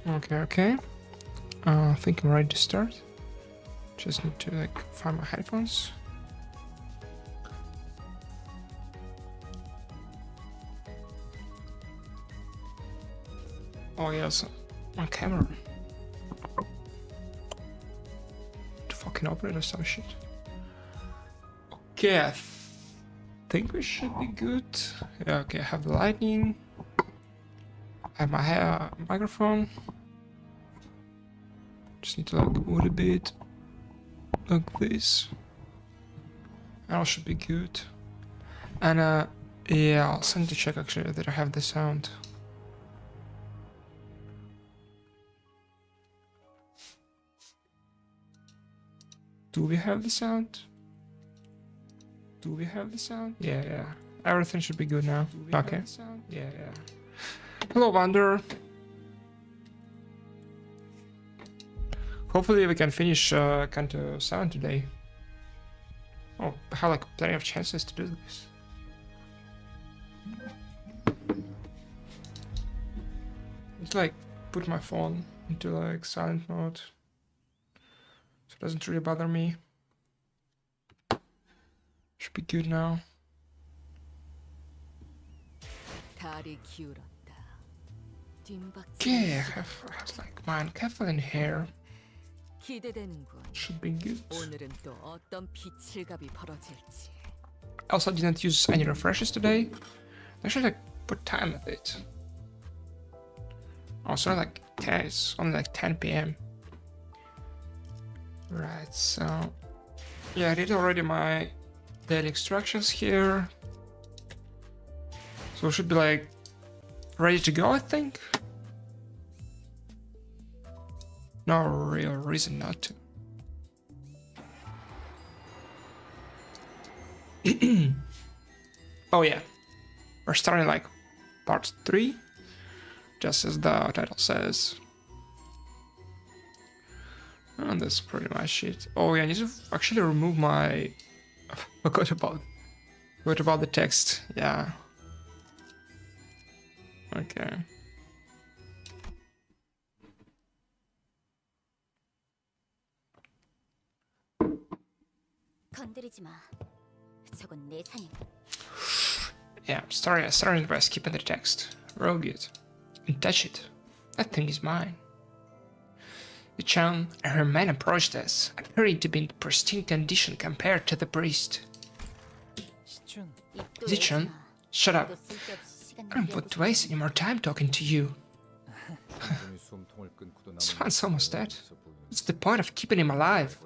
Okay. I think I'm ready to start. Just need to like find my headphones. Oh yes, my camera. To fucking open it or some shit. Okay, I think we should be good. Yeah, okay, I have the lightning. I have my microphone. Just need to like move a bit. Like this. And all should be good. And yeah, I'll send to check actually that I have the sound. Do we have the sound? Do we have the sound? Yeah. Everything should be good now. Okay. Yeah. Hello, Wander. Hopefully we can finish Canto 7 today. Oh, I have like plenty of chances to do this. It's like put my phone into like silent mode, so it doesn't really bother me. Should be good now. Okay, I have like mine careful in here. Should be good. I also didn't use any refreshes today. I should like put time at it. Also like 10, it's only like 10 p.m. Right, so yeah, I did already my daily instructions here. So it should be like ready to go, I think. No real reason not to. Oh yeah, we're starting like part 3, just as the title says. And that's pretty much it. Oh yeah, I need to actually remove my... Forgot about the text, yeah. Okay. Yeah, I'm starting by skipping the text. Real good. And touch it. That thing is mine. The Chan and her men approached us, appearing to be in pristine condition compared to the priest. Zichun, shut up. I don't want to waste any more time talking to you. This one's almost dead. What's the point of keeping him alive?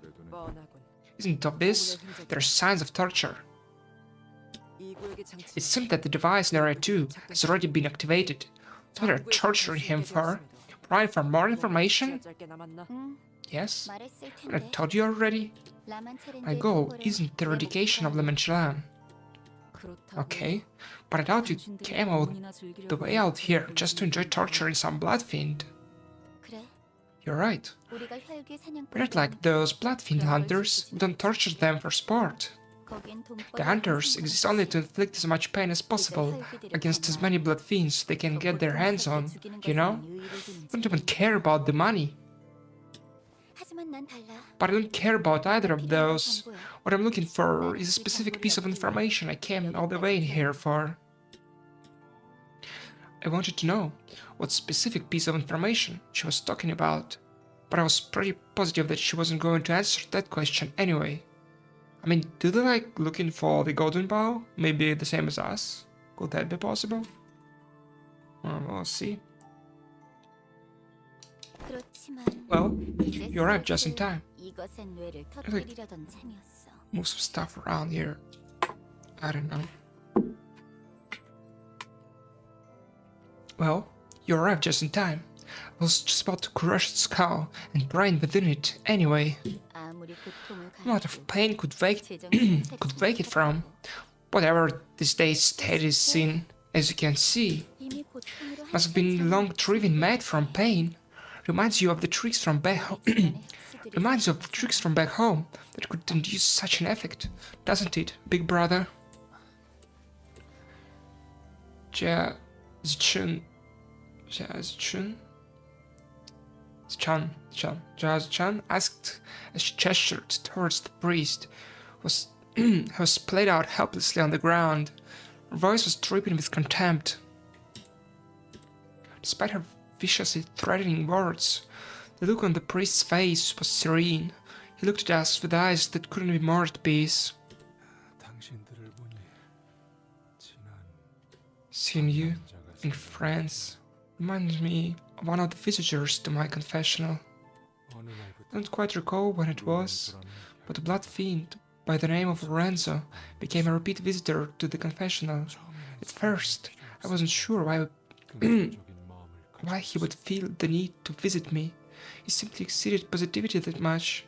Isn't it obvious? There are signs of torture. It seems that the device in Area 2 has already been activated. So they're torturing him for? Prying for more information? Yes? I told you already? My goal isn't the eradication of the Manchulan. Okay, but I doubt you came all the way out here just to enjoy torturing some blood fiend. You're right. We're not like those blood fiend hunters. We don't torture them for sport. The hunters exist only to inflict as much pain as possible against as many blood fiends they can get their hands on, you know? They don't even care about the money. But I don't care about either of those. What I'm looking for is a specific piece of information I came all the way in here for. I wanted to know what specific piece of information she was talking about, but I was pretty positive that she wasn't going to answer that question anyway. I mean, do they like looking for the golden bow? Maybe the same as us? Could that be possible? We'll see. Well, you arrived just in time. Like, move some stuff around here. I don't know. Well, you arrived just in time. I was just about to crush its skull and brain within it anyway. A lot of pain could wake it from whatever this day's state is in. As you can see, must have been long driven mad from pain. Reminds you of the tricks from back home. Reminds you of the tricks from back home that could induce such an effect, doesn't it, big brother? Zichun. Chan asked as she gestured towards the priest, who was splayed out helplessly on the ground. Her voice was dripping with contempt. Despite her viciously threatening words, the look on the priest's face was serene. He looked at us with eyes that couldn't be more at peace. Seeing you in France reminded me of one of the visitors to my confessional. I don't quite recall when it was, but a blood fiend by the name of Lorenzo became a repeat visitor to the confessional. At first, I wasn't sure why he would feel the need to visit me. He simply exceeded positivity that much.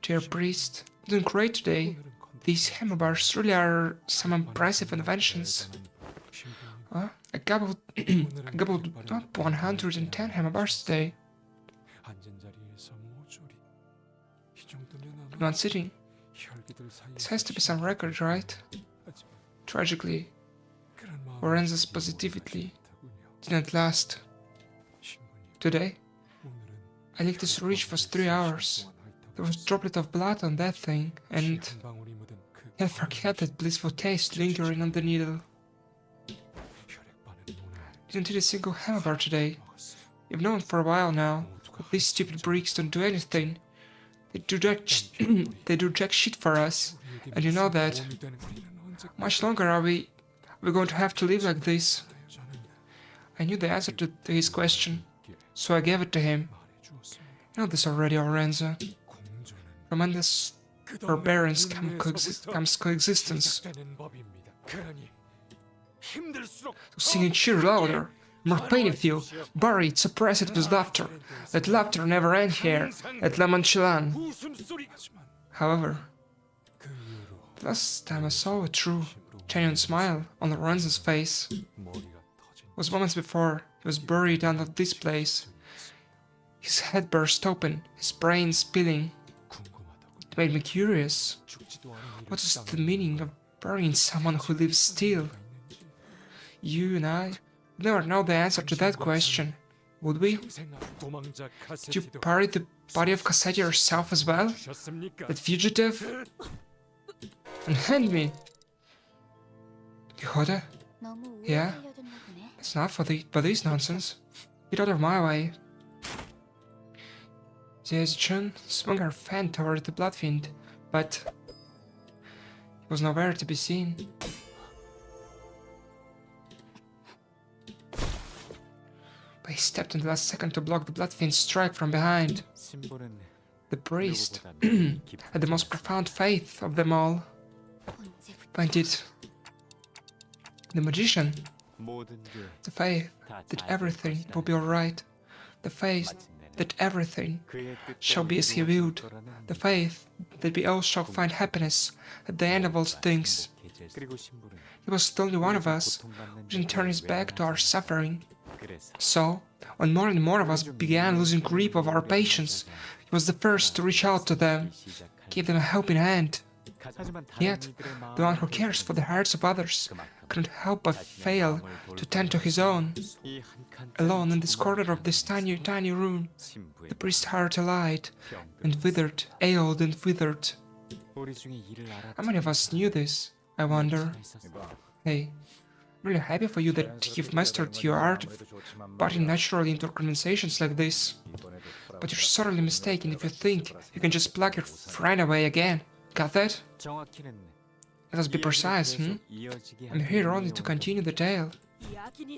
Dear priest, I'm doing great today. These hammer bars really are some impressive inventions. I gobbled up 110 hammer bars today. In one sitting. This has to be some record, right? Tragically, Lorenzo's positivity didn't last. Today, I licked his reach for 3 hours. There was a droplet of blood on that thing, and I forget that blissful taste lingering on the needle. Didn't hit a single hammer bar today. You've known for a while now that these stupid bricks don't do anything. They do jack shit for us, and you know that. How much longer are we going to have to live like this? I knew the answer to his question, so I gave it to him. You know this already, Lorenzo. Tremendous barbarians comes coexistence. So singing cheer louder, more painful, buried, suppress it with laughter. Let laughter never end here, at La Manchelan. However, the last time I saw a true, genuine smile on Lorenzo's face was moments before he was buried under this place. His head burst open, his brain spilling. It made me curious. What is the meaning of burying someone who lives still? You and I would never know the answer to that question, would we? Did you bury the body of Cassetti yourself as well? That fugitive? Unhand me! Quixote? Yeah? It's not for this nonsense. Get out of my way. Chun swung her fan toward the bloodfiend, but he was nowhere to be seen. But he stepped in the last second to block the bloodfiend's strike from behind. The priest had the most profound faith of them all. Pointed the magician. The faith that everything will be alright. The faith that everything shall be as he willed. The faith that we all shall find happiness at the end of all things. He was the only one of us who didn't turn his back to our suffering. So, when more and more of us began losing grip of our patience, he was the first to reach out to them, give them a helping hand. Yet, the one who cares for the hearts of others couldn't help but fail to tend to his own. Alone in this corner of this tiny room, the priest's heart lied and withered, ailed and withered. How many of us knew this, I wonder? Hey, I'm really happy for you that you've mastered your art of butting naturally into conversations like this. But you're sorely mistaken if you think you can just plug your friend away again. Got that? Let us be precise, I'm here only to continue the tale.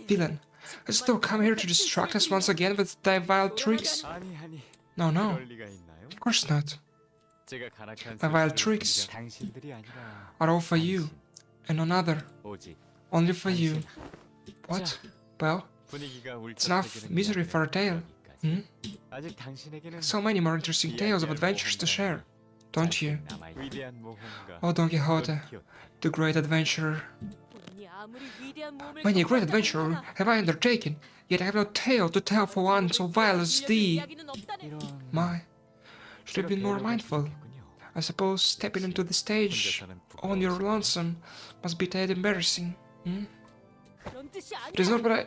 Villain, hast thou come here to distract us once again with thy vile tricks? No, of course not. My vile tricks are all for you, and none other. Only for you. What? Well, it's enough misery for a tale, So many more interesting tales of adventures to share, don't you? Oh, Don Quixote, the great adventurer. Many a great adventure have I undertaken, yet I have no tale to tell for one so vile as thee. My, should have been more mindful. I suppose stepping into the stage on your lonesome must be tad embarrassing, It is not what I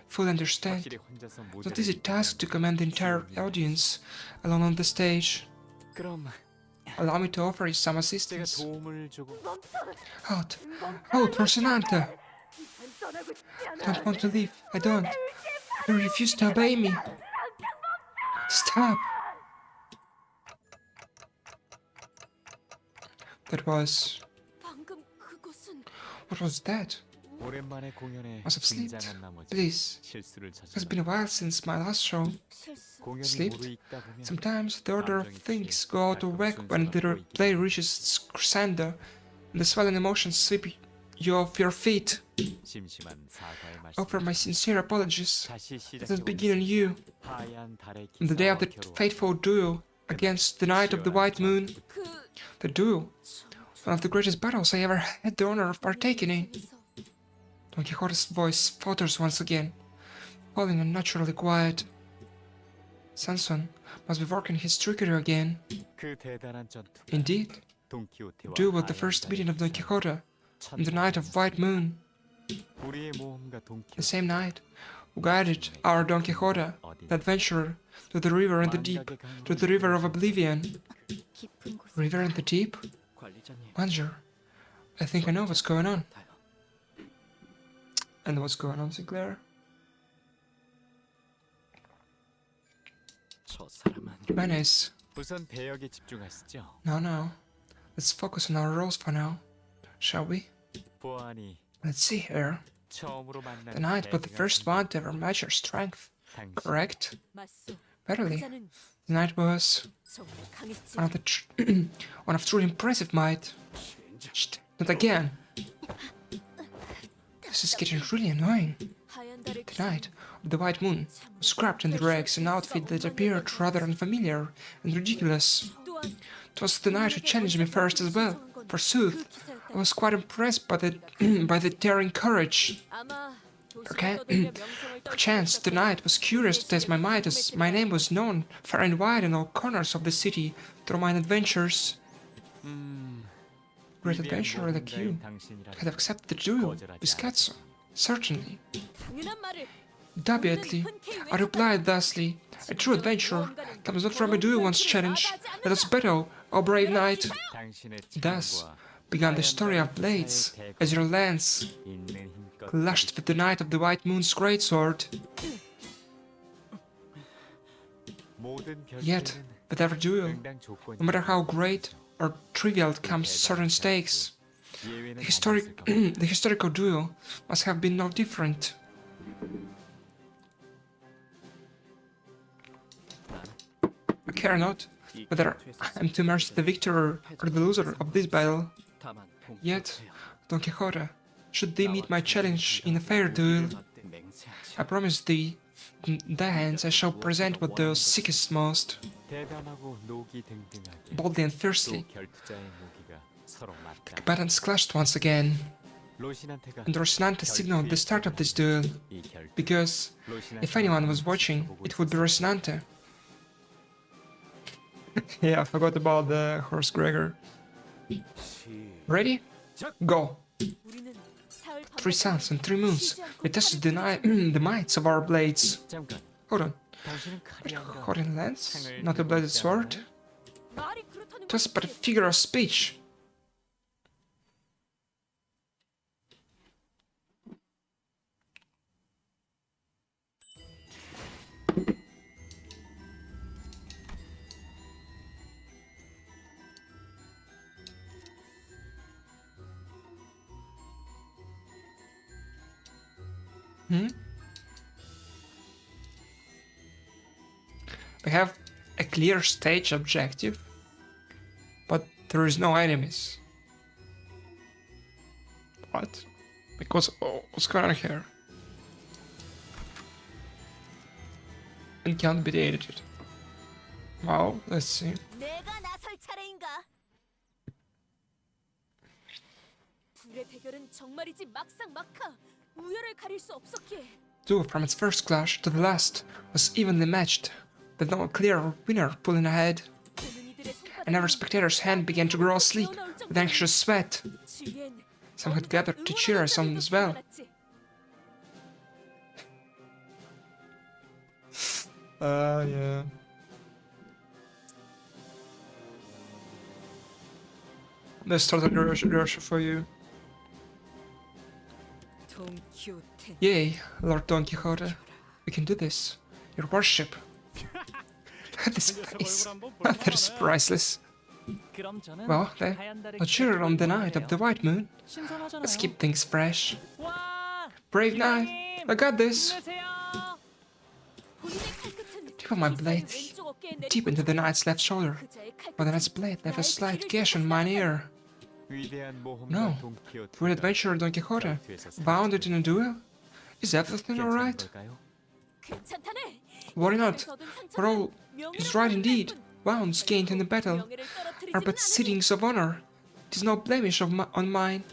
fully understand. It's not easy task to command the entire audience alone on the stage. Allow me to offer you some assistance. Out! Out, Rosinante! I don't want to leave. I don't. You refuse to obey me. Stop! That was... What was that? Must have slept. Please. It has been a while since my last show. Slept? Sometimes the order of things go out of whack when the play reaches its crescendo and the swelling emotions sweep you off your feet. Offer my sincere apologies. Let us begin anew. On the day of the fateful duel against the Knight of the White Moon. The duel. One of the greatest battles I ever had the honor of partaking in. Don Quixote's voice falters once again, falling unnaturally quiet. Samson must be working his trickery again. Indeed, the duel was the first meeting of Don Quixote on the night of White Moon. The same night who guided our Don Quixote, the adventurer, to the river in the deep, to the river of oblivion. River in the deep? Manager, I think I know what's going on. And what's going on, Sinclair? Menace. No. Let's focus on our roles for now, shall we? Let's see here. The knight was the first one to ever measure strength, correct? Verily, the knight was one of truly impressive might. Shh, not again. This is getting really annoying. The Knight of the White Moon was scrapped in the rags in an outfit that appeared rather unfamiliar and ridiculous. It was the knight who challenged me first as well. Forsooth, I was quite impressed by the daring courage. Perchance the knight was curious to test my might, as my name was known far and wide in all corners of the city through my adventures. Great adventurer like you had accepted the duel with Katsu. Certainly. Dubiously, I replied thusly, a true adventurer comes not from a duel once challenge. Let us battle, O brave knight. Thus began the story of blades, as your lance clashed with the Knight of the White Moon's greatsword. Yet, with every duel, no matter how great or trivial comes certain stakes, the historical duel must have been no different. I care not whether I am to emerge the victor or the loser of this battle. Yet, Don Quixote, should thee meet my challenge in a fair duel, I promise thee, in thy hands I shall present what thou seekest most. Boldly and fiercely, the combatants clashed once again, and Rocinante signaled the start of this duel, because if anyone was watching, it would be Rocinante. Yeah, I forgot about the horse Gregor. Ready? Go! 3 suns and 3 moons, we tested the mights of our blades. Hold on. Caught in lance? Not a bladed sword? It was but a figure of speech. We have a clear stage objective, but there is no enemies. What? Because what's going on here? And can't be edited. Wow, let's see. Duel from its first clash to the last was evenly matched, with no clear winner pulling ahead. And every spectator's hand began to grow sleek with anxious sweat. Some had gathered to cheer us on as well, Yeah. Let's start the rush for you. Yay, Lord Don Quixote. We can do this. Your worship. This face. That is priceless. Well, let's cheer on the night of the white moon. Let's keep things fresh. Brave knight, I got this. Tip of my blade deep into the knight's left shoulder, but the knight's blade left a slight gash on mine ear. No, great adventurer Don Quixote, wounded in a duel? Is everything alright? Worry not, for all is right indeed. Wounds gained in the battle are but sittings of honor. 'Tis no blemish on mine.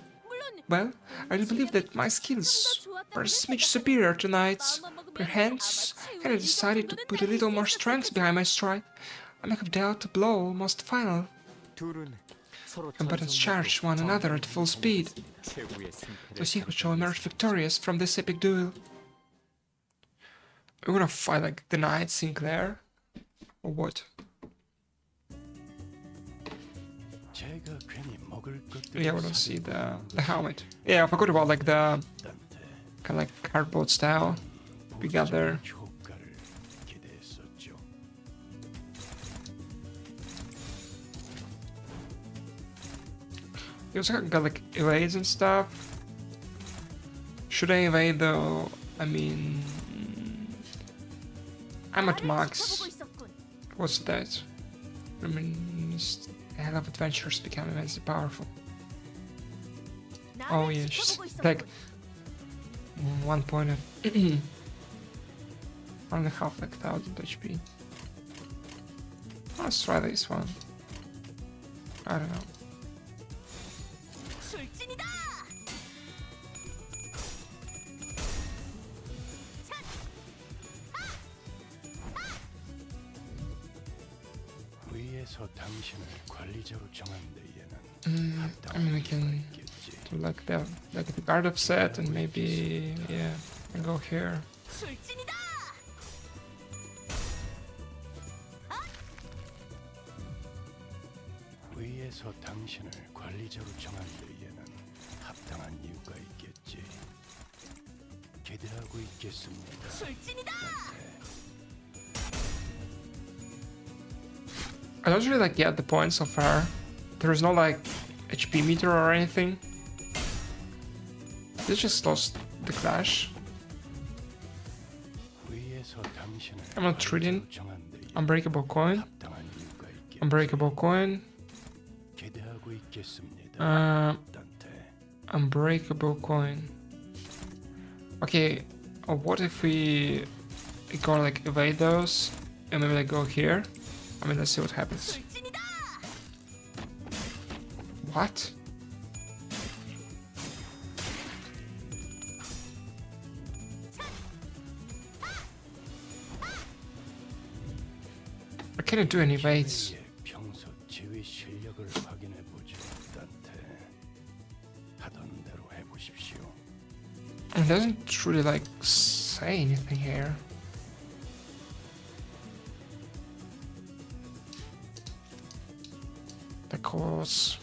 Well, I do believe that my skills are a smidge superior to knight's. Perchance, had I decided to put a little more strength behind my stride, I might have dealt a blow almost final. Combatants charge one another at full speed to see who shall emerge victorious from this epic duel. We're gonna fight like the knight Sinclair, or what? Yeah, we don't see the helmet. Yeah, I forgot about like the kind of like cardboard style we got there. You also got like evades and stuff. Should I evade though? I mean, I'm at max. What's that? I mean, a hell of adventures become immensely powerful. Oh yeah, she's like 1.5 like 1000 HP. Let's try this one. I don't know. I mean, we can do like the guard offset and maybe yeah, and go here. 위에서 당신을 관리자로 정한 데에는 합당한 이유가 있겠지. 기대하고 있겠습니다. I don't really like get the points so far. There is no like HP meter or anything. They just lost the clash. I'm not treating. Unbreakable coin. Unbreakable coin. Unbreakable coin. Okay, what if we go like evade those and maybe like go here? I mean, let's see what happens. What? I cannot do any evades. It doesn't really like say anything here. Because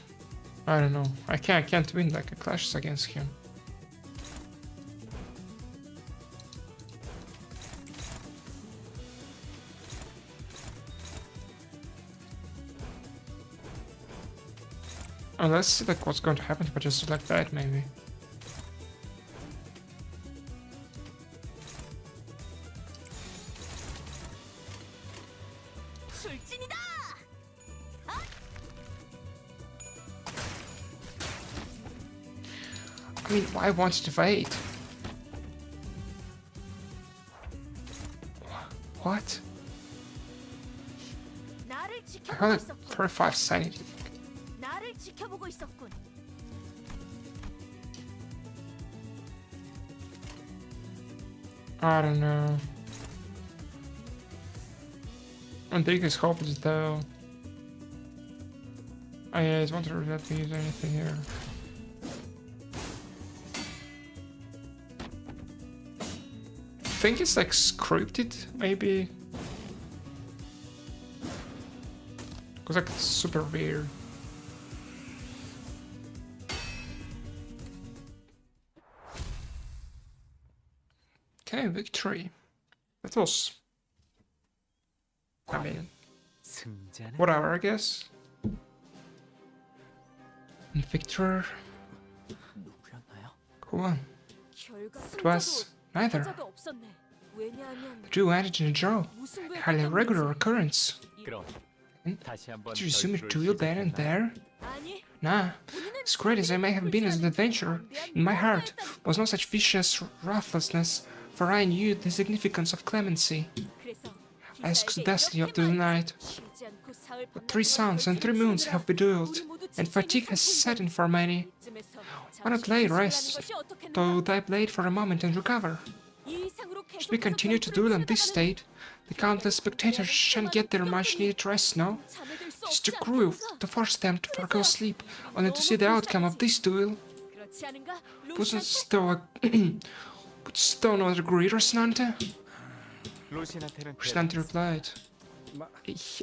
I don't know. I can't win like a clashes against him. Oh, let's see like what's going to happen if I just do like that maybe. I mean, why want to evade? What? I got like 35 sanity. I don't know. My biggest hope is though. Oh yeah, I just want to let me use anything here. I think it's like scripted, maybe. Cause like it's super weird. Okay, victory. That was, I mean, whatever, I guess. And Victor, who won? It was neither. The two ended in a draw, a highly regular occurrence. And did you resume your duel then and there? Nah, as great as I may have been as an adventurer, in my heart was no such vicious ruthlessness, for I knew the significance of clemency. I asked the destiny of the night. But 3 suns and 3 moons have beduiled, and fatigue has set in for many. Why not lay rest, though thy blade for a moment and recover? Should we continue to duel in this state, the countless spectators shan't get their much-needed rest, no? It is too cruel to force them to forego sleep, only to see the outcome of this duel. Wouldst thou not agree, Rosinante? Rosinante replied,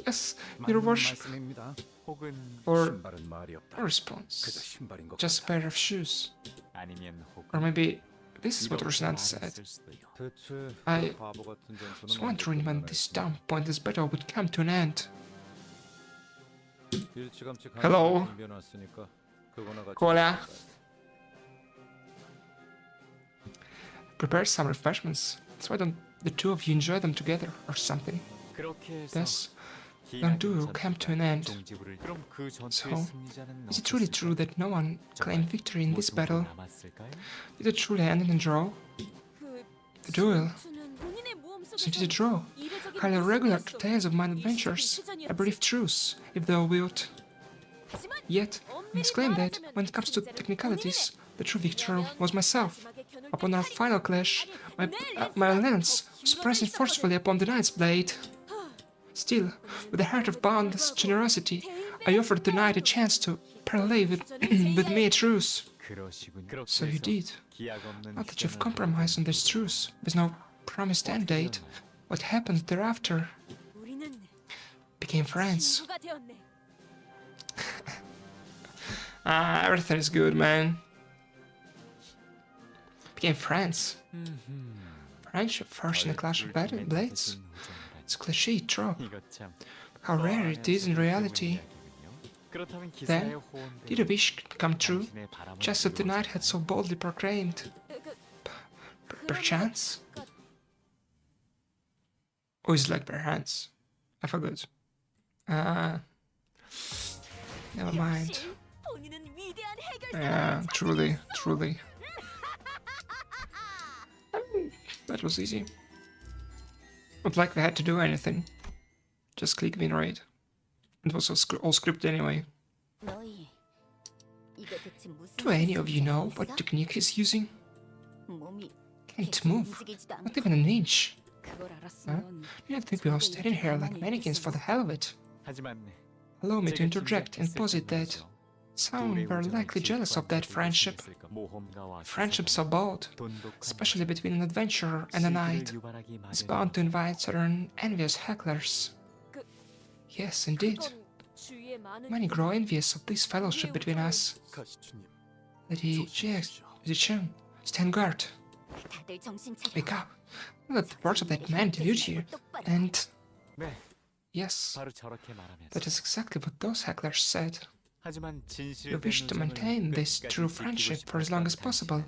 yes, your worship. Or a response, just a pair of shoes. Or maybe this is what Rosinante said. I was wondering when this dumb, pointless battle would come to an end. Hello? Cola? Prepare some refreshments, so why don't the two of you enjoy them together, or something? Thus, the duel came to an end. So, is it really true that no one claimed victory in this battle? Did it truly end in a draw? The duel? So it is a draw. Highly regular to tales of mine adventures. A brief truce, if thou wilt. Yet, I must claim that, when it comes to technicalities, the true victor was myself. Upon our final clash, my lance was pressing forcefully upon the knight's blade. Still, with a heart of boundless generosity, I offered the knight a chance to parley with me a truce. So you did. Not that you've compromised on this truce, with no promised end date. What happened thereafter? Became friends. Everything is good, man. Became friends. Friendship first in a clash of blades. It's a cliche trope. How rare it is in reality. Then, did a wish come true, just as the knight had so boldly proclaimed? Perchance? Oh, it's like perchance. I forgot. Never mind. Yeah, truly. That was easy. Not like we had to do anything. Just click win rate. It was all scripted anyway. Do any of you know what technique he's using? Can't move. Not even an inch. Huh? You don't think we all standing here like mannequins for the hell of it? Allow me to interject and posit that some were likely jealous of that friendship. Friendship so bold, especially between an adventurer and a knight, is bound to invite certain envious hecklers. Yes, indeed. Many grow envious of this fellowship between us. Lady Jichun, stand guard. Wake up. Don't let the words of that man delude you. And... yes, that is exactly what those hecklers said. You wish to maintain this true friendship for as long as possible.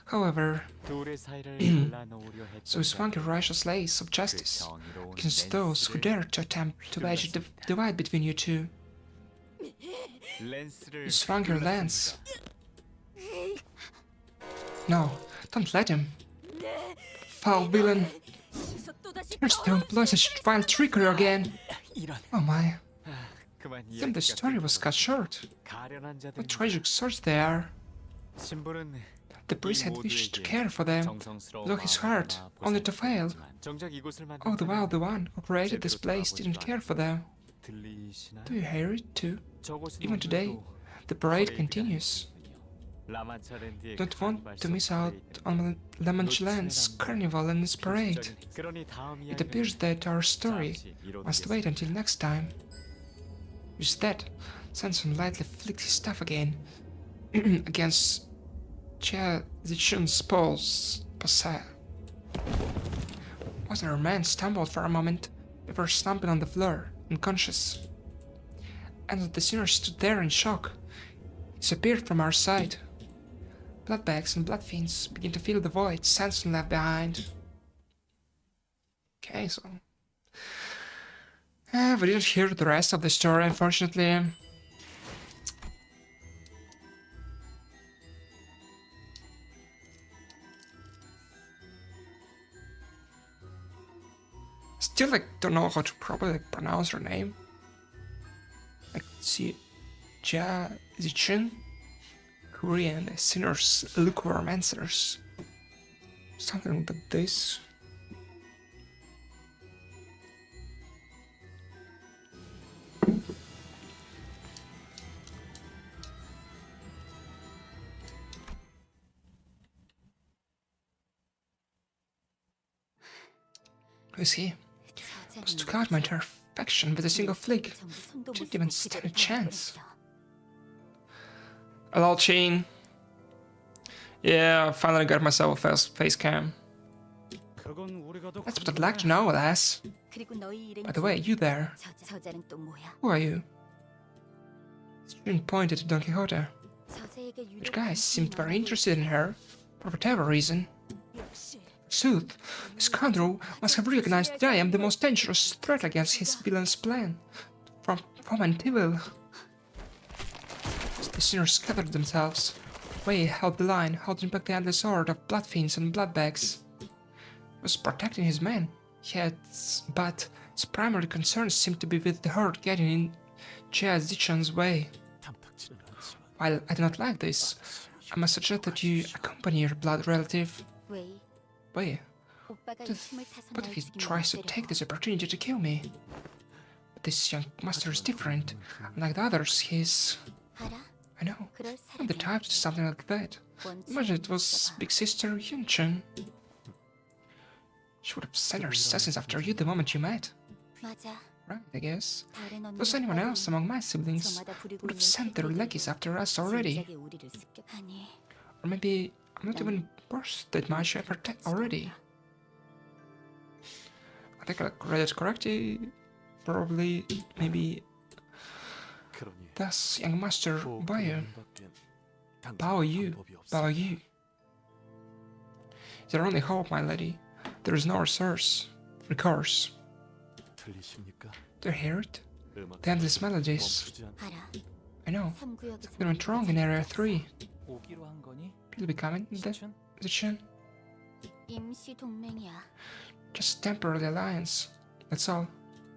However, so you swung your righteous lace of justice against those who dared to attempt to wedge a divide between you two. You swung your lance. No, don't let him. Foul villain. First to employ such vile trickery again. Oh my. Then the story was cut short. What tragic souls they are. The priest had wished to care for them, though his heart, only to fail. All the while the one who created this place didn't care for them. Do you hear it too? Even today, the parade continues. Don't want to miss out on La Manchelan's carnival and its parade. It appears that our story must wait until next time. Use that. Sanson lightly flicked his staff again against Zichun's pulse. Was our man stumbled for a moment before slumping on the floor, unconscious. And the sinner stood there in shock. It disappeared from our sight. Bloodbags and blood fiends began to fill the void Sanson left behind. Okay, so... we didn't hear the rest of the story, unfortunately. Still, like, don't know how to properly pronounce her name. Like, see, Zichun, Korean, the sinners, lukewarm answers. Something like this. Who is he? Must took out my entire faction with a single flick. Didn't even stand a chance. Hello, Chain. Yeah, I finally got myself a face cam. That's what I'd like to know, lass. By the way, you there. Who are you? June pointed to Don Quixote. Which guy seemed very interested in her, for whatever reason. Sooth, this scoundrel must have recognized that I am the most dangerous threat against his villain's plan. From foment evil. The sinners scattered themselves. Wei held the line, holding back the endless horde of blood fiends and bloodbags. He was protecting his men, yet, but his primary concern seemed to be with the horde getting in Zichun's way. While I do not like this, I must suggest that you accompany your blood relative. Wei, what if he tries to take this opportunity to kill me? But this young master is different. Unlike the others, he's... I know, I'm the type to do something like that. Imagine it was Big Sister Yunchun. She would have sent her assassins after you the moment you met. Right, I guess. If it was anyone else among my siblings, would have sent their lackeys after us already. Or maybe I'm not even worth that much effort already. I think I read it correctly. Probably, maybe... Thus, young master, Bao Yu. Is your only hope, my lady. There is no recourse. Do you hear it? The endless melodies. I know. Something went wrong in Area 3. You'll be coming, Zichun? Just a temporary alliance. That's all.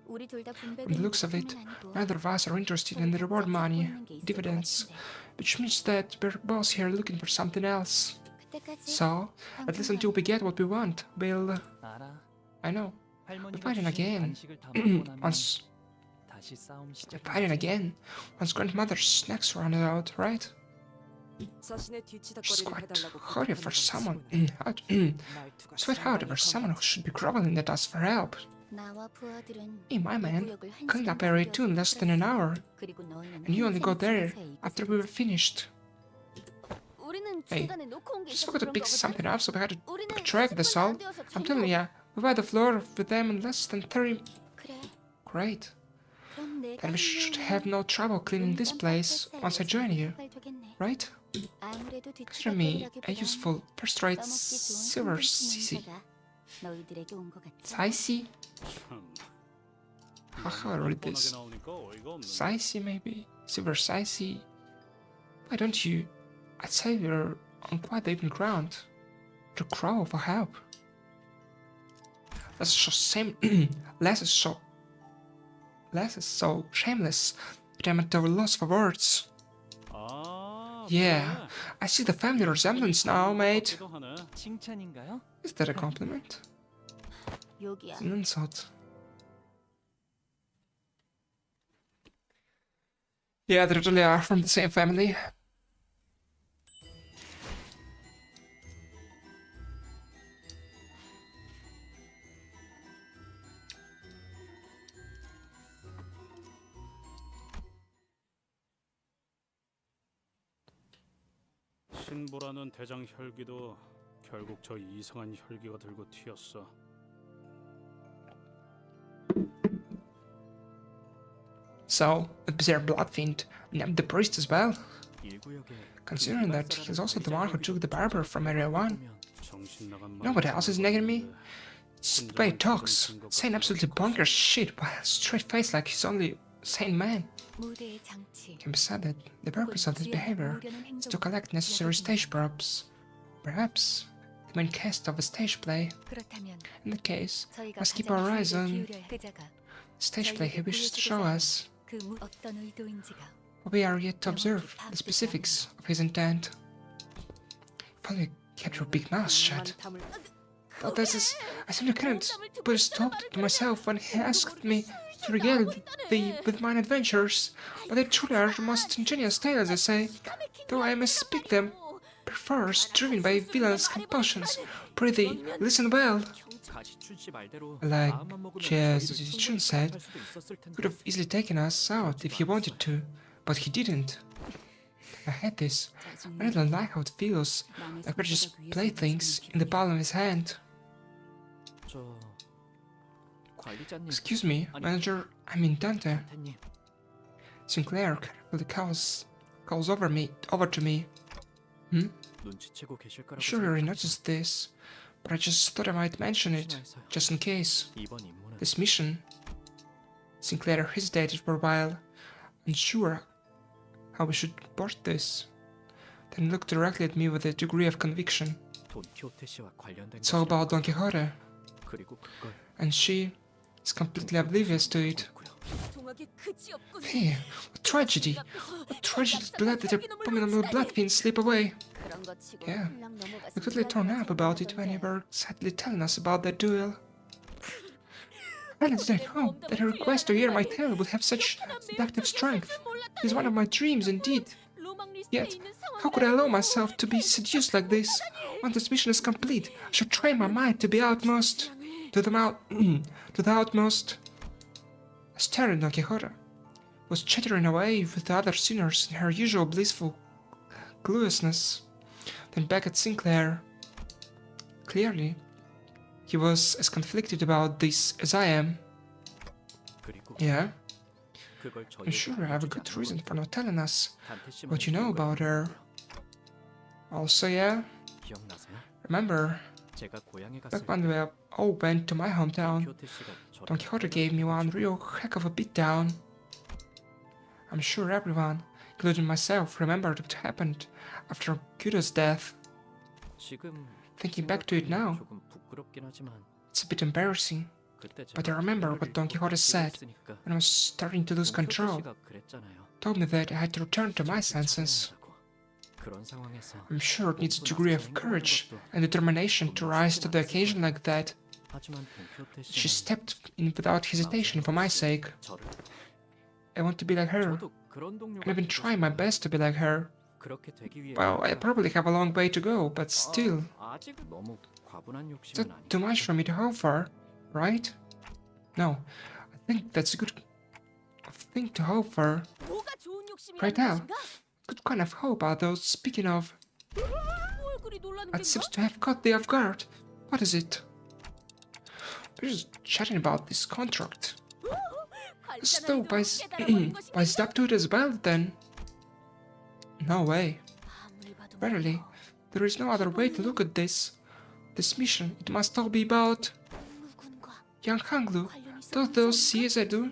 From the looks of it, neither of us are interested in the reward money, dividends, which means that we're both here looking for something else. So, at least until we get what we want, we'll... I know. We're fighting again. Once grandmother's snacks run out, right? She's quite haughty for someone... sweat haughty for someone who should be groveling at us for help. Hey, my man, cleaned up Area 2 in less than an hour. And you only got there after we were finished. Hey, just forgot to pick something up, so we had to backtrack, that's all. I'm telling ya, we wiped the floor with them in less than 30... Great. Then we should have no trouble cleaning this place once I join you, right? Consider me a useful first-rate silver sissy. Sicey? How do I read this? Sicey, maybe? Silver Sicey? Why don't you? I'd say we're on quite even ground. To crow for help. That's so same. Less is so shameless. But I'm at a loss for words. Yeah, I see the family resemblance now, mate. Is that a compliment? It's an insult. Yeah, they really are from the same family. 신보라는 대장 혈기도 결국 저 이상한 혈기가 들고 튀었어. So, a bizarre blood fiend named the priest as well. Considering that he's also the one who took the barber from Area 1. Nobody else is nagging me. It's the way he talks, saying absolutely bonkers shit with a straight face like he's only a sane man. It can be said that the purpose of this behavior is to collect necessary stage props. Perhaps the main cast of a stage play. In that case, must keep our eyes on the stage play he wishes to show us. But we are yet to observe the specifics of his intent. If only you kept your big mouth shut. But I simply couldn't put a stop to myself when he asked me to regale thee with mine adventures. But they truly are the most ingenious tales, I say, though I must speak them perforce driven by villainous compulsions. Prithee, listen well. Like Chun said, he could have easily taken us out if he wanted to, but he didn't. I hate this. I don't like how it feels, like we're just playthings in the palm of his hand. Excuse me, manager, I mean Dante. Sinclair carefully calls over to me. I'm sure you already noticed this, but I just thought I might mention it, just in case. This mission. Sinclair hesitated for a while, unsure how we should report this, then looked directly at me with a degree of conviction. It's all about Don Quixote, and she is completely oblivious to it. Hey, what tragedy! What tragedy to let that abominable blood fiend slip away! Yeah, we quickly torn up about it when you were sadly telling us about that duel. I didn't hope that a request to hear my tale would have such seductive strength. It is one of my dreams indeed. Yet, how could I allow myself to be seduced like this? Once this mission is complete, I should train my mind to the utmost. To the utmost. I stared at Don Quixote, was chattering away with the other sinners in her usual blissful cluelessness, then back at Sinclair. Clearly, he was as conflicted about this as I am. Yeah, I'm sure I have a good reason for not telling us what you know about her. Also, yeah, remember, back when we all went to my hometown, Don Quixote gave me one real heck of a beatdown. I'm sure everyone, including myself, remembered what happened after Kudo's death. Thinking back to it now, it's a bit embarrassing, but I remember what Don Quixote said when I was starting to lose control. Told me that I had to return to my senses. I'm sure it needs a degree of courage and determination to rise to the occasion like that. She stepped in without hesitation for my sake. I want to be like her, and I've been trying my best to be like her. Well, I probably have a long way to go, but still. Is that too much for me to hope for, right? No, I think that's a good thing to hope for. Right now, what kind of hope are those speaking of? That seems to have caught thee off guard. What is it? We're just chatting about this contract. So, by step to it as well, then? No way. Verily, there is no other way to look at this. This mission, it must all be about young Hanglu. Don't those see as I do?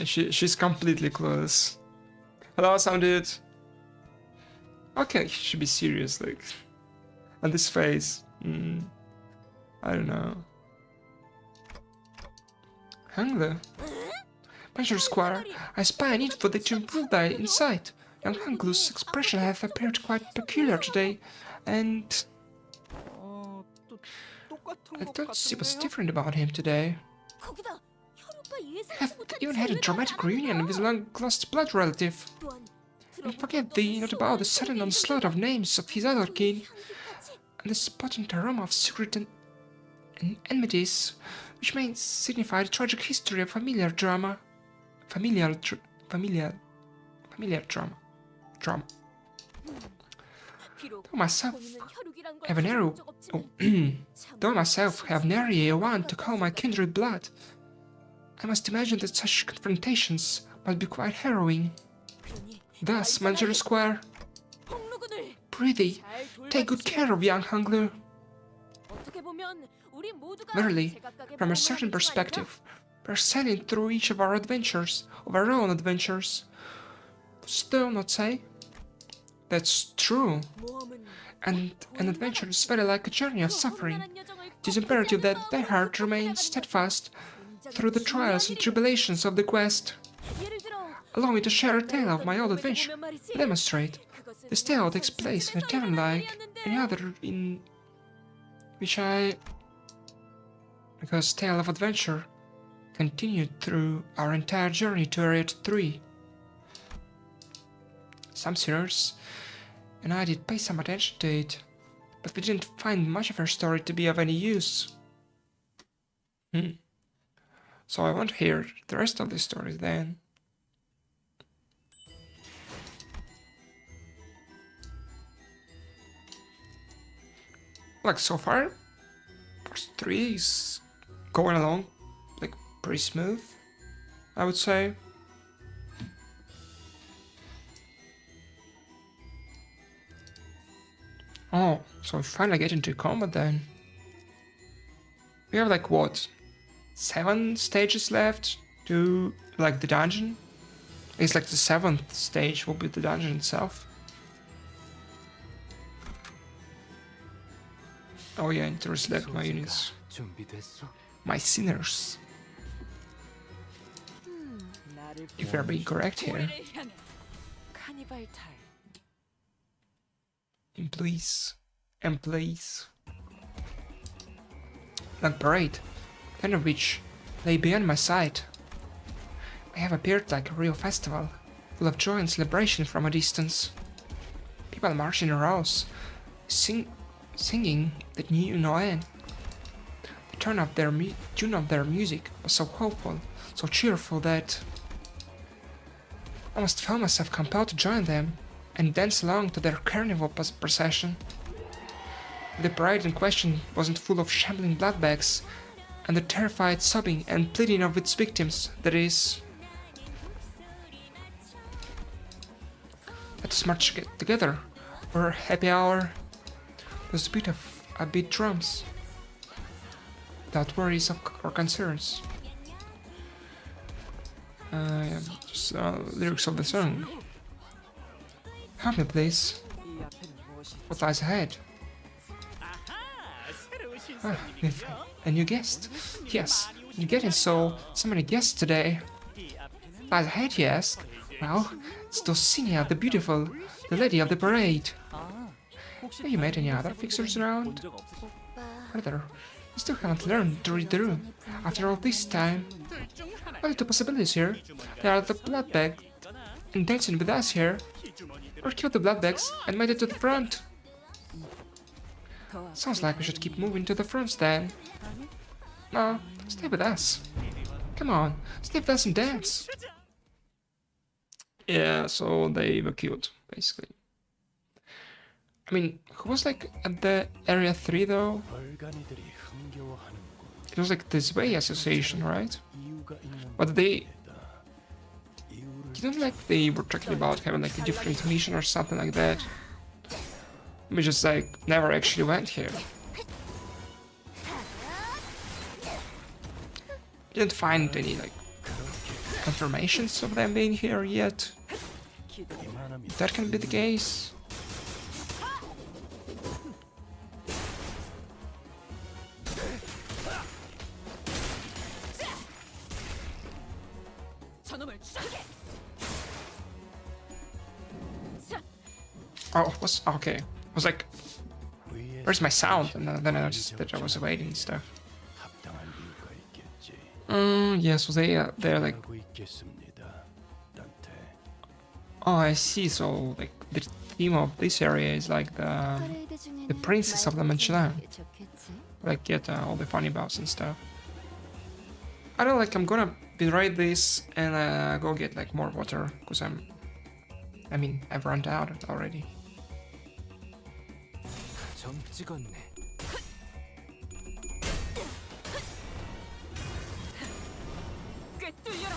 She's completely clueless. Hello, sounded. Okay, she should be serious, like. And this face. I don't know. Hanglu. Measure Squire, I spy a need for thee to improve thy insight. Young Hanglu's expression hath appeared quite peculiar today, and I don't see what's different about him today. Hath even had a dramatic reunion with his long-lost blood relative. And forget thee not about the sudden onslaught of names of his other kin, and this potent aroma of secret and enmities, which may signify the tragic history of familial drama. Familial drama. Though myself have an arrow. Oh, though myself have nary a one to call my kindred blood, I must imagine that such confrontations must be quite harrowing. Thus, Manjaro Squire, prithee, take good care of young Hungler. Verily, from a certain perspective, we are sailing through each of our adventures, of our own adventures. Wouldst thou not say? That's true. And an adventure is very like a journey of suffering. It is imperative that thy heart remain steadfast through the trials and tribulations of the quest. Allow me to share a tale of my old adventure, to demonstrate. This tale takes place in a town like any other in which because tale of adventure continued through our entire journey to Area 3. Some sinners and I did pay some attention to it, but we didn't find much of her story to be of any use. So I want to hear the rest of the story then. Like so far, part 3 is going along like pretty smooth, I would say. Oh, so we finally get into combat then. We have like what, 7 stages left to like the dungeon? It's like the 7th stage will be the dungeon itself. Oh yeah, I need to reselect my units. My sinners. If we're being correct here. Employees. Like parade, none of which lay beyond my sight. I have appeared like a real festival, full of joy and celebration from a distance. People march in rows, singing the new Noel. The tune of their music was so hopeful, so cheerful that I almost found myself compelled to join them and dance along to their carnival procession. The parade in question wasn't full of shambling bloodbags and the terrified sobbing and pleading of its victims, that is. Let us march together for a happy hour. There's a bit of upbeat drums, without worries or concerns. Just lyrics of the song. Help me, please. What lies ahead? With a new guest? Yes, you're getting so many guests today. Lies ahead, you ask? Well, it's Dulcinea the Beautiful, the lady of the parade. Have you met any other fixers around? Brother, you still haven't learned to read the room. After all this time, only 2 possibilities here. There are the bloodbag and dancing with us here, or kill the bloodbags and made it to the front. Sounds like we should keep moving to the front then. No, stay with us. Come on, stay with us and dance. Yeah, so they were killed, basically. I mean, who was like at the Area 3 though? It was like this Way Association, right? But they... Didn't like they were talking about having like a different mission or something like that. We just like never actually went here. Didn't find any like confirmations of them being here yet. If that can be the case. Oh, what's okay? I was like, where's my sound? And then I noticed that I was waiting and stuff. Yeah, so they're like... Oh, I see, so like the theme of this area is like the princess of the Manchina. Like get all the funny bows and stuff. I don't like, I'm gonna berate this and go get like more water, because I've run out already. 점 찍었네. 꿰뚫려라.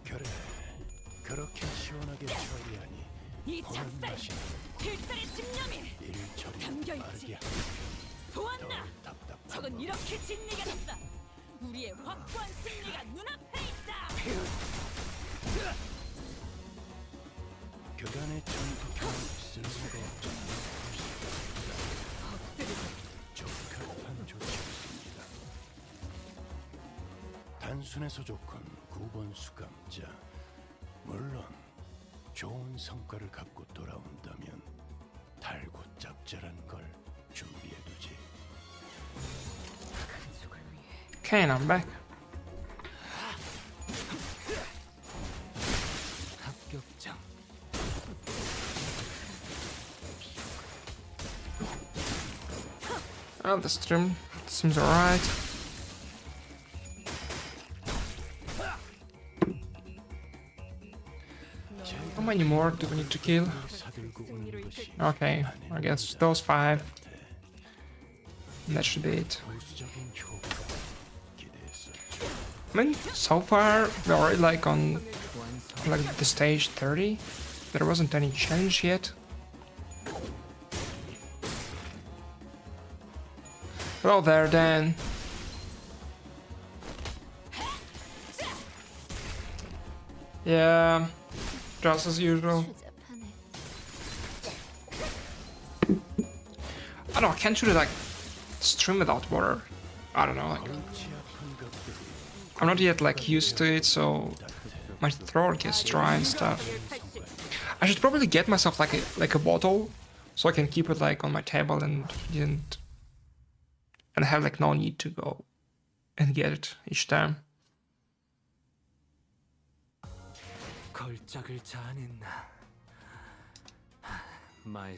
그래, 그렇게 시원하게 처리하니 이 보는 작살, 맛이 필살의 집념이 일 처리 담겨있지. 빠르게 하니 보았나? 더 답답한 적은 법. 이렇게 진리가 됐다. 우리의 확고한 승리가 눈앞에 있다. 교단의 전투경을 쓸 수가 없잖아. 적합한 조치였습니다. 단순해서 좋건 9번 수감자. 물론 좋은 성과를 갖고 돌아온다면 달고 짭짤한 걸 준비해두지. Okay, and I'm back. 합격장. Oh, the stream seems alright. How many more do we need to kill? 사들고 오는 것이 Okay, I guess those 5. That should be it. 보수적인 효과가 기대했었죠. I mean, so far we're already like on like the stage 30. There wasn't any challenge yet. Well there then. Yeah, just as usual. I don't know, I can't really like stream without water. I don't know, like I'm not yet like used to it, so my throat gets dry and stuff. I should probably get myself like a bottle, so I can keep it like on my table and have like no need to go and get it each time. 걸작을 자아냈나.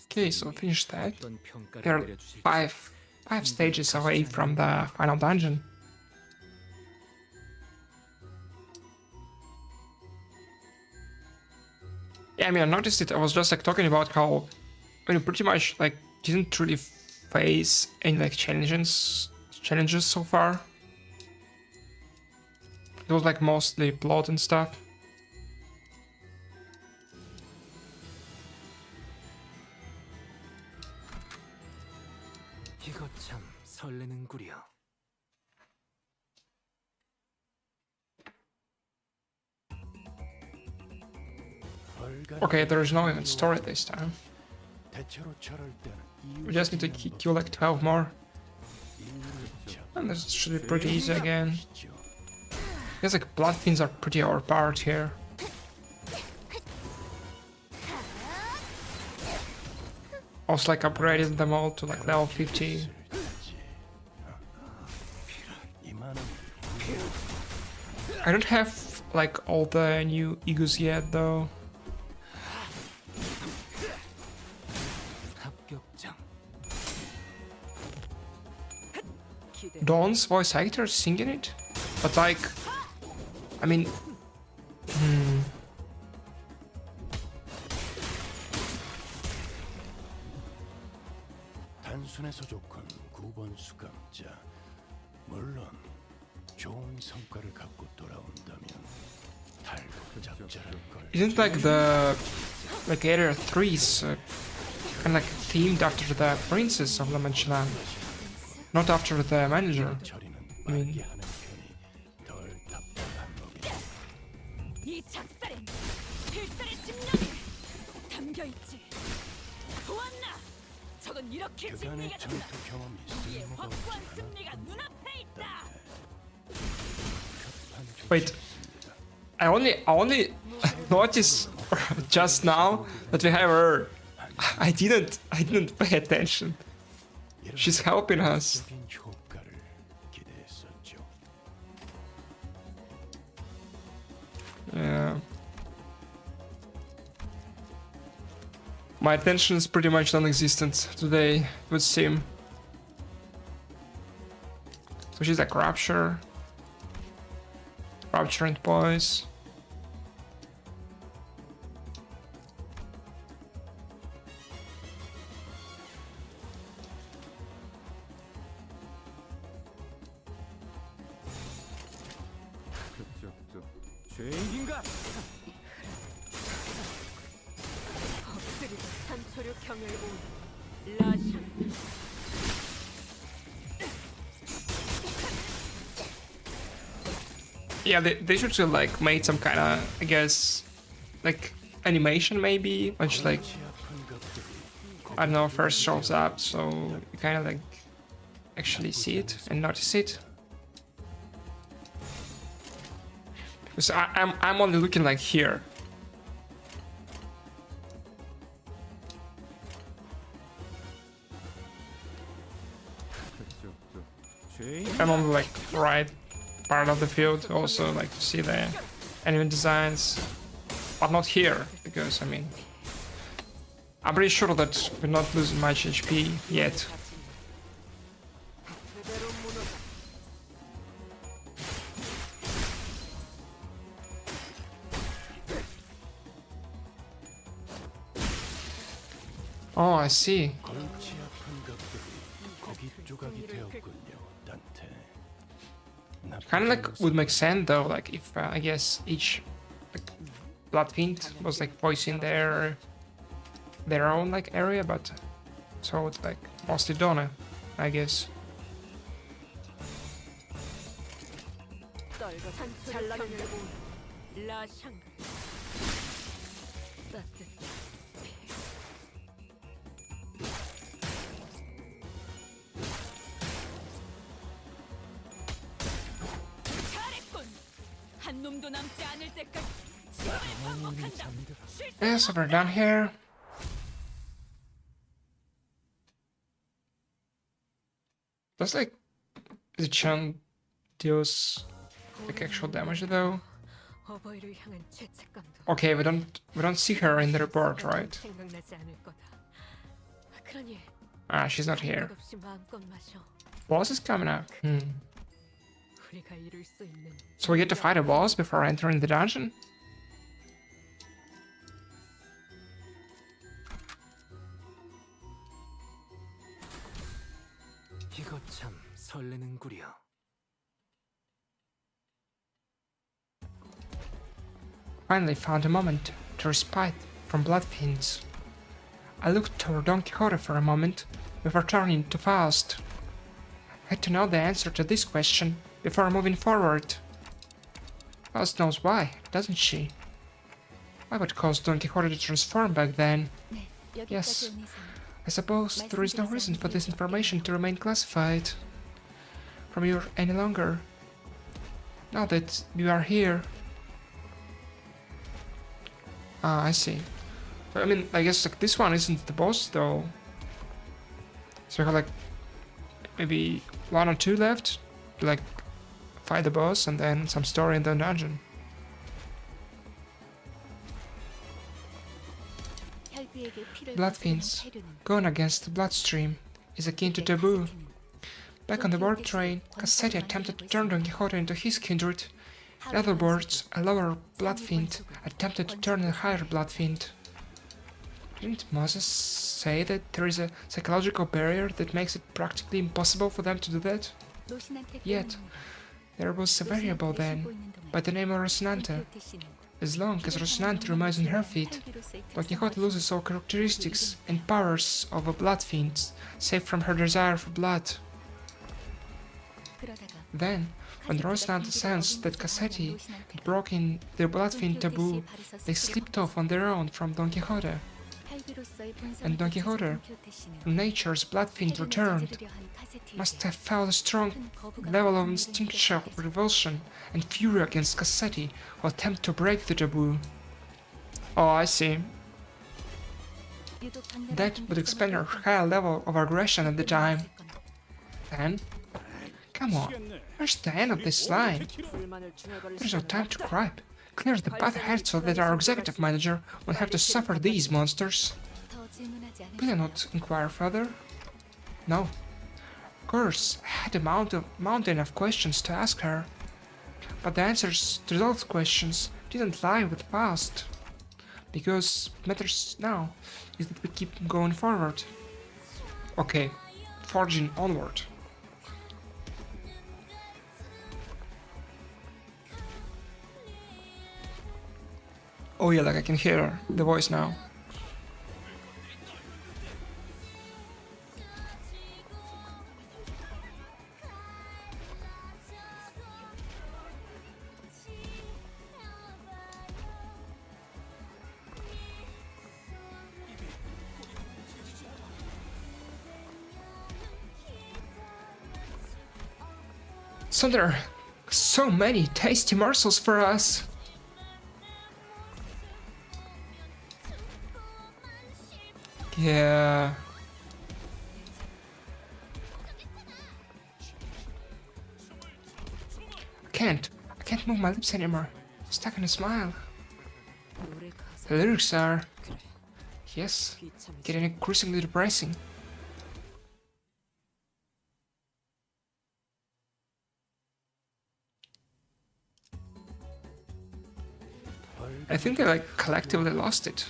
Okay, so finish that. 어떤 평가를 There are 내려주실지. five stages away from the final dungeon. Yeah, I mean, I noticed it. I was just like talking about how, I mean, pretty much like didn't really face any like challenges so far. It was like mostly plot and stuff. 이거 참 설레는구려. Okay, there is no even story this time. 대체로 저럴 때는 We just need to kill like 12 more. And this should be pretty easy again. I guess like blood fiends are pretty overpowered here. Also like upgraded them all to like level 50. I don't have like all the new Egus yet though. 합격장. Dawn's voice actor singing it? But like, I mean, 단순해서 좋건 9번 수감자. 물론 좋은 성과를 갖고 돌아온다면 달고 짭짤할 걸. isn't like the like Area 3's kind of like themed after the princess of La Manchelan, not after the manager. 처리는 I mean, 빠르게 하는 편이 덜 답답한 법이다. 이 작살엔 필살의 집념이 담겨 있지. 보았나? 적은 이렇게 교단의 진리가 된다. 전투 경험이 우리의 쓸모가 확고한 없지 승리가 눈앞에 있다. wait, I only noticed just now that we have her. I didn't pay attention. She's helping us. 적인 효과를 기대했었죠. Yeah. My attention is pretty much non-existent today, it would seem. So she's like Rapture and Poise. 죄인인가? 엎드리고 산초류 경혈봉 라션. Yeah, they should have like made some kind of, I guess, like animation maybe, which like I don't know, first shows up, so you kind of like actually see it and notice it. Because I'm only looking like here. I'm on the like right part of the field, also like to see the enemy designs, but not here, because I mean I'm pretty sure that we're not losing much HP yet. Oh, I see. 골치 아픈 것들이 고깃 조각이 되었군요, 단테. Kind of like would make sense though, like if I guess each like, blood fiend was like voicing their own like area, but so it's like mostly Donna, I guess. 떨고 산초류 경혈봉 라션. 따뜻. 잘했군. 한 놈도 남지 않을 때까지 지금을 반복한다. Yeah, so we're done here. That's like the chunk deals like actual damage though. 어버이를 향한 죄책감도 Okay, we don't see her in the report, right? 생각나지 않을 거다. 그러니 Ah, she's not here. 없이 마음껏 마셔. Boss is coming up. 우리가 이룰 수 있는 So we get to fight a boss before entering the dungeon? 이거 참 설레는구려. Finally found a moment to respite from blood fiends. I looked toward Don Quixote for a moment before turning to Faust. I had to know the answer to this question before moving forward. Faust knows why, doesn't she? Why would cause Don Quixote to transform back then? Yes, I suppose there is no reason for this information to remain classified from you any longer. Now that you are here. Ah, I see. I mean, I guess like this one isn't the boss though. So we have like maybe 1 or 2 left to like fight the boss and then some story in the dungeon. Blood fiends going against the bloodstream is akin to taboo. Back on the warp train, Cassetti attempted to turn Don Quixote into his kindred. In other words, a lower blood fiend attempted to turn a higher blood fiend. Didn't Moses say that there is a psychological barrier that makes it practically impossible for them to do that? Yet, there was a variable then, by the name of Rocinante. As long as Rocinante remains on her feet, Don Quixote loses all characteristics and powers of a blood fiend, save from her desire for blood. Then, when Rocinante sensed that Cassetti had broken their blood fiend taboo, they slipped off on their own from Don Quixote. And Don Quixote, from nature's blood fiend returned, must have felt a strong level of instinctual revulsion and fury against Cassetti who attempted to break the taboo. Oh, I see. That would explain her high level of aggression at the time. Then, come on, where's the end of this line? There's no time to gripe. Clear the path ahead so that our executive manager won't have to suffer these monsters. Will you not inquire further? No. Of course, I had a mountain of questions to ask her. But the answers to those questions didn't lie with Faust. Because what matters now is that we keep going forward. Okay, forging onward. Oh yeah, like I can hear the voice now. So there are so many tasty morsels for us. Yeah. I can't move my lips anymore. Stuck in a smile. The lyrics are, yes, getting increasingly depressing. I think they like collectively lost it.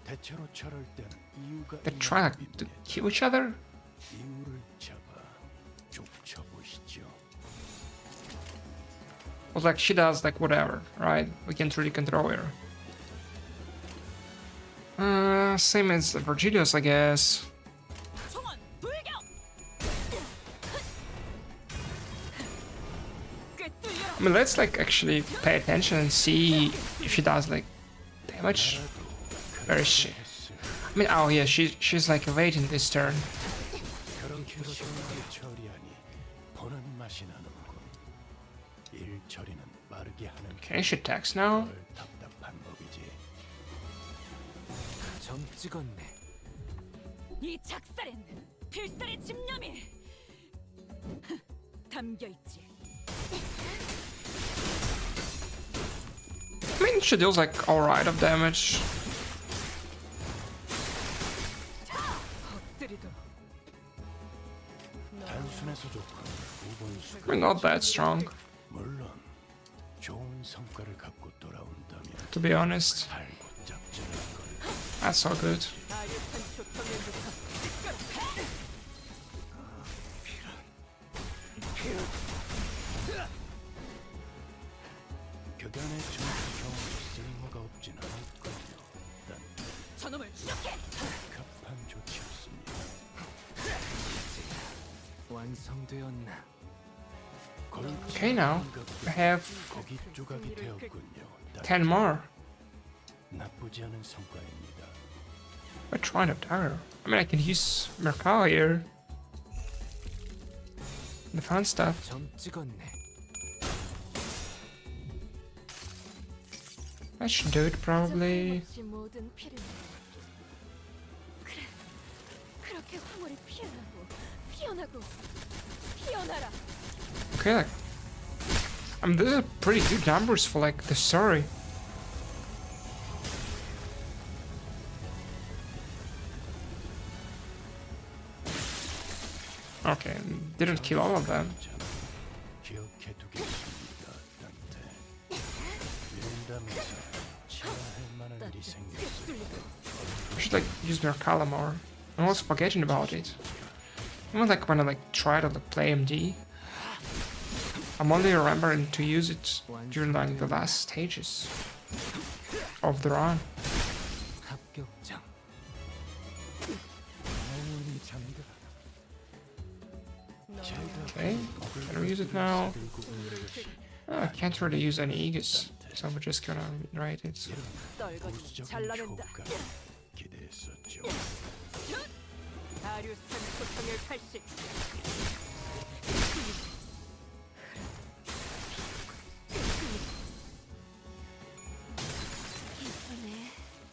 대체로 저럴 때는 이유가 They try like, to kill each other. 이유를 잡아 좁혀보시죠. Well, like she does like whatever, right? We can't really control her. Same as Virgilius, I guess. 총원 불격. 꿰뚫려라. I mean, let's like actually pay attention and see if she does like damage. Where is she? I mean, oh yeah, she's like evading this turn. 그렇게 심하게 처리하니 보는 맛이 나는군. 일 처리는 빠르게 하는 Okay, she attacks now. 덜 답답한 법이지. 점 찍었네. 이 작살엔 필살의 집념이 담겨 있지. I mean, she deals like alright of damage. 엎드리도록. 단순해서 좋고 우분수. I mean, not that strong, 물론 좋은 성과를 갖고 돌아온다면 to be honest. 살고 짭짤한 걸. That's so good. 아류탄 초통면부터 끝까지. 그간의 전투 경험이 쓸모가 없진 않았군요. 난 저놈을 추적해. 급한 조치였습니다. 완성되었나? Okay, now I have 고기 조각이 되었군요. 10 more. 나쁘지 않은 성과입니다. We're trying to dagger. I mean, I can use Mercado here. The fun stuff. 점 찍었네. I should do it probably. 없이 모든 피를 그래 그렇게 황홀히 피어나고 피어나고 피어나라. Okay, like, I mean, these are pretty good numbers for like the story. Okay, didn't kill all of them. 기억해 두겠습니다. 단테. 이런다면서 치료할 만한 일이 생겼어요. I should like use Mercala more. I'm also forgetting about it. Even like when I like try to like play MD, I'm only remembering to use it during like the last stages of the run. 합격장. 영혼이 잠들어. Okay, can we use it now? I can't really use any Aegis, so we're just gonna write it. 떨거지 부수적인 잘라낸다. 효과 기대했었죠. 아류탄 초통의 칼식. 이번에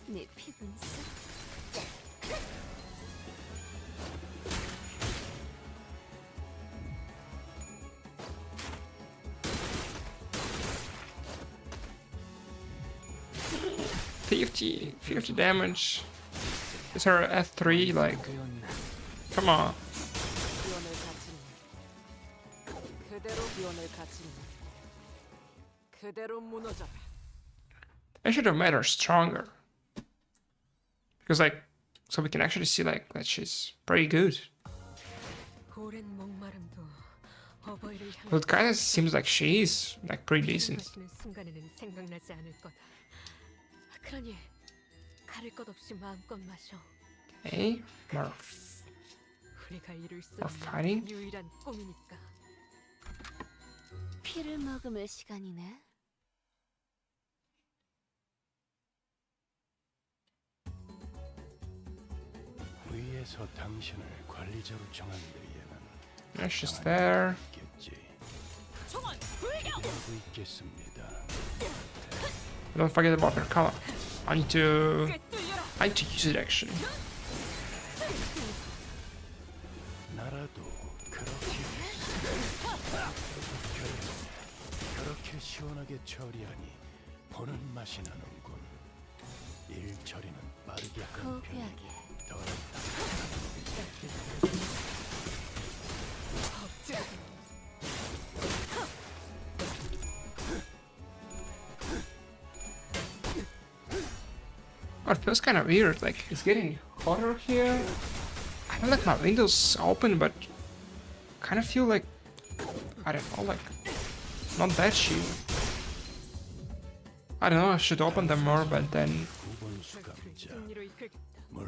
네 피분수 50 damage. Is her F3 like, 되었나? come on. 기원을 갖추는 그대로 기원을 갖추는 그대로 무너져라. I should have made her stronger. Because like, so we can actually see like that she's pretty good. 오랜 목마름도 어버이를 향해 But it kind of seems like she's like pretty decent. 마시는 순간에는 생각나지 않을 거다. 그러니 가릴 것 없이 마음껏 마셔. Okay, 우리가 이룰 수 more 있는 fighting. 유일한 꿈이니까. 피를 머금을 시간이네. 위에서 당신을 관리자로 정한 데에는 Yeah, she's there. 있겠지. 총원 불격. 기대하고 있겠습니다. Don't forget about her color. I need to use it actually. 나라도 그렇게 시원하게 처리하니 보는 맛이 나는군. 일 처리는 빠르게 하는 편이 고귀하게. 덜했다. Oh, it feels kind of weird. Like it's getting hotter here. I don't like my windows open, but kind of feel like I don't know, like not that chill. I don't know. I should open them more, but then 구본수 감자. 승리로 이끌겠다.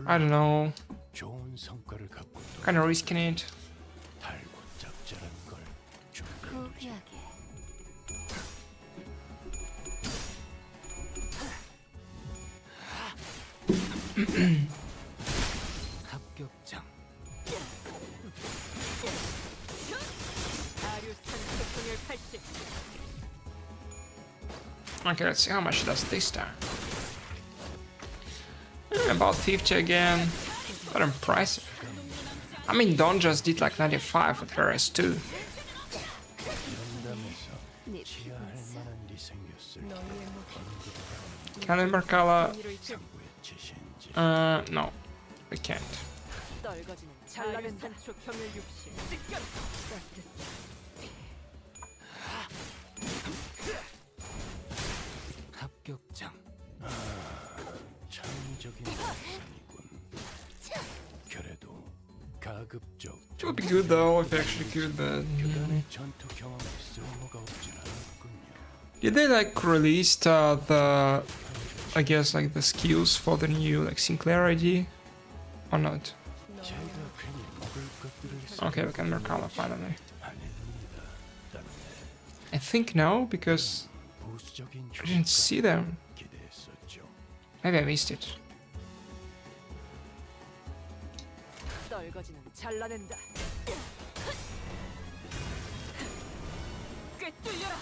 I don't know. 좋은 성과를 갖고 또 Kind of risking it. 달고 짭짤한 걸 준비해두지. 고귀하게. 합격장. 아류산 소통열 80. Okay, let's see how much it does this time. About 50 again. Not impressive. I mean, Don just did like 95 with her S2. 영담에서 네 취하할 피부에서 만한 일이 생겼을 때 너의 목에 Calendar color. 승리로 이끌. 상부의 지시인지 No, we can't. 떨거지는 찬란한 산초 경을 60. 찢겨. 합격장. 창의적인 발상이군. 그래도 가급적 It would be good though if you actually could, but 교단의 전투 경험이 쓸모가 없진 않았군요. did they like release the I guess like the skills for the new like Sinclair ID or not? 제가 괜히 먹을 것들을 Okay, we can mark color finally. 아닙니다. 딴 I think no because 부수적인 I didn't see them. 기대했었죠. Maybe I missed it. 떨거지는 잘라낸다. 꿰뚫려라.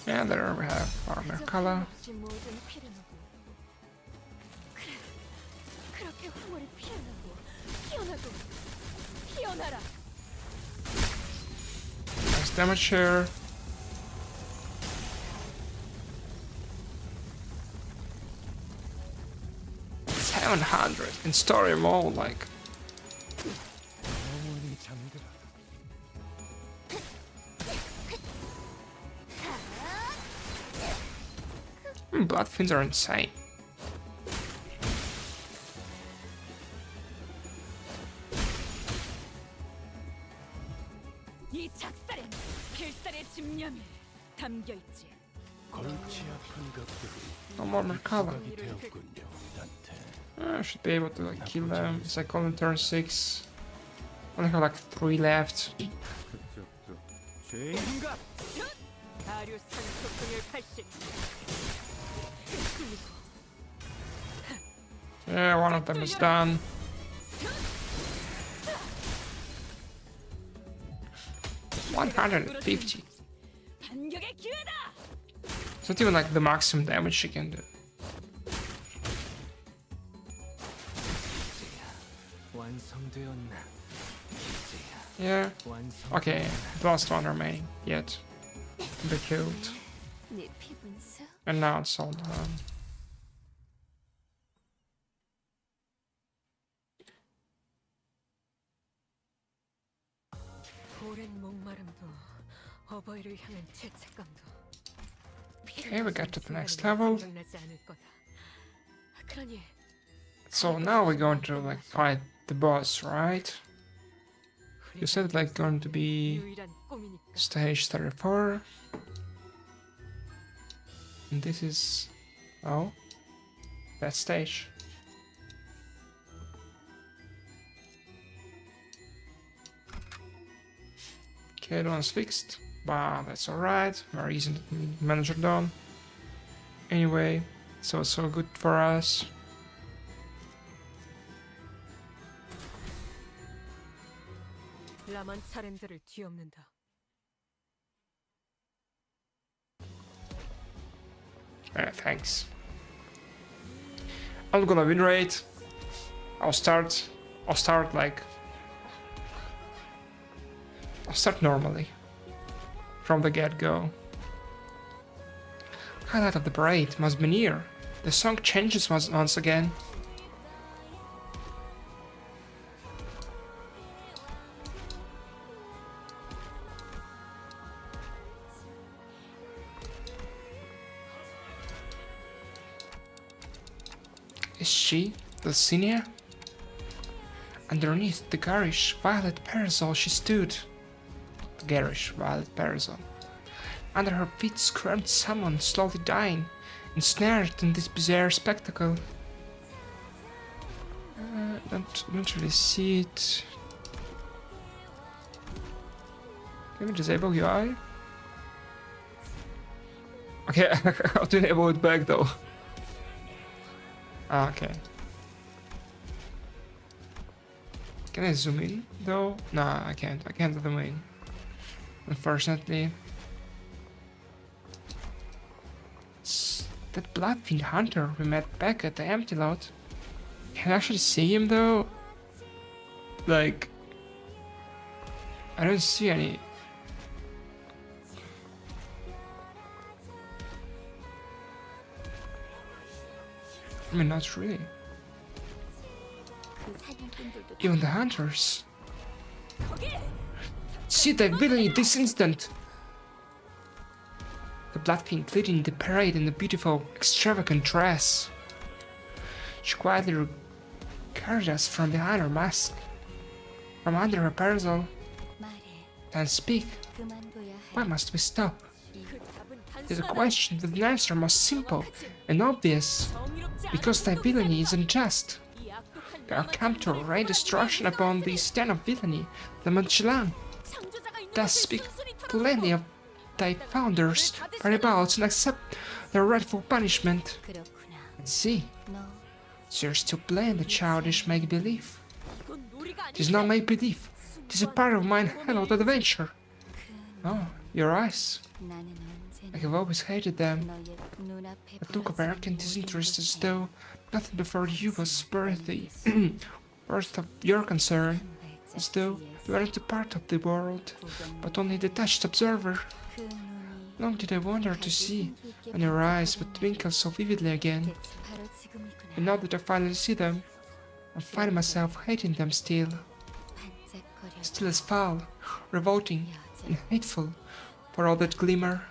Yeah, there we have our color. 없이 모든 피를 먹고. 그래, 그렇게 황홀히 피어나고 피어나고 피어나라. Nice damage here. $700 in story mode, like. 영원히 잠들어. Blood fins are insane. 이 작살엔 필살의 집념이 담겨 있지. 골치 아픈 것들이 No more Merkava. 조각이 되었군요. 단테. I should be able to like kill them. It's like on turn 6. Only have like 3 left. 그쪽도 죄인가? 아류산 소통열 80. Yeah, one of them is done. $150. 반격의 기회다. It's not even like the maximum damage she can do. 이제야 완성되었나? 이제야 Yeah. 완성. Okay, the last one remaining yet. Be killed. 네 피분수. And now it's all done. 오랜 목마름도 어버이를 향한 죄책감도. Okay, we got to the next level. 생각나지 않을 거다. 그러니 So now we're going to like fight the boss, right? You said like going to be 유일한 꿈이니까. stage 34. And this is... oh, that stage. Okay, that one's fixed. Wow, that's alright. Very easy to manage it down. Anyway, so good for us. 라만 차렌들을 뒤엎는다. Thanks. I'm gonna win rate. I'll start normally. From the get-go. Highlight of the parade must be near. The song changes once again. Is she the senior? Underneath the garish violet parasol she stood. The garish violet parasol. Under her feet squirmed someone slowly dying, ensnared in this bizarre spectacle. Don't really see it. Can we disable UI? Okay, how to enable it back though? Ah, okay. Can I zoom in though? Nah, I can't. I can't zoom in. Unfortunately. That Bloodfiend hunter we met back at the empty lot. Can I actually see him though? Like... I don't see any... I mean, not really. Even the hunters. See the villainy this instant! The Bloodfiend leading the parade in a beautiful, extravagant dress. She quietly regarded us from behind her mask, from under her parasol. Then speak. Why must we stop? It is a question with an answer most simple and obvious. Because thy villainy is unjust. They are come to rain destruction upon this den of villainy, the Magellan. Thus speak plainly of thy founders, whereabouts, and accept their rightful punishment. And see, you're still playing the childish make-believe. It is not make-believe, it is a part of mine hallowed adventure. Oh, your eyes. I have always hated them. That look of arrogant disinterest as though nothing before you was worthy worth of your concern, as though you weren't a part of the world, but only a detached observer. Long did I wonder to see when your eyes would twinkle so vividly again, and now that I finally see them, I find myself hating them still as foul, revolting, and hateful for all that glimmer.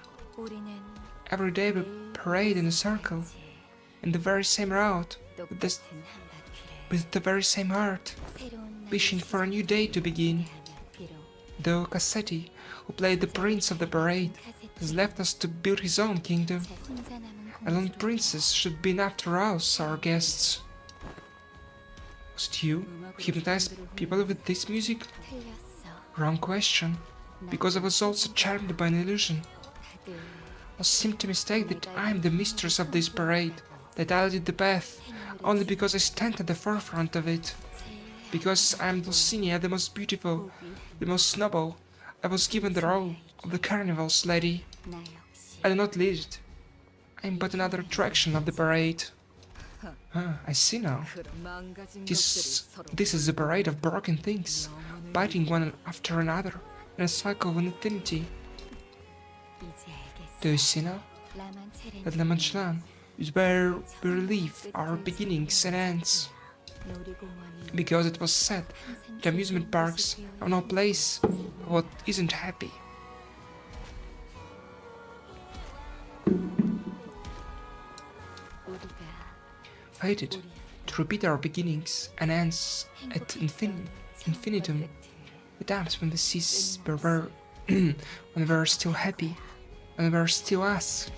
Every day we parade in a circle, in the very same route, with the very same heart, wishing for a new day to begin. Though Cassetti, who played the prince of the parade, has left us to build his own kingdom. A lone princess should be enough to rouse our guests. Was it you who hypnotized people with this music? Wrong question, because I was also charmed by an illusion. I seemed to mistake that I am the mistress of this parade, that I lead the path, only because I stand at the forefront of it. Because I am Dulcinea, the most beautiful, the most noble, I was given the role of the carnival's lady. I do not lead it. I am but another attraction of the parade. I see now. This is the parade of broken things, biting one after another, in a cycle of infinity. Do you see now? That La Magellan is where we relive our beginnings and ends. Because it was said that amusement parks are no place for what isn't happy. Fated to repeat our beginnings and ends at infinitum. The times when the seas were when we were still happy, when we were still us.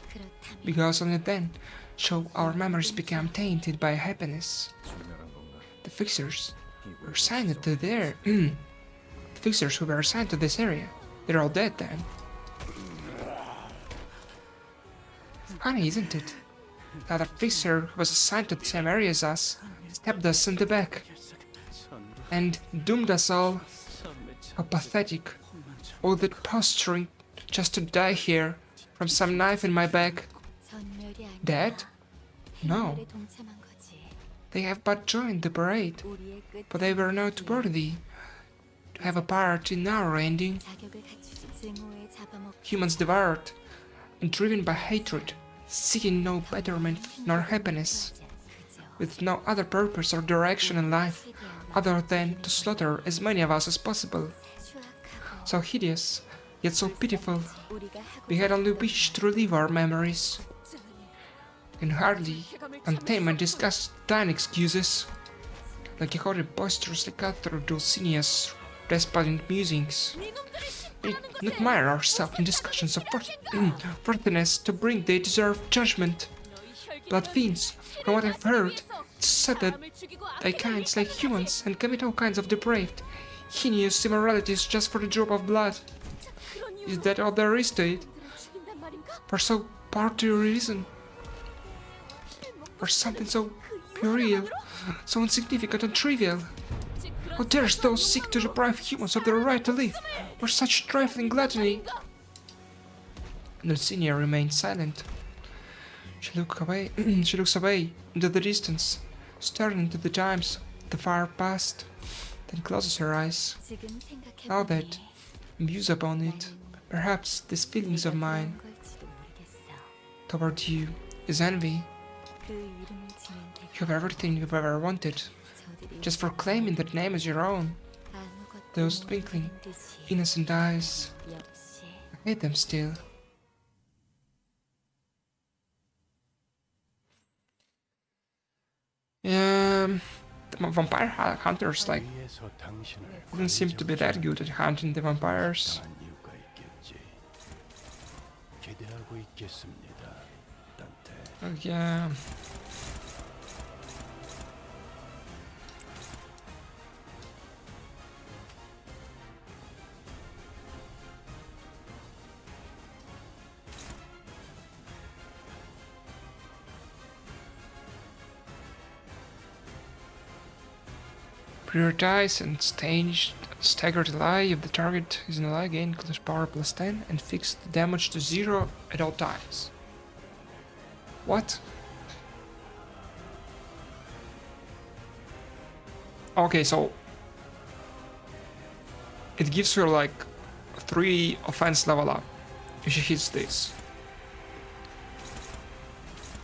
Because only then shall our memories become tainted by happiness. The fixers were assigned to there. The fixers who were assigned to this area, they're all dead then. Funny, isn't it? The other fixer who was assigned to the same area as us stabbed us in the back and doomed us all. How pathetic. All that posturing just to die here from some knife in my back. Dead? No. They have but joined the parade, but they were not worthy to have a part in our ending. Humans devoured and driven by hatred, seeking no betterment nor happiness, with no other purpose or direction in life other than to slaughter as many of us as possible. So hideous, yet so pitiful, we had only wished to relive our memories, and hardly contain and discuss thine excuses, like a horrid boisterously cut through Dulcinea's despondent musings. We not mire ourselves in discussions of worthiness to bring they deserved judgment. Blood fiends, from what I've heard, it's said that thy kind slay humans and commit all kinds of depraved, heinous immoralities just for the drop of blood. Is that all there is to it? For so paltry a reason? For something so puerile, so insignificant and trivial? How darest thou seek to deprive humans of their right to live for such trifling gluttony? Dulcinea remained silent. She looks away into the distance, staring into the times of the far past, then closes her eyes. Now that I muse upon it, perhaps these feelings of mine toward you is envy. You have everything you've ever wanted, just for claiming that name as your own. Those twinkling, innocent eyes, I hate them still. The vampire hunters didn't seem to be that good at hunting the vampires. Oh yeah. Prioritize and stagger the lie if the target is in a lie, gain close power plus 10 and fix the damage to 0 at all times. What? Okay, so it gives her like 3 offense level up if she hits this.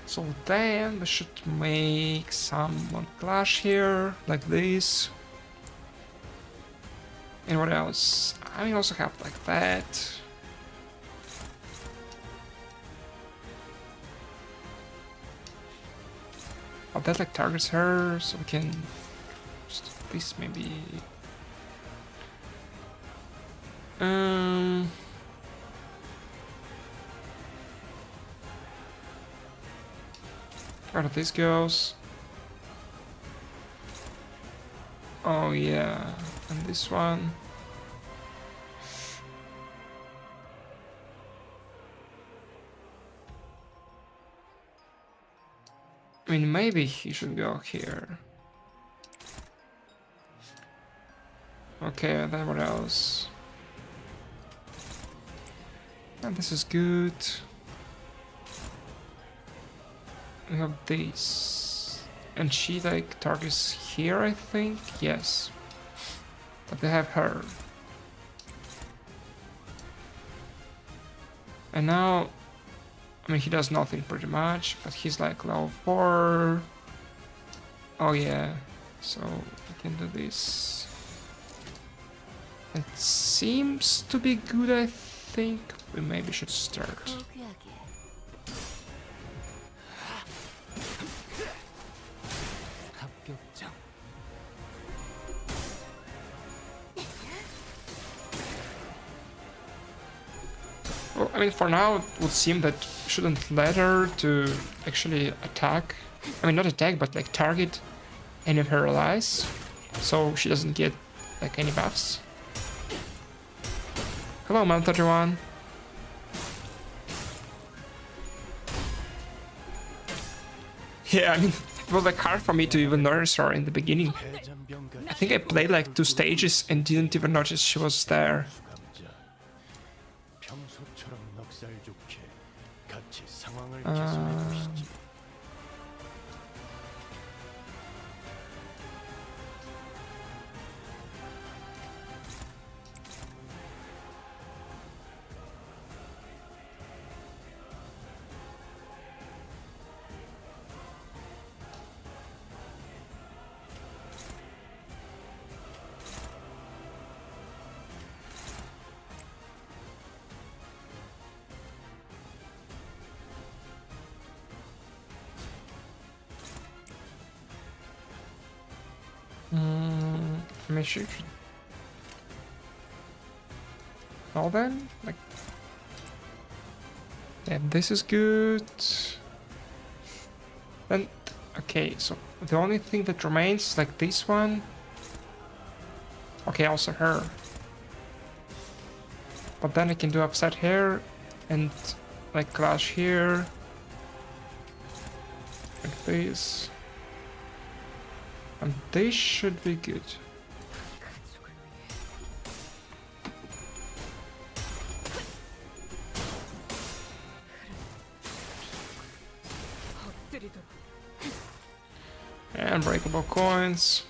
So then we should make someone clash here, like this. And what else? I mean, also have like that. Oh, that like targets her, so we can just this maybe. Where this goes? Oh yeah, and this one. I mean, maybe he should go here. Okay, then what else? And this is good. We have this. And she like targets here, I think? Yes. But they have her. And now, I mean, he does nothing pretty much, but he's like level 4. Oh yeah, so we can do this. It seems to be good, I think. We maybe should start. I mean, for now, it would seem that we shouldn't let her to actually attack. I mean, not attack, but like target any of her allies, so she doesn't get like any buffs. Hello, Man 31. Yeah, I mean, it was like hard for me to even notice her in the beginning. I think I played like 2 stages and didn't even notice she was there. 평소처럼 넉살 좋게 같이 상황을 개선해 보시지. Let me shoot. Well then, like, yeah, this is good. Then, okay, so the only thing that remains is like this one. Okay, also her. But then I can do upside here and like clash here. Like this. And this should be good. And breakable coins.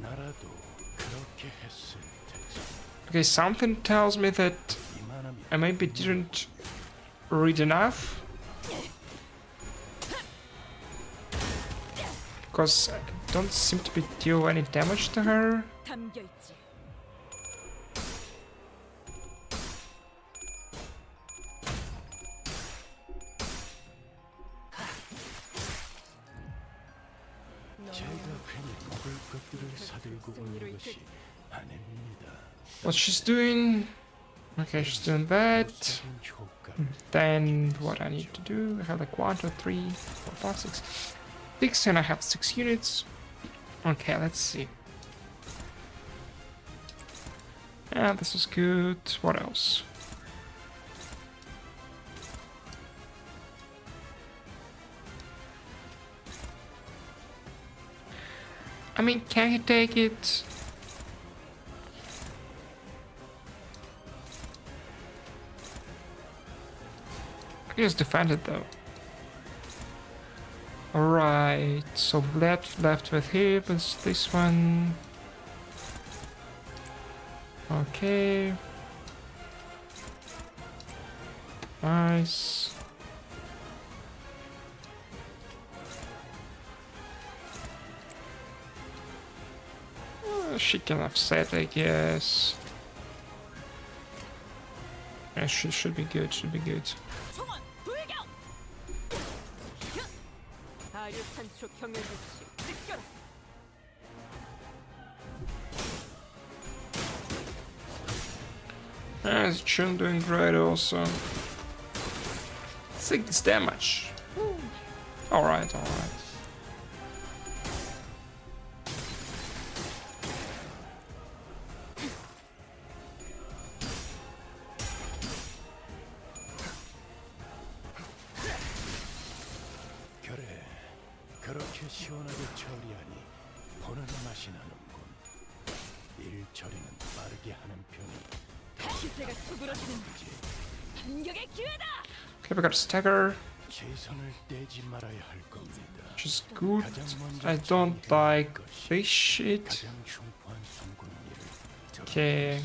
나라도 그렇게 했을 테지. Okay, something tells me that I maybe didn't read enough. Because I don't seem to be deal any damage to her. 담겨 있지. 제가 괜히 먹을 것들을 사들고 오는 것이 아닙니다. What she's doing? Okay, she's doing that. Then what I need to do? I have like 1, 2, 3, 4, 5, 6, 6, and I have 6 units. Okay, let's see. Yeah, this is good. What else? I mean, can he take it? He just defended though. Alright, so left with him is this one. Okay. Nice. She can offset, I guess. Yeah, she should be good, should be good. 총원 불격. 아류 산초 경혈 육시 느껴라. Chun doing great also. 6 damage. Alright, alright. 그래, 그렇게 시원하게 처리하니 보는 맛이 나는군. 일 처리는 빠르게 하는 편이 기세가 수그러지는 반격의 기회다. Okay, we got a stagger. 최선을 떼지 말아야 할 겁니다. Which is good. I don't like this shit. 가장 흉포한 송곳 일을 Okay.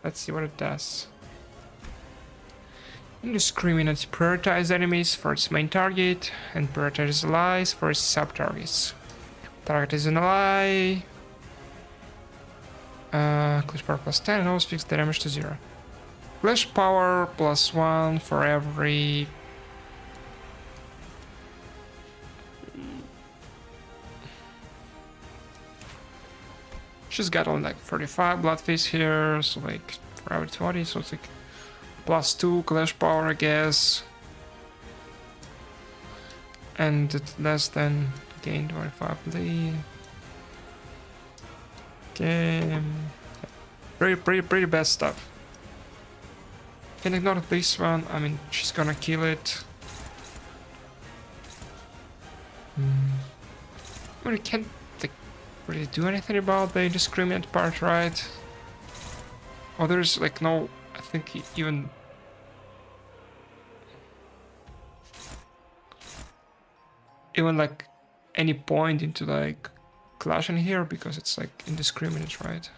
Let's see what it does. Indiscriminate prioritize enemies for its main target and prioritize allies for its sub-targets. Target is an ally. Clash power plus 10 and always fix the damage to 0. Clash power plus 1 for every... She's got only like 35 blood face here, so like for every 20, so it's like +2 clash power, I guess. And it's less than gain 25 bleed. Okay. Pretty bad stuff. Can ignore this one. I mean, she's gonna kill it. I mean, can't like really do anything about the indiscriminate part, right? Oh, there's like no, I think even like any point into like clashing here because it's like indiscriminate, right?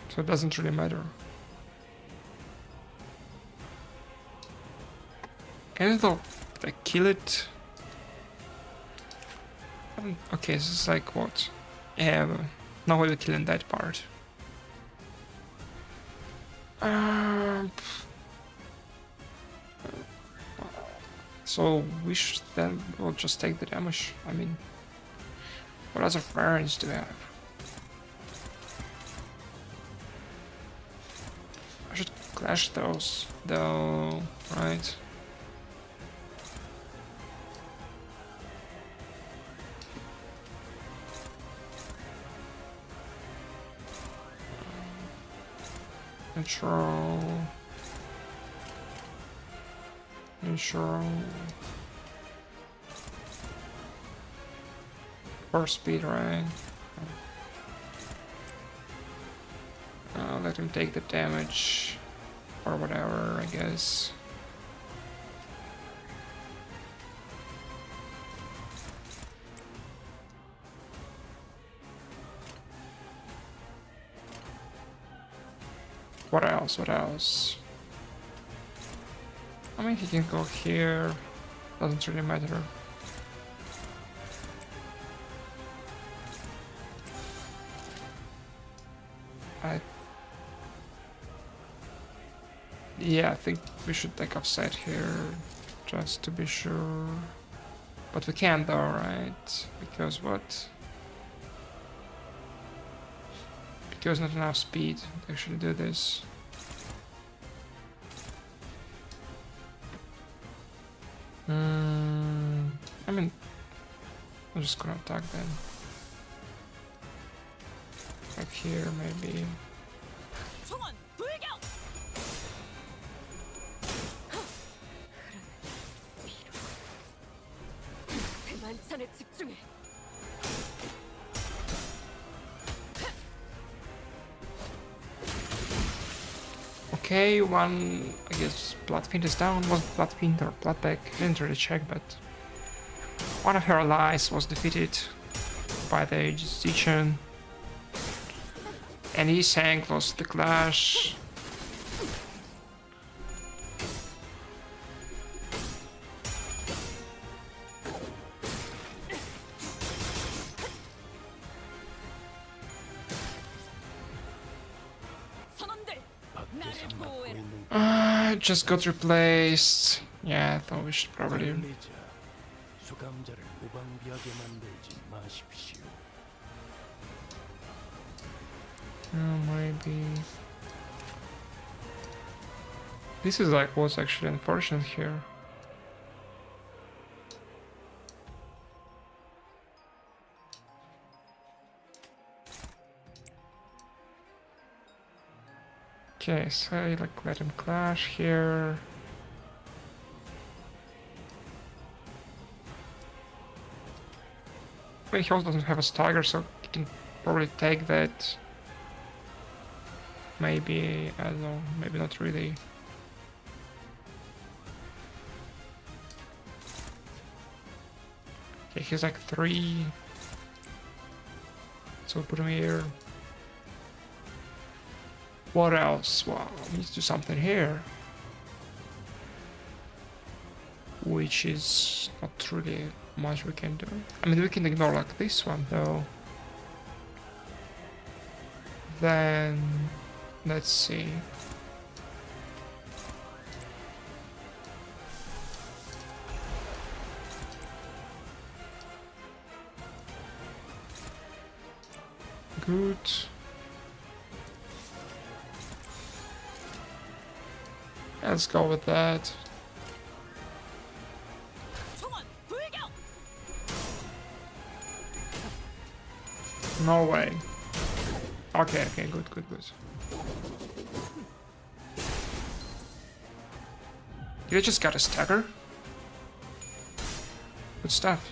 So it doesn't really matter. Can it though like kill it? Okay, this is like what? Yeah, no way we're killing that part. So we should then we'll just take the damage. I mean, what other variants do we have? I should clash those though, right? Intro. For speed, right? Let him take the damage or whatever, I guess. What else? What else? I mean, he can go here. Doesn't really matter. Yeah, I think we should take offset here, just to be sure. But we can't though, right? Because what? Because not enough speed to actually do this. I mean, I'm just gonna attack then. Like here, maybe. 총원 불격! 만찬에 집중해. Okay, one, I guess Bloodfiend is down. Was it Bloodfiend or Bloodbag? I didn't really check, but one of her allies was defeated by the Zichen. And he sank, lost the clash. 선원들, 나를 보호해라. It just got replaced. Yeah, I thought we should probably. 관리자, 수감자를 무방비하게 만들지 마십시오. Maybe. This is like what's actually unfortunate here. Okay, so like let him clash here. I mean, he also doesn't have a stagger, so he can probably take that. Maybe, I don't know, maybe not really. Okay, he's like 3. So put him here. What else? Well, we need to do something here. Which is not really much we can do. I mean, we can ignore like this one though. Then, let's see. good. Let's go with that. 총원 불격. No way. Okay, good. You just got a stagger? Good stuff.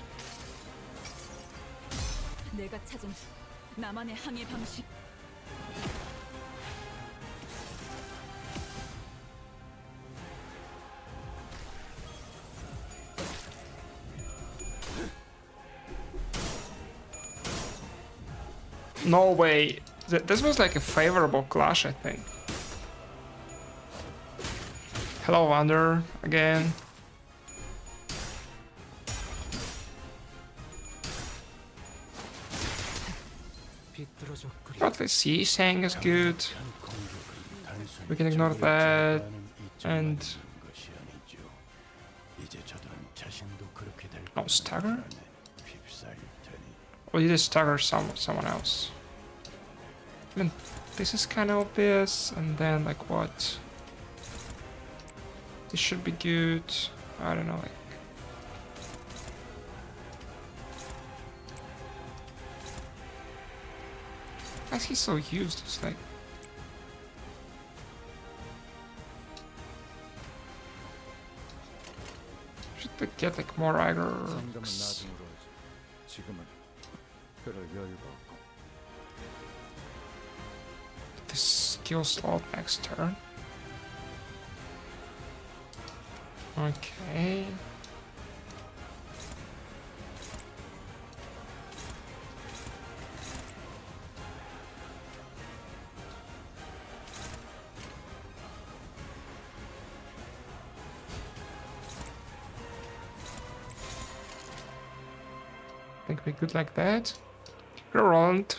내가 찾은 나만의 항해 방식. No way. This was like a favorable clash, I think. Hello, Wander, again. 비뚤어졌구려. But the sea saying is good. 한 공격은 단순히 We can ignore 적을 that, 제거하는 이점만 and- 있는 것이 아니죠. 이제 저들은 자신도 그렇게 될 Oh, stagger? 거라는 불안에 휩싸일 테니. Or you just stagger someone else. I mean, this is kind of obvious, and then like what? This should be good. I don't know, like. Why is he so used? It's like. Should they get like more aggro? 상금은 나중으로 하지. 지금은 그럴 여유가 없고. This skill slot next turn. Okay. I think we're good like that. Roland.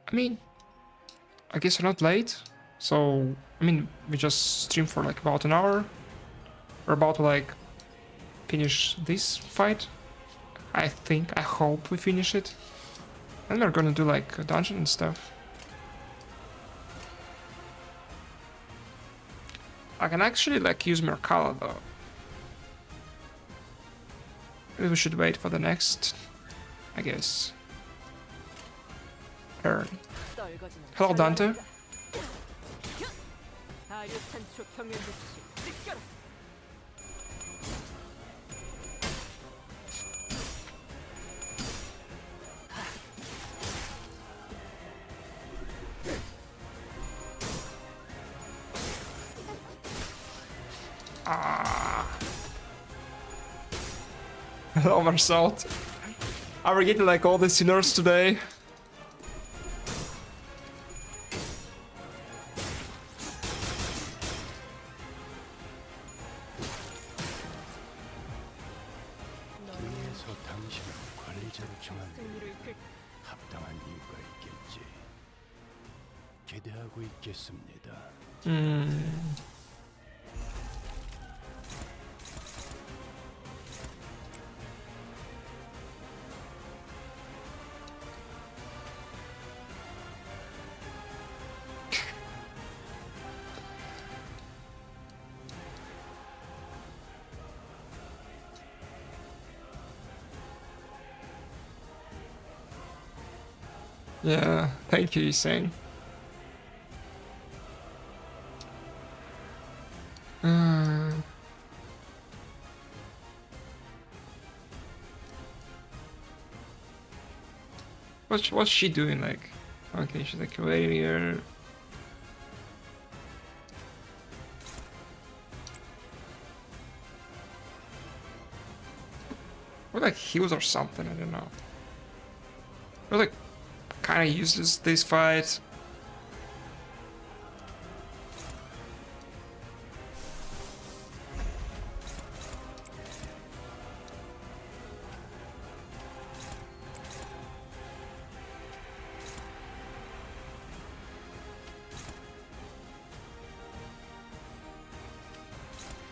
I mean, I guess we're not late. So, I mean, we just streamed for like about an hour. We're about to like finish this fight. I think, I hope we finish it. And we're gonna do like a dungeon and stuff. I can actually like use Mercala though. Maybe we should wait for the next, I guess, turn. 떨거지는 Hello, Dante. 전략이다. 아류 산초 경멸 육시 느껴라. Ah. Hello, Marcel. Are we getting like all the sinners today? 위에서 당신을 관리자로 정한 승리로 이끌 합당한 이유가 있겠지. 기대하고 있겠습니다. Yeah, thank you, Yuseng. What's she doing like? Okay, she's like waiting here. Or like heals or something, I don't know. Or like kind of uses this fight.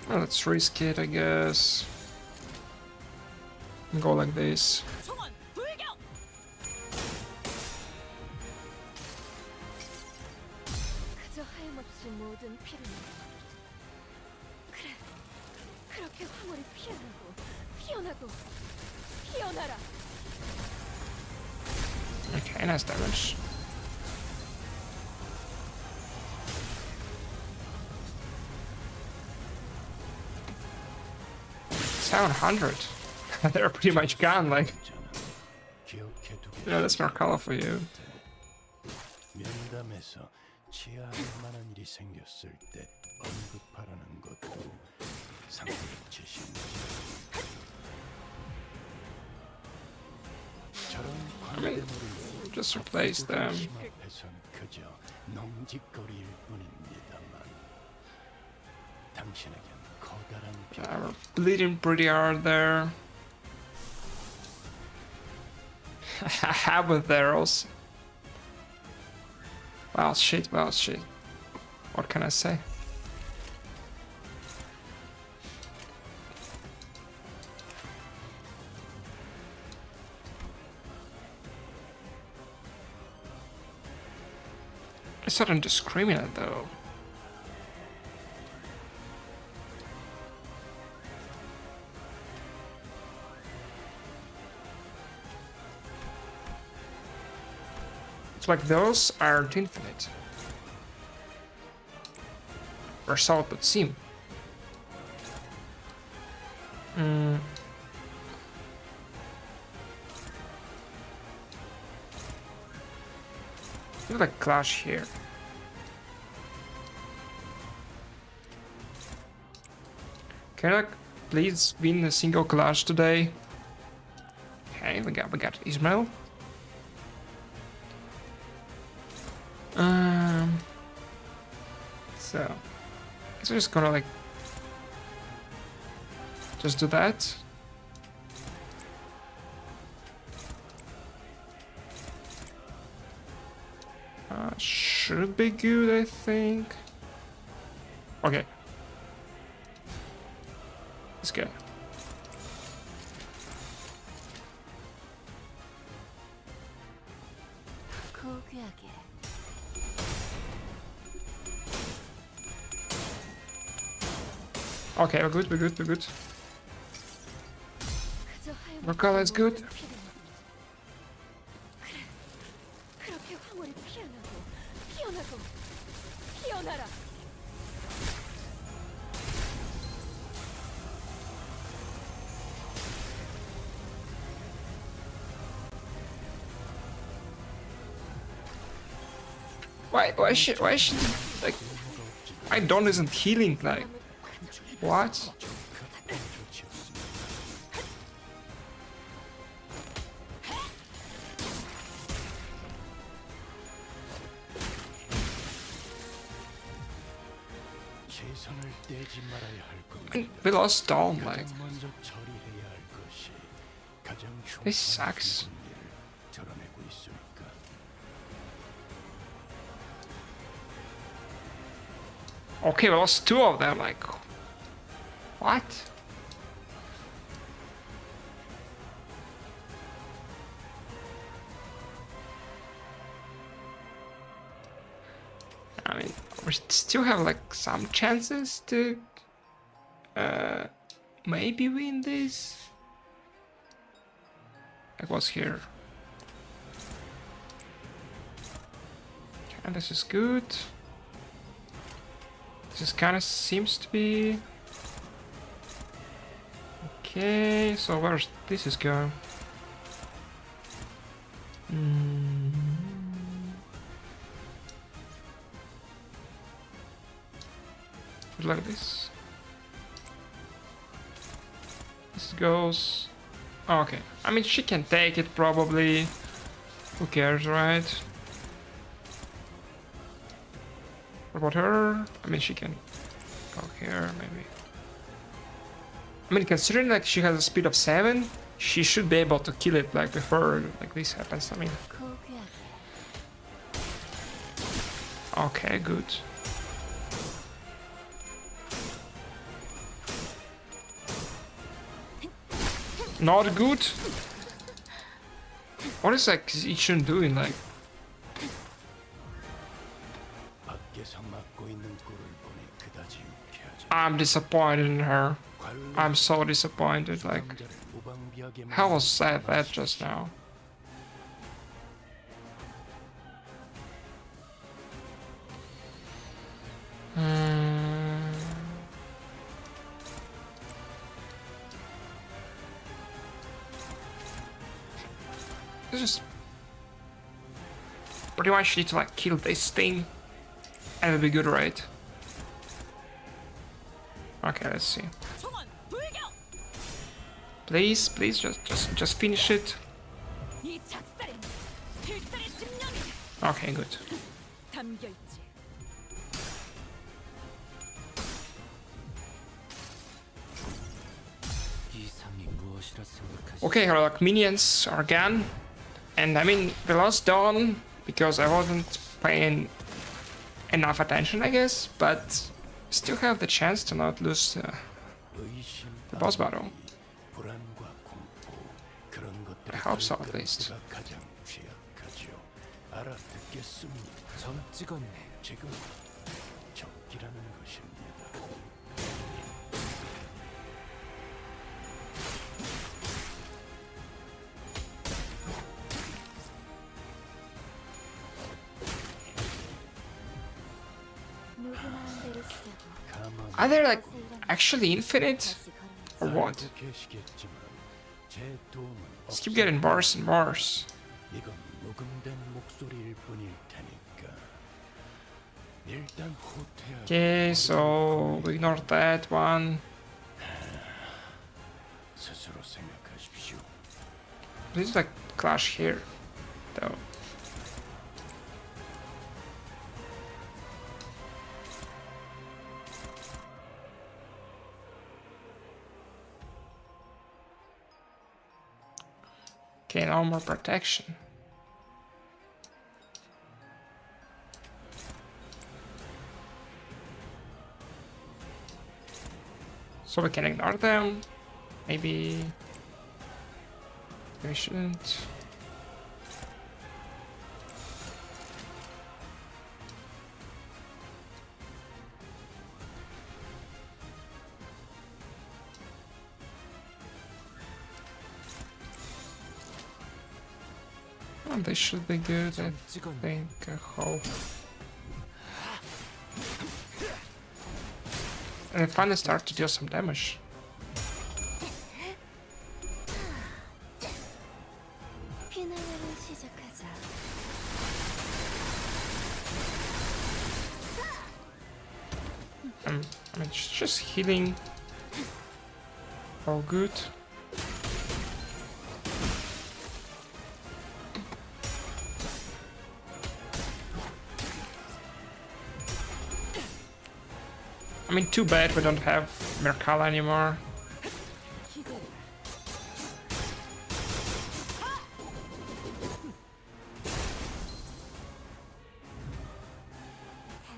Well, let's risk it, I guess. can go like this. 총원 불격. 그저 하염없이 모든 피를 그래 그렇게 황홀히 피어나고 피어나고 피어나라. Okay, nice damage. 700. They're pretty much gone, like. Yeah, that's more color for you. 면담에서 치아할 만한 일이 생겼을 때 언급하라는 것도 상대의 지시인지. 저런 관대물을 Just replace them. 앞에선 그저 농짓거리일 뿐입니다만 당신에겐 커다란 Yeah, we're bleeding pretty hard there. With arrows. Well, shit, well, shit. What can I say? It's not indiscriminate though. It's like those aren't infinite. Or so it would seem. Look like clash here. Can I please win a single clash today? Okay, we got Ismail. So, I guess we're just gonna like just do that. Should be good, I think. Okay. Let's go. 고귀하게 Okay, we're good, we're good, we're good. 그저 하염없이 Mercala is good. 모든 피를 그래 그렇게 황홀히 피어나고 피어나고 피어나라. Why is she like my Dawn isn't healing, like what? 최선을 떼지 말아야 할 And 겁니다. we lost Dawn, like 가장 먼저 처리해야 할 것이 가장 This sucks. 흉흉한 일을 드러내고 있으니까. okay, we lost two of them, like what? I mean, we still have like some chances to maybe win this. Like what's here? Okay, this is good. This kind of seems to be okay. So where's this is going? Like this. This goes. Oh, okay. I mean, she can take it probably. Who cares, right? What about her? I mean, she can go here, maybe. I mean, considering like she has a speed of 7, she should be able to kill it like before like this happens. I mean, 고귀하게 okay, good. not good. What is like Ichun doing? Like, 밖에서 막고 있는 꼴을 보니 그다지 유쾌하지. I'm disappointed in her. 관례 I'm so disappointed. Like, 남자를 무방비하게 how was 만드는 that just now? This is pretty much need to like kill this thing and it'll be good, right? Okay, let's see. 총원 불격. Please, just finish it. 이 작살엔 필살의 심령이 Okay, good. 담겨 있지. 이상이 무엇이라 생각하시? Okay, our like minions are gone, and I mean we lost Dawn because I wasn't paying enough attention, I guess, but still have the chance to not lose 의심 the boss battle. 불안과 공포 그런 것들이 I hope so, at least. 그가 가장 취약하죠. 알아듣겠습니다. 점 찍었네. 지금 적기라는 것입니다. Are they like actually infinite or what? 알고 계시겠지만 제 도움은 Just keep getting worse and worse. 이건 녹음된 목소리일 뿐일 테니까 일단 후퇴하고 Okay, so we ignore that one. 스스로 생각하십시오. This is like clash here, though. Okay, no more protection. So we can ignore them. Maybe we shouldn't. Oh, they should be good, I 점 찍었네. think, I hope. And it finally start to deal some damage. 피나르를 시작하자. I mean, it's just healing. All good. I mean, too bad we don't have Merkala anymore.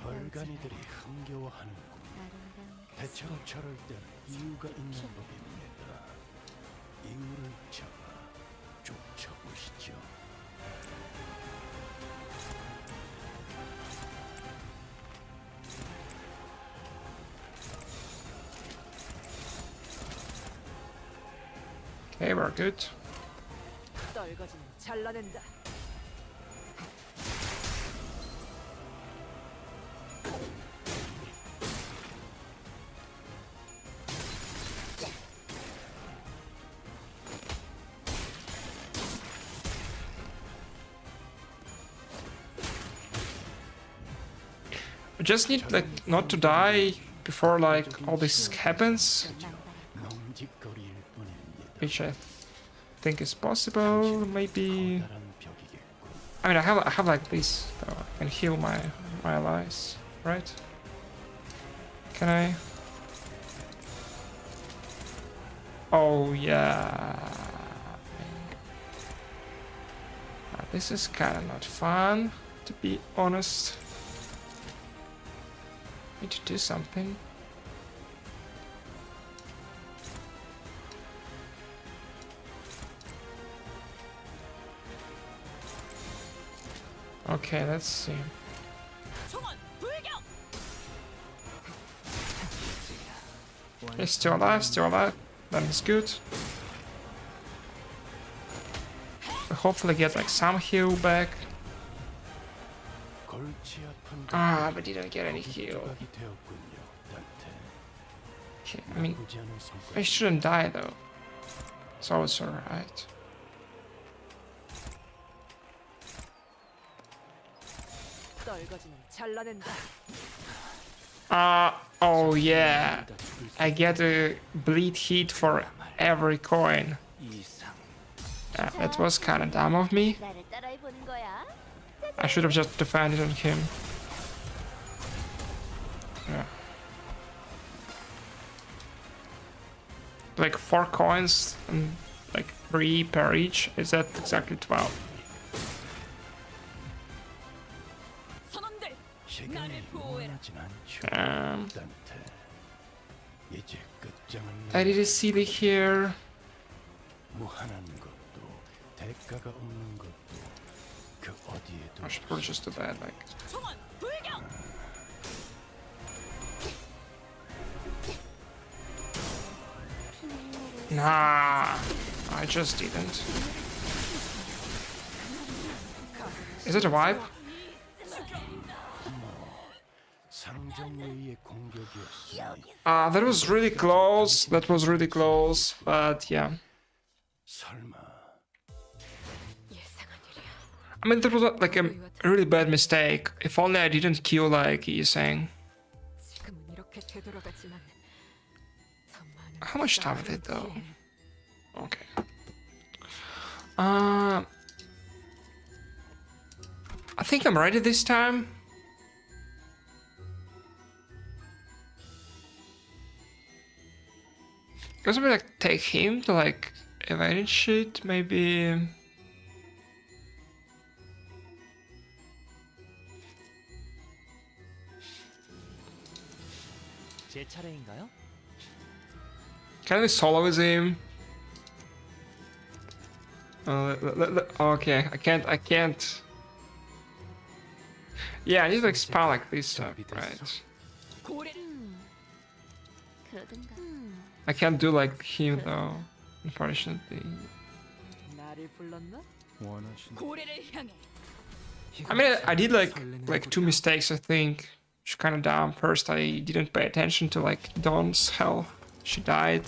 얼간이들이 흥겨워하는군. 대체로 저럴 때는 이유가 있는 법입니다. 이유를 잡아 쫓아보시죠. Okay, we're good. 떨거지는 잘라낸다. We just need like not to die before like all this happens, 놈짓거리일 뿐입니다. which I think is possible. Maybe 커다란 벽이겠군. I mean I have like this, so I can heal my allies, right? Can I? Oh yeah. This is kind of not fun, to be honest. Need to do something. Okay, let's see. 총원 불격. He's still alive, still alive. That is good. We'll hopefully get like some heal back. 골치 아픈 Ah, but didn't get any heal. 조각이 되었군요, 단테. Okay, I mean, 나쁘지 않은 성과. I shouldn't die though. So it's alright. 떨거지는 잘라낸다. Oh yeah. I get a bleed heat for every coin. 이상. That was kinda dumb of me. 나를 따라해 보는 거야. I should have just defended on him. Yeah. Like 4 coins and like 3 per each. Is that exactly 12? 선원들 시간이 나를 보호해라. 원하진 않죠, 단테. 이제 끝장은 I didn't see the here. 무한한 것도 대가가 없는 것도 그 어디에도 I should probably just do that. Like, 총원 불격. nah, I just didn't. Is it a wipe? 상정외의 공격이었으니 That was really close. That was really close. But yeah. 설마 예상한 일이야. I mean, that was like a really bad mistake. If only I didn't kill like he's saying. 지금은 이렇게 되돌아가지만 더 많은 How much time is it though? 싸움을 Okay. I think I'm ready this time. Guess we like take him to like evade shit, maybe. 제 차례인가요? Can we solo with him? Okay, I can't. Yeah, I need to expand like this, right? 고래 그러든가. I can't do like him though, unfortunately. 나를 불렀나? 원하시는 고래를 향해. I mean, I did like 2 mistakes, I think. Which kind of dumb. First, I didn't pay attention to like Dawn's health. She died,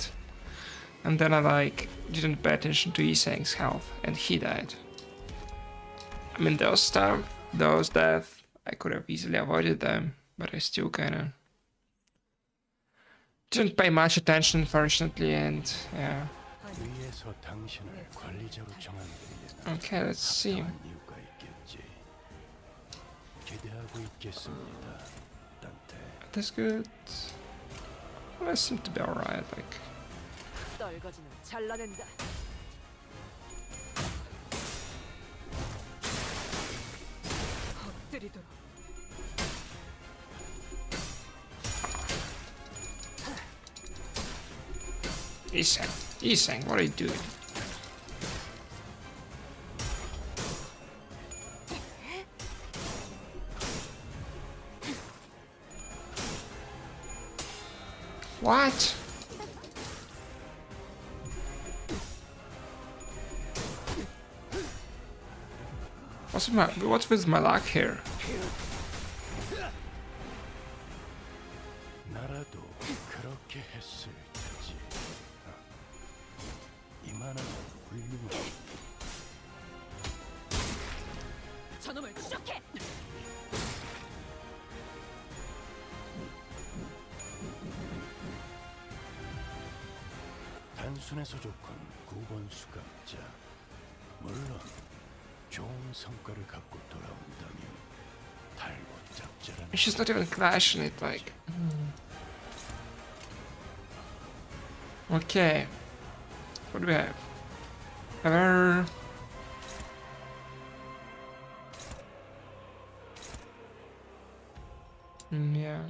and then I like didn't pay attention to Isang's health, and he died. I mean, those deaths, I could have easily avoided them, but I still kind of didn't pay much attention, unfortunately, and yeah. 위에서 당신을 관리자로 정한 데에는 Okay, let's see. 당한 이유가 있겠지. 기대하고 있겠습니다, 단테. That's good. Well, I seem to be alright. Like, 떨거지는 잘라낸다. 엎드리도록. Isang, what are you doing? What? What's with my luck here? 나라도 그렇게 했을 테지. 이만한 훌륭한 저놈을 추적해. 단순해서 좋건 9번 수감자. 물론 좋은 성과를 갖고 돌아온다면 달고 짭짤한 She's not even clashing it, like. Okay. What do we have? Ever. Yeah.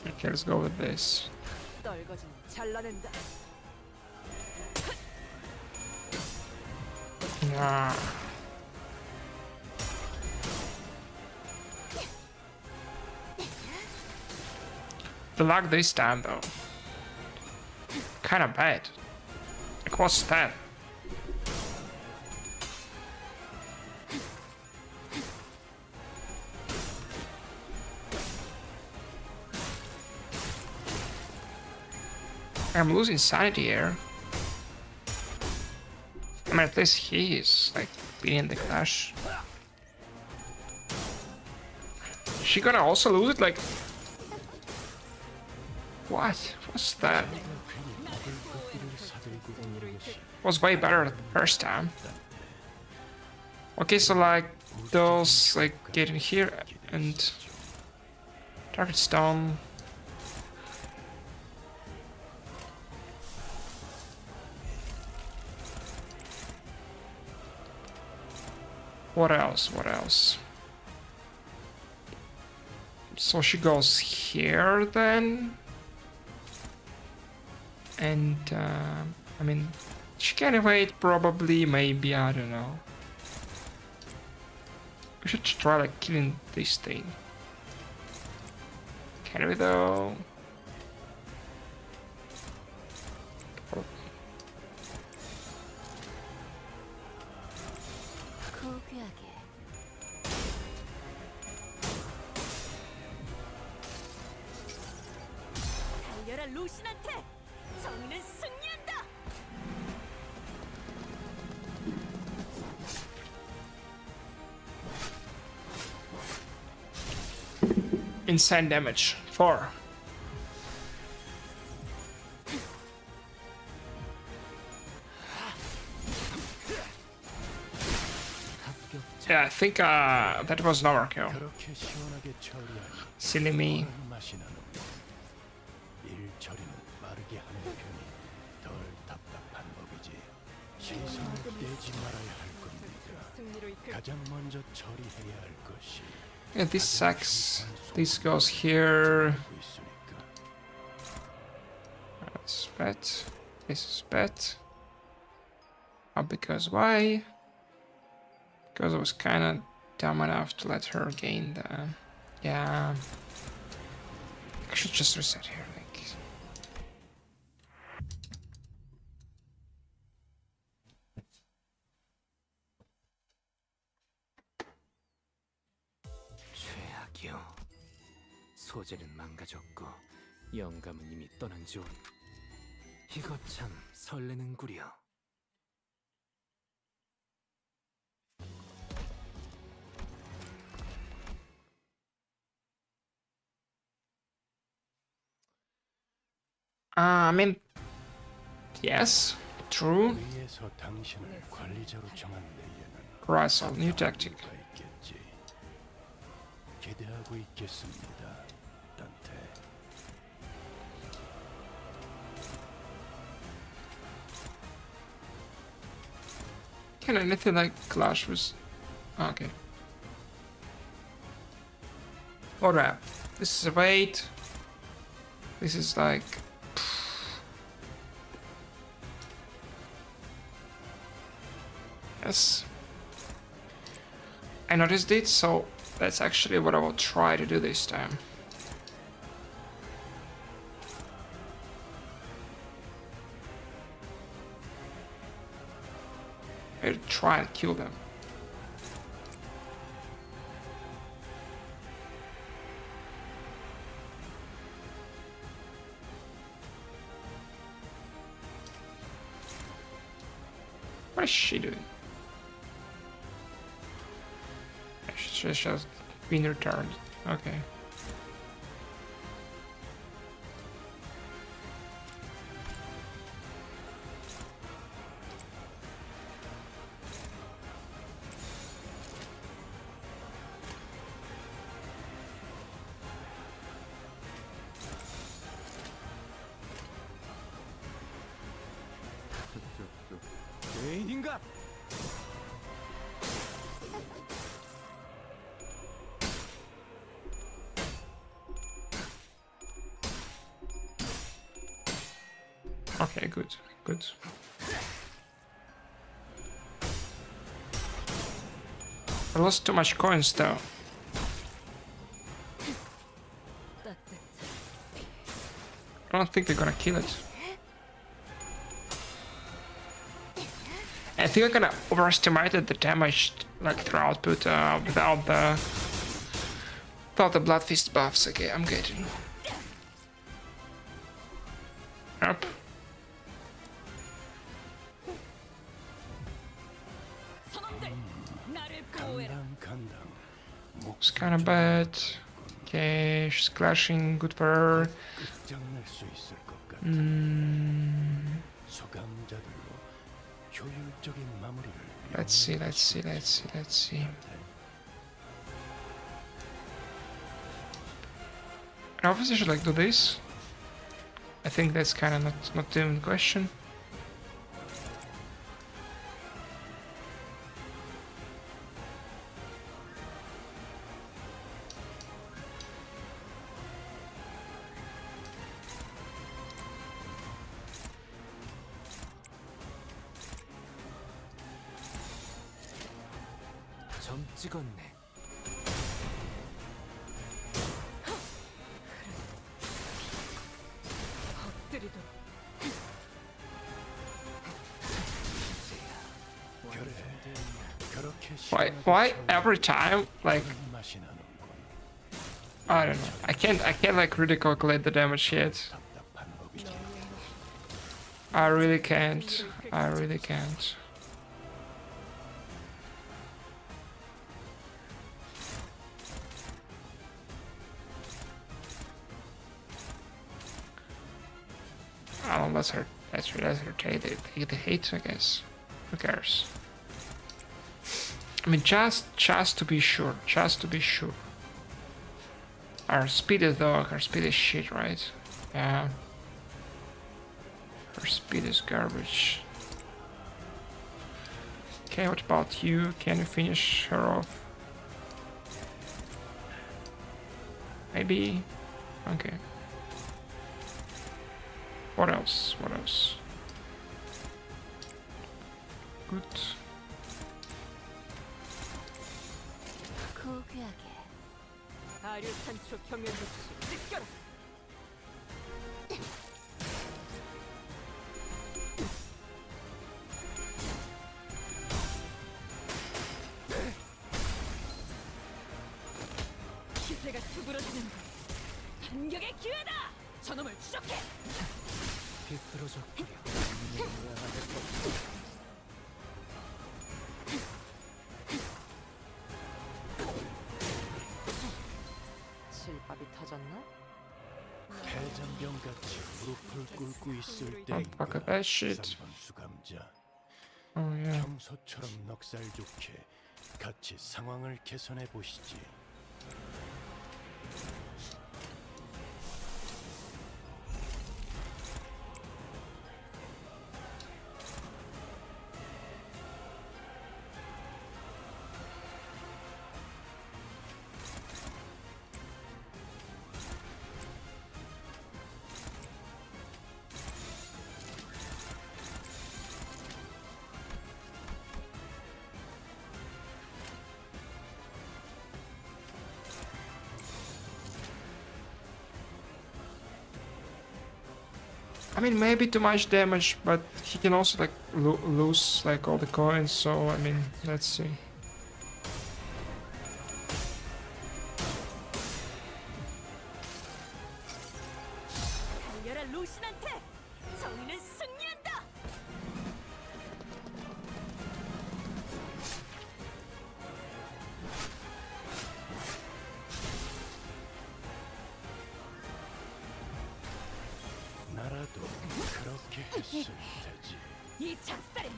Okay, let's go with this. 떨거지는 잘라낸다. Nah. The lag this time though. Kinda bad. Like what's that? I'm losing sanity here. I mean, at least he is like beating the clash. Is she gonna also lose it? Like, what? What's that? Was way better the first time. Okay, so like those like get in here and target's down. What else? What else? So she goes here then, and I mean, she can wait probably, maybe, I don't know. We should try like killing this thing. Can we though? 달려라 루신한테. 정의는 승리한다. Insane damage. 4. Yeah, I think that was an overkill. 그렇게 시원하게 처리하니 Silly me. 보는 맛이 나는 일 처리는 빠르게 하는 편이 덜 답답한 법이지. 시선을 떼지 말아야 할 겁니다. 승리로 이끌. 가장 먼저 처리해야 할 것이 Yeah, this sucks. This goes here. 하고 있으니까. This is bad. This is bad. Because why? Because I was kinda dumb enough to let her gain the... Yeah. I should just reset here, like... 최악이요. 소재는 망가졌고 영감은 이미 떠난 지 오래. 이거 참 설레는구려. I mean... Yes, true. 위에서 당신을 관리자로 정한 데에는 Russell, new tactic. 이유가 있겠지. 기대하고 있겠습니다, 단테. Can anything like clash with... Okay. Alright. This is a wait. This is like... Yes. I noticed it, so that's actually what I will try to do this time. I'll try and kill them. What is she doing? She's just been returned. Okay. 죄인인가? Okay, good, good. I lost too much coins though. I don't think they're gonna kill it. I think I kinda overestimated the damage, like through output, without the blood fist buffs. Okay, I'm getting. Up. It's kinda bad. Okay, she's clashing, good for her. 끝장낼 수 있을 것 같아. 소감자들로 효율적인 마무리를. Let's see, let's see, let's see, let's see. I obviously should like do this. I think that's kind of not even the question. 점 찍었네. Why every time, like, I don't know. I can't like really calculate the damage yet. I really can't. I really can't. Oh, let's her take the hit, I guess. Who cares? I mean, just to be sure, just to be sure. Our speed is dog, our speed is shit, right? Yeah. Her speed is garbage. Okay, what about you? Can you finish her off? Maybe? Okay. What else? What else? Good. 기세가 수그러지는 반격의 기회다. 저놈을 추적해. 비뚤어졌구려. 실밥이 터졌나? 해장병같이 무릎을 꿇고 있을 때 Don't fuck up that shit. 수감자. Oh yeah. 평소처럼 넉살 좋게 같이 상황을 개선해 보시지. I mean, maybe too much damage, but he can also like lose like all the coins. So I mean, let's see. 달려라 루신한테. 정의는 승리한다. 나라도 그렇게 했을 테지. 이 작살은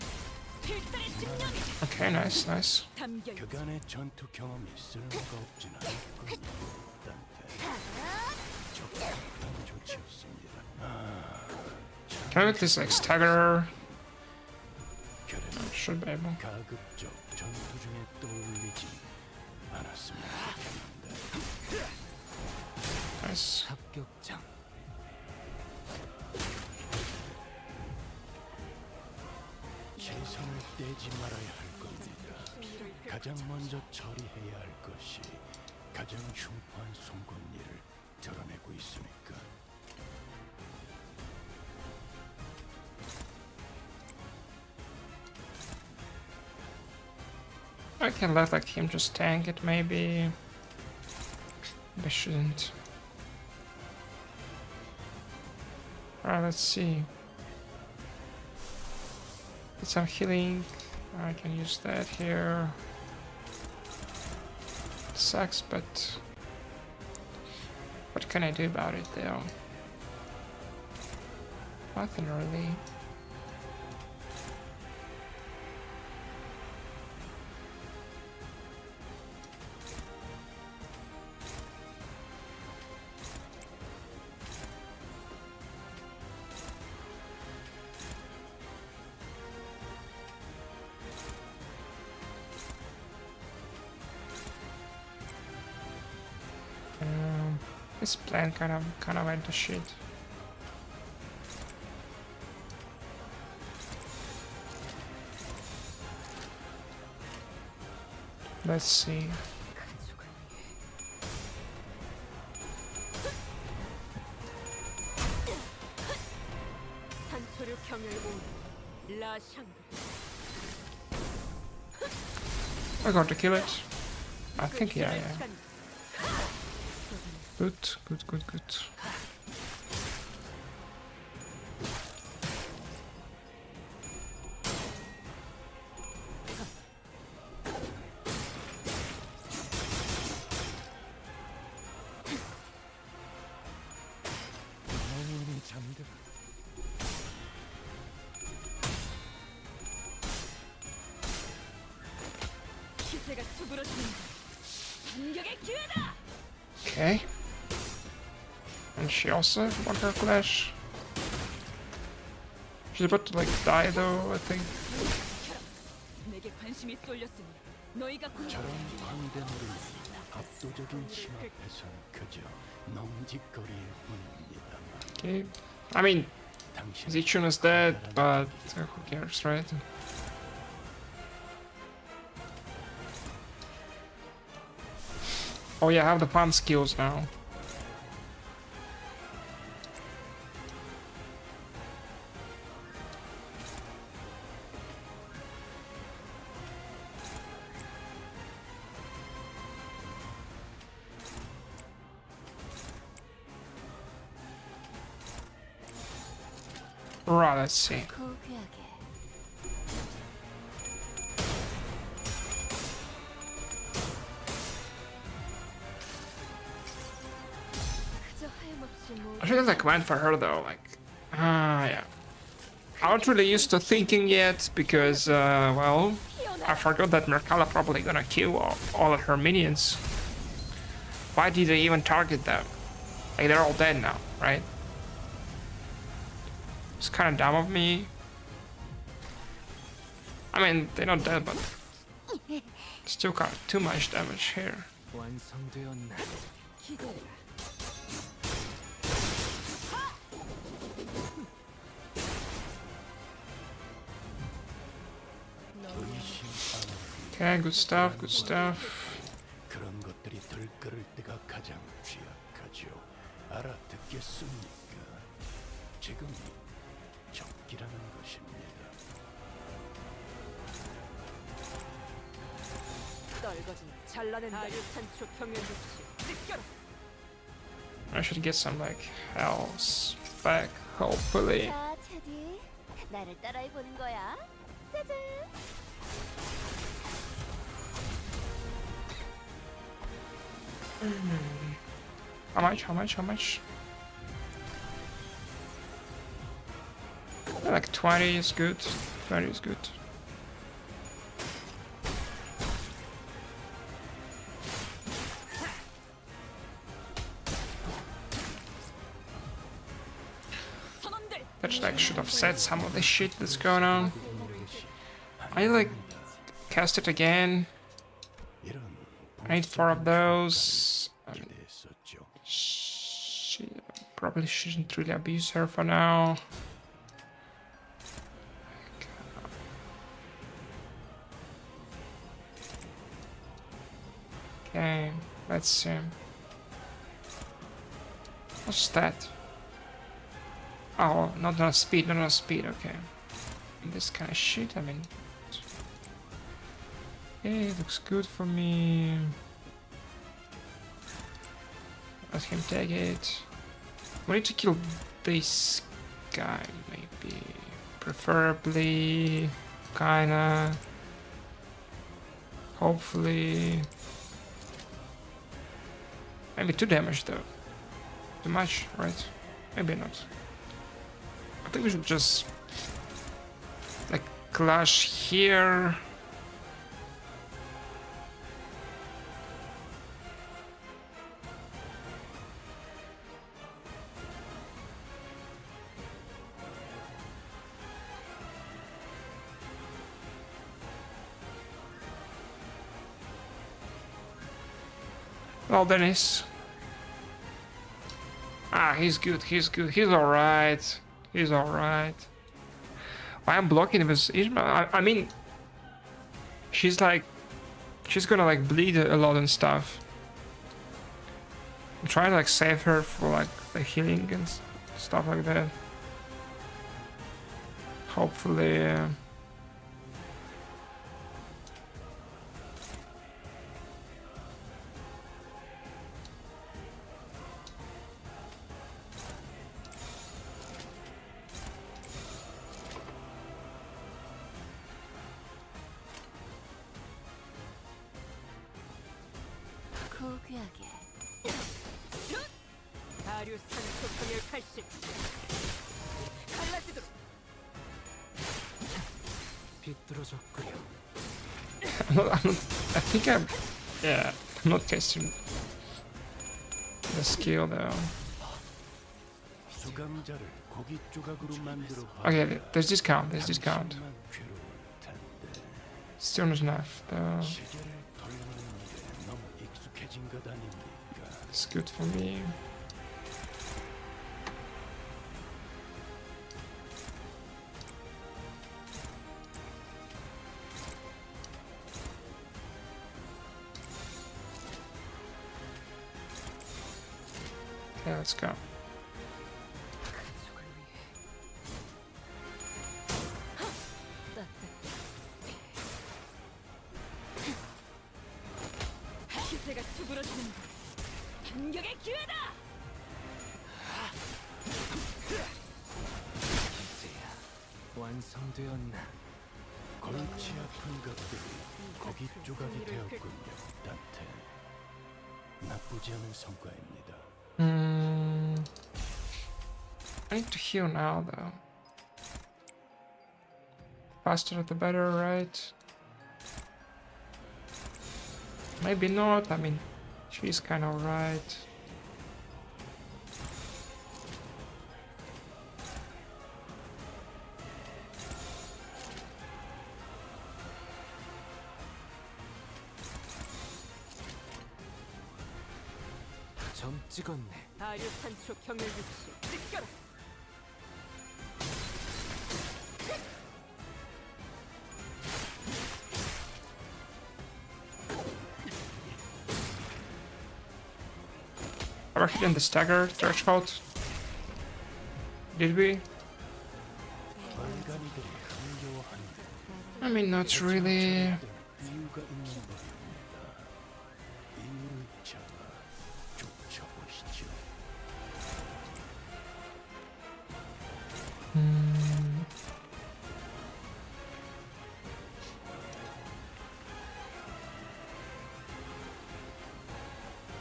필살의 집념이다. Okay, nice, nice. 담겨 그간의 전투 경험이 쓸모가 없진 않을 거야. 적당한 조치였습니다. Can I make this like stagger? 결에는 Should be able. 가급적 전투 중에 떠올리지 않았으면 좋겠는데. Nice. 합격장. 떼지 말아야 할 겁니다. 가장 먼저 처리해야 할 것이 가장 흉포한 송곳니를 드러내고 있으니까. I can let like him just tank it maybe. I shouldn't. Alright, let's see. Get some healing. I can use that here. Sucks, but what can I do about it though? Nothing really. This plan kind of went to shit. Let's see. 산소류 경혈본 라샹. I got to kill it. I think yeah. Good. 영혼이 잠들어. 기세가 수그러지는 반격의 기회다. Okay. And she also won her clash. She's about to like die though, I think. 내게 관심이 쏠렸으니 너희가 저런 광대물이 압도적인 힘 앞에선 그저 넋짓거리일 뿐입니다만. Okay. I mean, 당신 Zichun is dead, but who cares, right? Oh yeah, I have the palm skills now. Right, let's see. 고귀하게. 그저 하염없이 모 I shouldn't like went for her though, like yeah. I'm not really used to thinking yet because well, I forgot that Merkala probably gonna kill all of her minions. Why did they even target them? Like they're all dead now, right? It's kind of dumb of me. I mean, they're not dead, but still kind of too much damage here. 완성되었네. 기대해라. Okay, good stuff, good stuff. 그런 것들이 들끓을 때가 가장 취약하죠. 알아듣겠습니까? 지금이 적기라는 것입니다. 떨거진 잘라낸 아류 산초 경혈 육시 느껴라. I should get some like health back, hopefully. 자, 차디. 나를 따라해 보는 거야. 짜잔. How much? Like 20 is good. 20 is good. 선원들 That like should have said some of the shit that's going on. I like cast it again. 이런 I need 4 of those. 기대했었죠. She probably shouldn't really abuse her for now. Okay, let's see. What's that? Oh, not enough speed, not enough speed, okay. This kind of shit, I mean... Okay, looks good for me. Let him take it. We need to kill this guy, maybe. Preferably... Kinda... Hopefully... Maybe 2 damage though. Too much, right? Maybe not. I think we should just... like, clash here. Well, Dennis. Ah, he's good, he's good, he's alright. He's alright. Why I'm blocking with Ishmael? I mean... She's like... She's gonna like bleed a lot and stuff. I'm trying to like save her for like the healing and stuff like that. Hopefully... 고귀하게. 아류 산소 경멸 80. 갈라지도록. 비뚤어졌구려. I think I'm... Yeah, I'm not casting the skill though. 수감자를 고기 조각으로 만들어 Okay, there's discount, there's discount. 당신만 괴로울 텐데. Still not enough though. 시계를 돌리는 게 너무 익숙해진 것 아닙니까? It's good for me. Okay, let's go. 기세가 수그러지는 반격의 기회다. 이제야 완성되었나? 골치 아픈 것들이 고기 조각이 되었군요. 단테. 나쁘지 않은 성과입니다. I need to heal now though. Faster the better, right? Maybe not, I mean, she's kinda alright. 점 찍었네. 아류 산소 경멸 60. 찍겨라. Are we hitting the stagger threshold? Did we? 빨간이들이 흥겨워한데 I mean, not really. 이유가 있는 법입니다. 이유를 잡아 쫓아보시죠.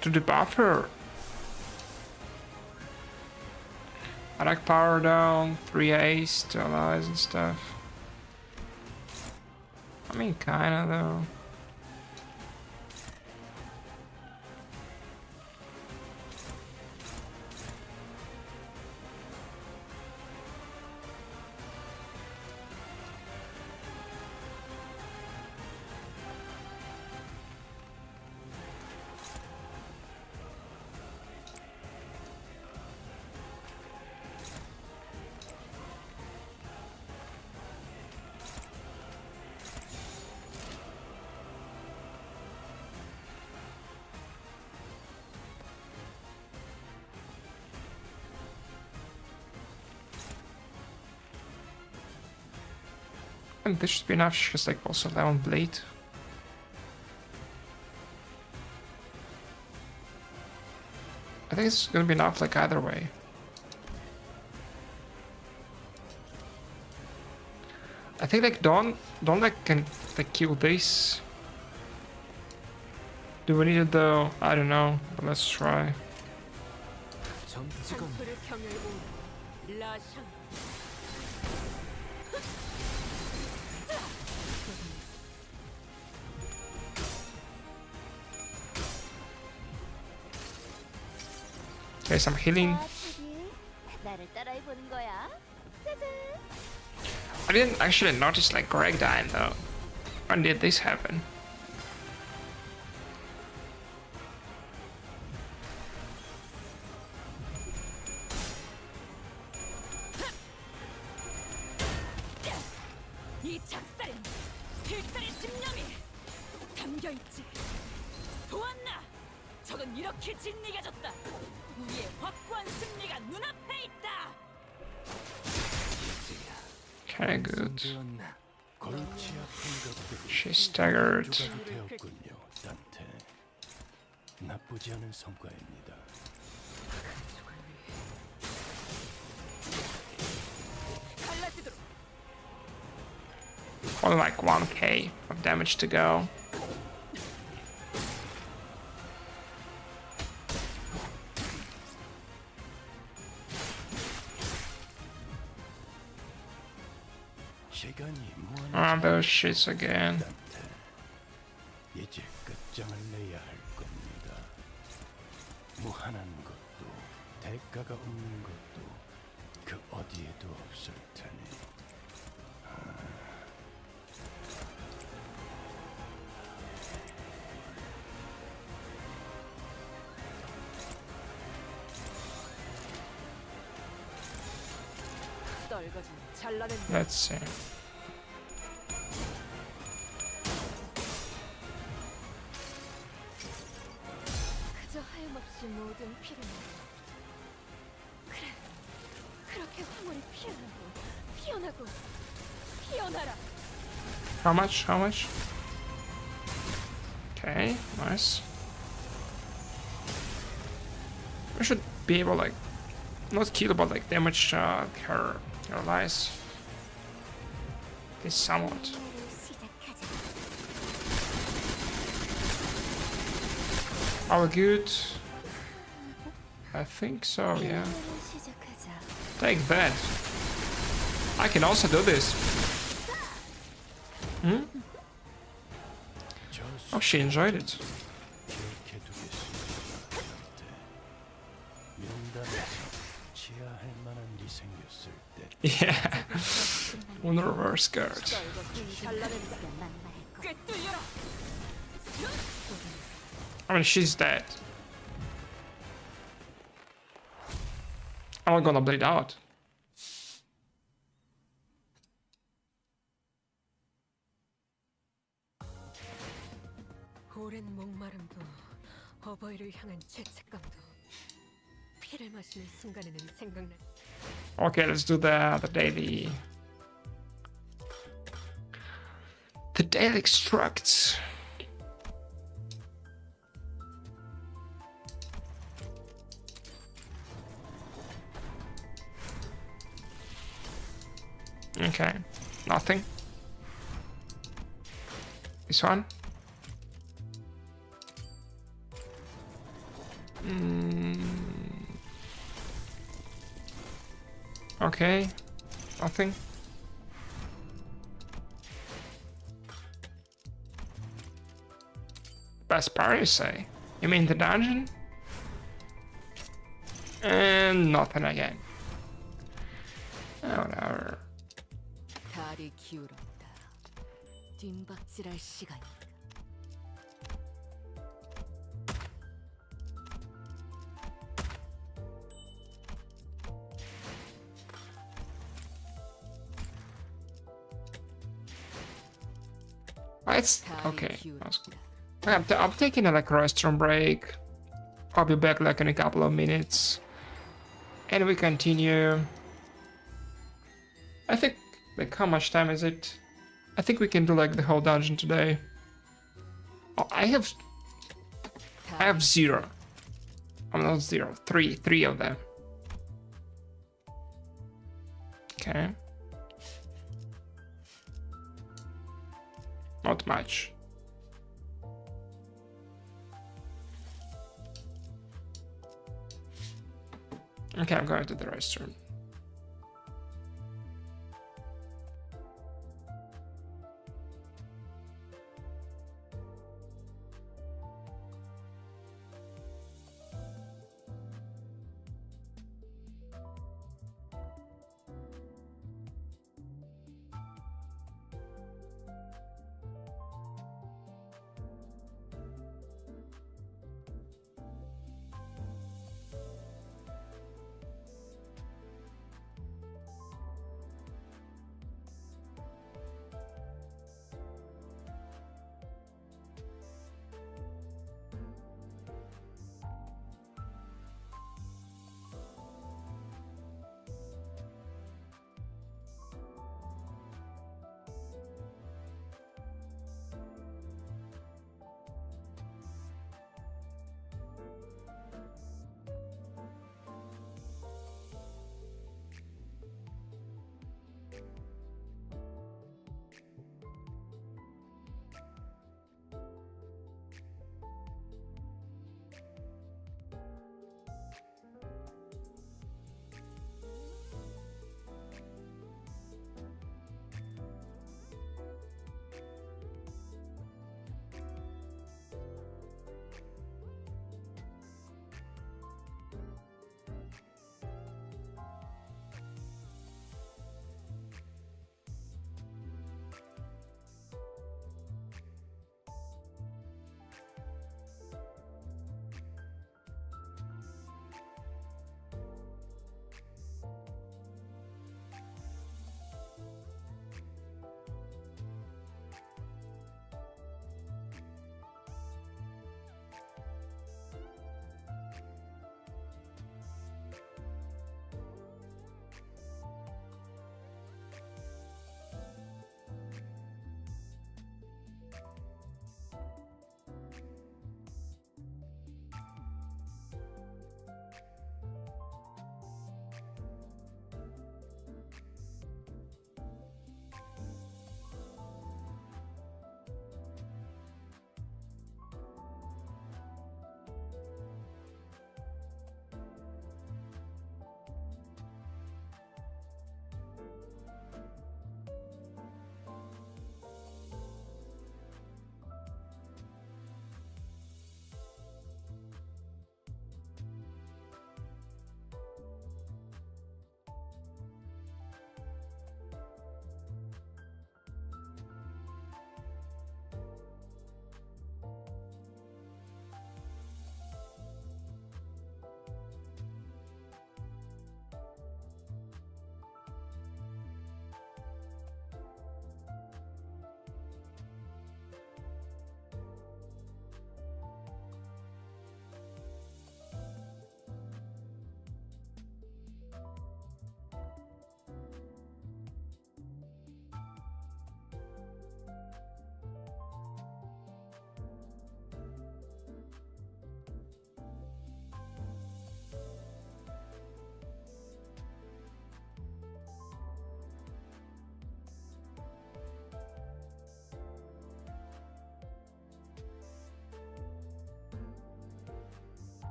To debuff her. Attack power down, 3 ace to allies and stuff. I mean, kinda though. And this should be enough. She has like also 11 blade. I think it's gonna be enough like either way. I think like don't like can like kill this. Do we need it though? I don't know, but let's try. 점 찍었네. 산소를 경멸 라샹. Okay, some healing. 자, 테디. 나를 따라해 보는 거야. 짜잔. I didn't actually notice like Greg dying though. When did this happen? 이 작살엔 필살의 집념이 담겨있지. 보았나? 적은 이렇게 진리가졌다. 우리의 확고한 승리가 눈앞에 있다. Okay, good. 되었나? 골치 아픈 것들이 She's staggered. 조각이 되었군요, 단테. 나쁘지 않은 성과입니다. 갈라지도록. Only like 1k of damage to go. 시간이 Ah, 무한한 those shits again. 단테. 이제 끝장을 내야 할 겁니다. 무한한 것도 대가가 없는 것도 그 어디에도 없을 테니. 떨거지는 잘라낸 Let's see. 그저 하염없이 모든 피를 그래 그렇게 황홀히 피어나고 피어나라. How much? How much? Okay, nice. We should be able like not kill but like damage her lies. At least somewhat. 임무를 시작하자. Are we good? I think so, yeah. 임무를 시작하자. Take that. I can also do this. Hmm? Oh, she enjoyed it. 기억해 두겠습니다. 단테. 면담에서 치하할 만한 일이 생겼을 때 Yeah. On reverse guard. 떨거지는 잘라낸 만만할 것. 꿰뚫려라. I mean, she's dead. I'm not gonna bleed out. 오랜 목마름도 어버이를 향한 죄책감도 피를 마시는 순간에는 생각날. Okay, let's do the daily extracts. Okay, nothing. This one. Okay, nothing. Best part, you say? You mean the dungeon? And nothing again. Oh, whatever. 다리 기울었다. 뒷박질할 시간이다. It's okay. That's good. I'm taking a like restroom break. I'll be back like in a couple of minutes, and we continue. I think like how much time is it? I think we can do like the whole dungeon today. Oh, I have 0. I'm not 0. 3 of them. Okay. Not much. Okay, I'm going to the restroom.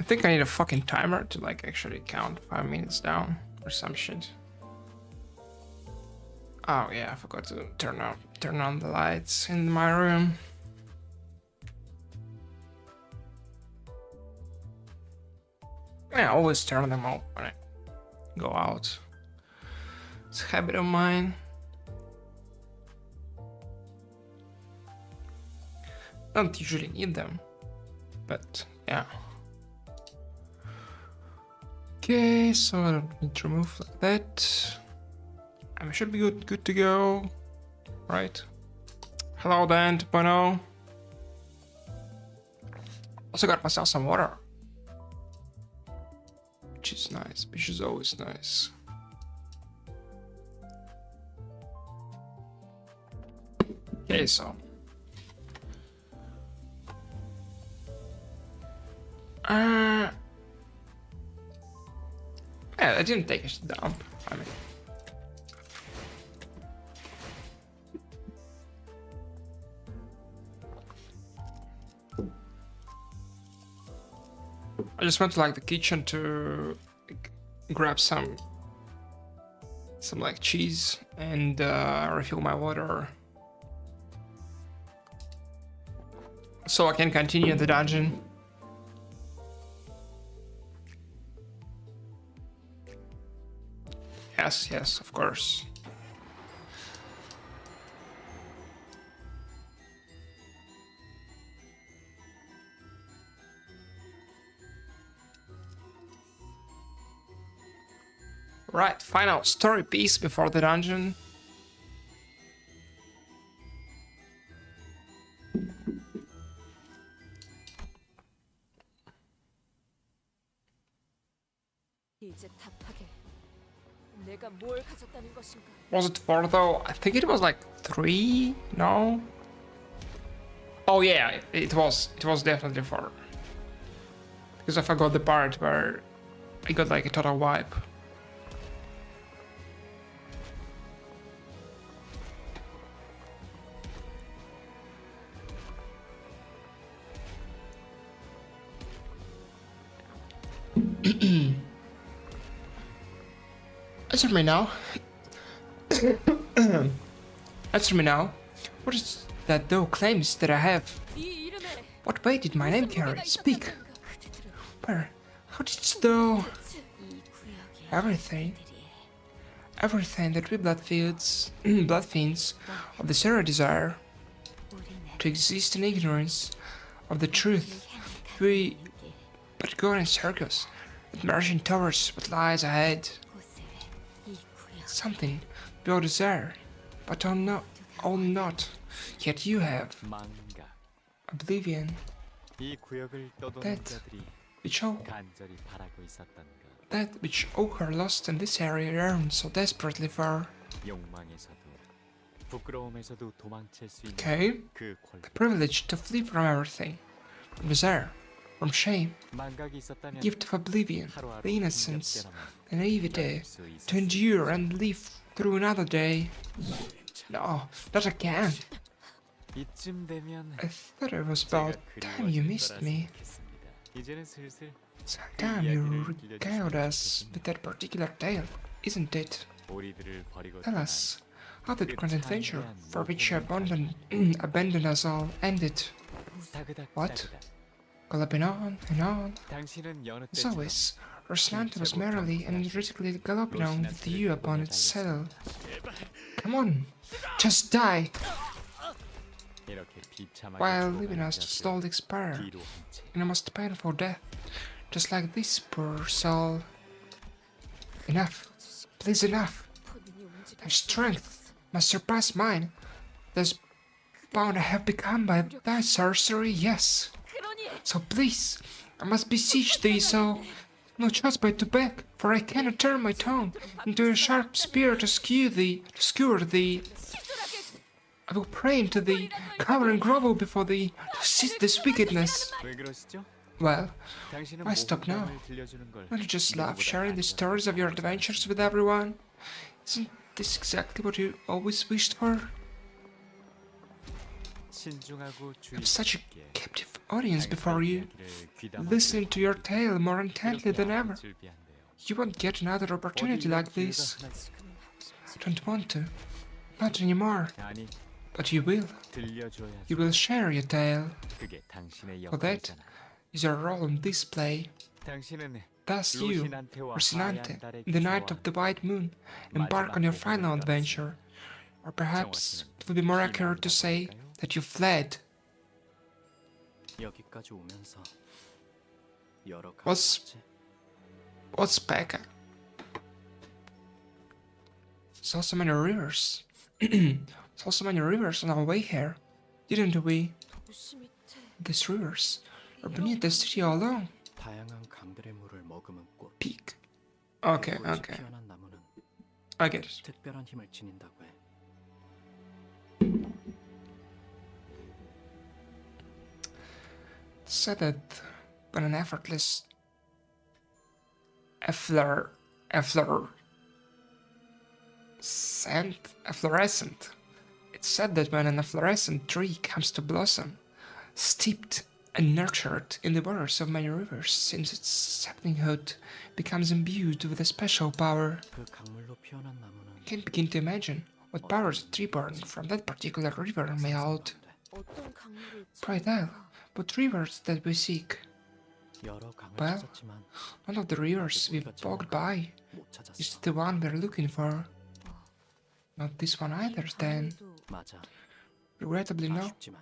I think I need a fucking timer to like actually count 5 minutes down or some shit. Oh yeah, I forgot to turn on the lights in my room. I always turn them off when I go out. It's a habit of mine. Don't usually need them, but yeah. Okay, so I don't need to remove like that. I should be good to go, right? Hello Dan, 2.0. Also got myself some water, which is nice, which is always nice. Okay, so yeah, I didn't take a dump. I mean, I just went to like the kitchen to like, grab some like cheese and refill my water, so I can continue the dungeon. Yes, of course. Right, final story piece before the dungeon. 이제 답하게. 내가 뭘 가졌다는 것인가? Was it 4 though? I think it was like 3, no? Oh yeah, it was definitely 4. Because I forgot the part where I got like a total wipe. Answer me now. Answer me now. What is that thou claims that I have? 이 이름에 What weight did my name carry? Speak. Where? How didst thou? Everything. Everything that we blood fiends of the Sarah desire to exist in ignorance of the truth. We but go in circles, with marching towards what lies ahead. Something we all desire, but all not. Yet you have 망각. oblivion, 이 구역을 떠도는 That- 자들이 which all 간절히 바라고 있었던가. that which all who are lost in this area yearn so desperately for. 욕망에서도 부끄러움에서도 도망칠 수 있는 Okay, 그 권리. the privilege to flee from everything, from desire, from shame, 망각이 있었다면 gift of oblivion, 하루하루 the innocence, 힘겹게나마 the naivete, 기다릴 수 있었을 to endure and live through another day. No, not again. 이쯤 되면 I thought it was about 제가 time you missed 그리워질 me. 거라 생각했습니다. 이제는 슬슬 It's time you regaled us with that particular tale, isn't it? 우리들을 버리고 Tell us how that grand adventure for which you abandoned us all ended. What? Galloping on and on. 당신은 여느 As 때처럼 always, Roslanta was merrily and energetically galloping on with you upon its saddle. Come on, just die, 이렇게 비참하게 while 죽어가는 leaving us to 자들을 slowly expire 뒤로 한 채. in a most painful death, just like this poor soul. Enough, please enough. 본인이 움직여. Thy strength must surpass mine. Thus bound I have become by thy sorcery, yes. 그러니 So please, I must beseech thee so. No choice but to beg, for I cannot turn my tongue into a sharp spear to skewer thee. I will pray unto thee, cower and grovel before thee, to cease this wickedness. 왜 그러시죠? Well, 당신은 why stop now? 모험담을 들려주는 걸 won't you just love 누구보다 sharing the stories of your adventures with everyone? Isn't this exactly what you always wished for? 신중하고 You have such a 주의 깊게 captive audience before you, 이야기를 귀담아 listening to your tale more intently than ever. 즐비한데요. You won't get another opportunity 어디 이런 like this. 기회가 하나 I don't want to. Not anymore. 아니 But you will. 들려줘야죠. You will share your tale. 그게 당신의 For that 역할이잖아. is your role in this play. 당신은 Thus you, 로시난테와 Rocinante, 하얀 달의 in the night 기사와 of the white moon, embark on your final adventure. Or perhaps it would be more accurate to say that you fled. 여기까지 오면서 여러 What's Becca? Saw so many rivers. Saw so many rivers on our way here, didn't we? These rivers are beneath the city all along. 다양한 강들의 물을 머금은 꽃. Peak. Okay, 그곳이 okay. 피어난 나무는 I get it. 특별한 힘을 지닌다고 해. Said that when an effortless efflorescent. It's said that when an efflorescent tree comes to blossom, steeped and nurtured in the waters of many rivers, since its saplinghood becomes imbued with a special power. 그 강물로 피어난 나무는 I can't begin to imagine what powers a tree born from that particular river may hold. 어떤 강물을 Pray tell, what rivers that we seek? 여러 강을 Well, 찾았지만 one of the rivers we've walked by 못 is 찾았어. the one we're looking for. Not this one either, then. 맞아. Regrettably, no. 아쉽지만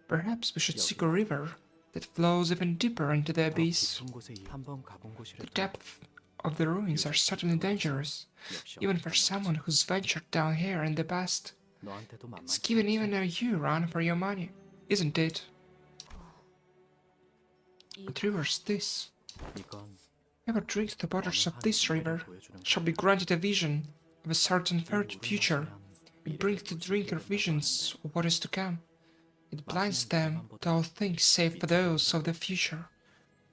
Perhaps we should seek a river that flows even deeper into the 더 abyss. 깊은 곳에 한번 가본 The 곳이라 depth of the ruins are certainly dangerous, 역시 even for someone who's ventured down here in the past. 너한테도 It's 만만치 giving 않지? even a you run for your money, isn't it? What river is this? 이건 Whoever drinks the waters of this river 보여주는 shall be granted a vision of a certain 물을 future. 마시면 It brings the drinker visions of what is to come. It blinds them to all things save for those of the future,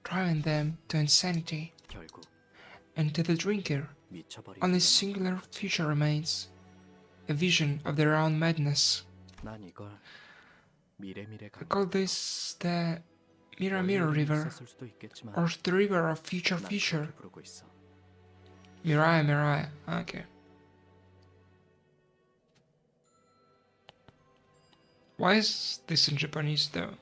driving them to insanity. 결국 And to the drinker, 미쳐버리는 only 거야. singular future remains, a vision of their own madness. 난 이걸 미래미래 I call this the Mira Mira River, 있었을 수도 있겠지만 or the River of Future 난 Future. 그렇게 부르고 있어. Mirai Mirai, okay. Why is this in Japanese though?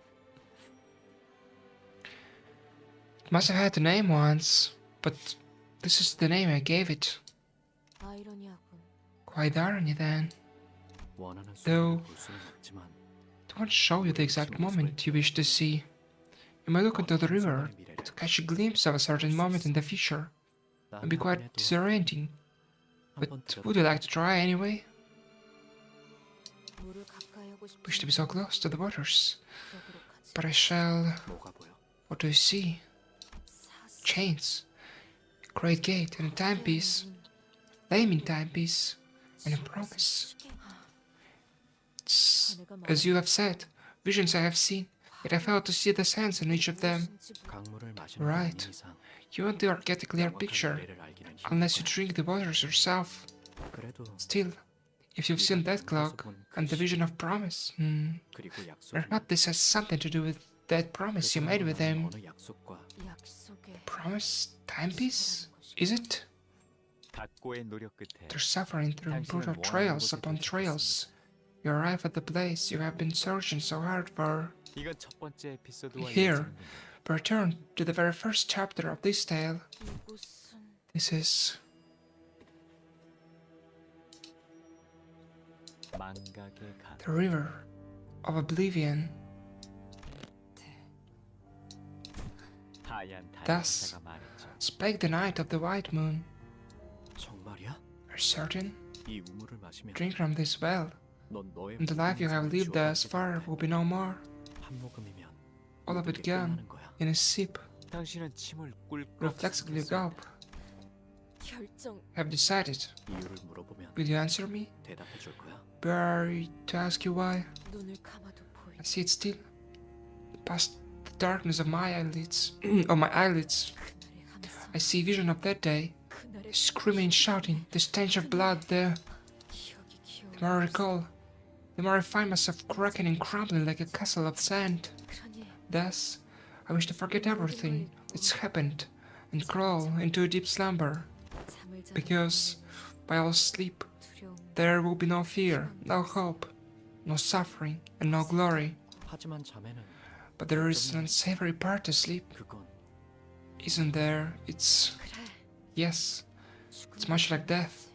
It must have had a name once, but this is the name I gave it. 아이러니하군. Quite irony then. 원하는 Though- 순간을 볼 수는 없지만 It won't show you the exact moment you wish to see. You may look into the river to catch a glimpse of a certain moment in the future. It would be quite disorienting. But would you like to try anyway? 물을 가까이 하고 싶은 Wish to be so close to the waters. 그러도록 하지. But I shall... 뭐가 보여? What do you see? 사슬. Chains. A great gate and a timepiece. Flaming timepiece. And a promise. It's, as you have said, visions I have seen, yet I failed to see the sense in each of them. 강물을 마시는 Right. 게 아닌 이상 You won't ever get a clear 정확한 picture 미래를 알기는 힘들 unless you 거야. drink the waters yourself. 그래도 Still, if you've seen that clock and the vision of promise, 그리고 약속은 perhaps this has something to do with that promise you made with him. 어느 약속과 약속의 Promise? Timepiece? Is it? 각고의 노력 끝에 They're suffering through brutal trails upon trails. You arrive at the place you have been searching so hard for. 이건 첫 번째 에피소드와 Here, 이어지는군요. return to the very first chapter of this tale. 이곳은 This is 망각의 강. the river of oblivion. 하얀 달의 Thus 기사가 말했죠. Spake the night of the white moon. 정말이야? Are certain? 이 우물을 마시면 Drink from this well, 넌 너의 and the life you have 모든 lived 인생을 thus far will be no more. 한 모금이면 All of it 모든 게 gone 끝나는 거야. in a sip. 당신은 침을 꿀꺽 Reflexively 삼켰어요. gulp. 결정. Have decided. 이유를 물어보면 Will you answer me? 대답해 줄 거야. Were to ask you why? 눈을 감아도 보이. I see it still. Past the darkness of my eyelids. Of my eyelids. 그날의 함성. I see vision of that day. 그날의 Screaming, shouting, the stench of blood there. 기억이 기억. The more I recall, the more I find myself cracking and crumbling like a castle of sand. 그러니 Thus, I wish to forget everything that's happened and crawl into a deep slumber, 잠을 자는 because while I sleep, 두려움, there will be no fear, no hope, no suffering, and no glory. 하지만 자매는 But there is an unsavory part to sleep, 그건 isn't there? It's... 그래. yes, it's much like death,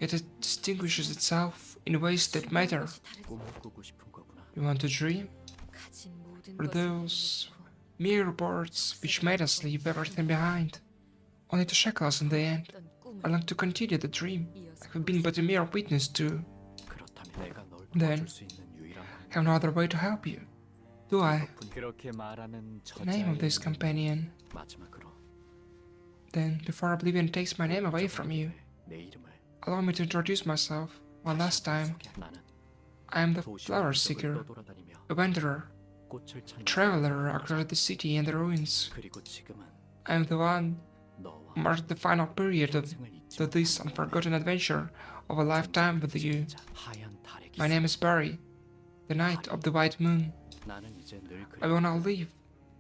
yet it distinguishes itself in ways that matter. 것이 다르지. 꿈을 꾸고 싶은 거구나. You want to dream? 가진 모든 Or 것을 those 내놓고 mere words which made us leave everything behind, only to shackle us in the end. 어떤 꿈을 I long to continue the dream 이어서 I have been but a mere witness to. 그렇다면 내가 널 Then, 도와줄 수 있는 유일한 방법. have no other way to help you, do I? 그렇게 말하는 The name of this companion. 마지막으로 Then, before oblivion takes my name away from you, 내 이름을 allow me to introduce myself one last time. 나는 I am the 도시의 flower 흔적을 seeker, 떠돌아다니며 a wanderer, 꽃을 찾는 traveler across the city and the ruins. 그리고 지금은 I am the one 너와 who marked the final period of 평생을 잊지 to this unforgotten adventure of a lifetime with you. 자, 하얀 달의 My name is Barry, the Knight of the White Moon. 나는 이제 늘 I will now leave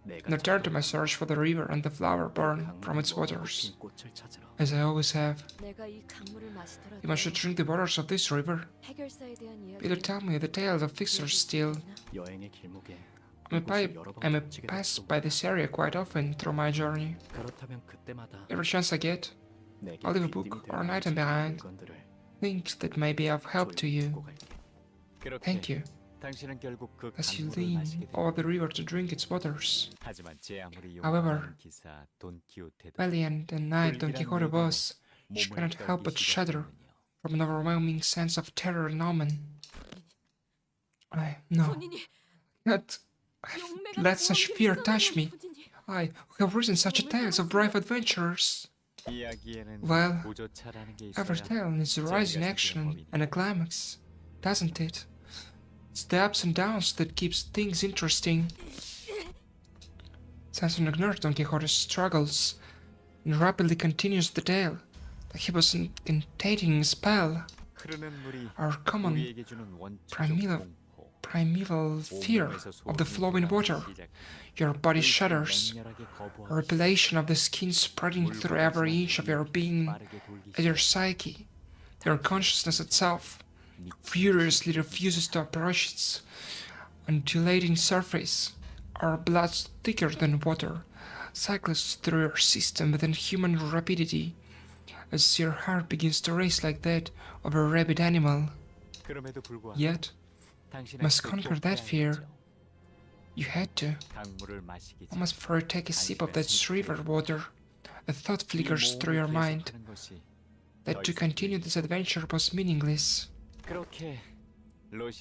내가 and return to my search for the river and the flower born from its waters, 꽃을 찾으러 as I always have. 내가 이 강물을 마시더라도 You must drink the waters of this river. 해결사에 대한 Either 이야기를 tell me the tales of fixers still. 여행의 길목에 I may pass by this area quite often through my journey. 그렇다면 그때마다 Every chance I get, 내게 I'll leave a 귀띔이 book 될 or an 만한 item behind. 물건들을 things that may be of help to 조용히 you. 두고 갈게. Thank you. 당신은 결국 그 As you 강물을 lean 마시게 over 됩니다. the river to drink its waters. 하지만 제 아무리 However, 용감한 기사 돈키호테도 Valiant and knight Don Quixote was, she 몸을 cannot help but 떨기 shudder 시작하는군요. from an overwhelming sense of terror and omen. No, 본인이 not 용맹한 let such 무언기를 fear 써내는 touch me. 분이니 I, who have written such tales of brave adventures. 이야기에는 Well, 보조차라는 게 every 있어야 tale needs a rise in action and a climax, doesn't it? It's the ups and downs that keeps things interesting. Sanson ignores Don Quixote's struggles and rapidly continues the tale, like he was incantating a spell. 흐르는 물이 Our common 우리에게 주는 원초적 primeval 공포. primeval fear of the flowing water. Your body shudders, a revelation of the skin spreading through every inch of your being and your psyche. Your consciousness itself furiously refuses to approach its undulating surface. Our blood thicker than water cycles through your system with inhuman rapidity as your heart begins to race like that of a rabid animal. 그럼에도 불구하고 Yet, 당신은 must conquer that fear. You had to. 강물을 마시기 Almost before you take a sip of that river water, a thought flickers through your mind that to continue this adventure was meaningless. 그렇게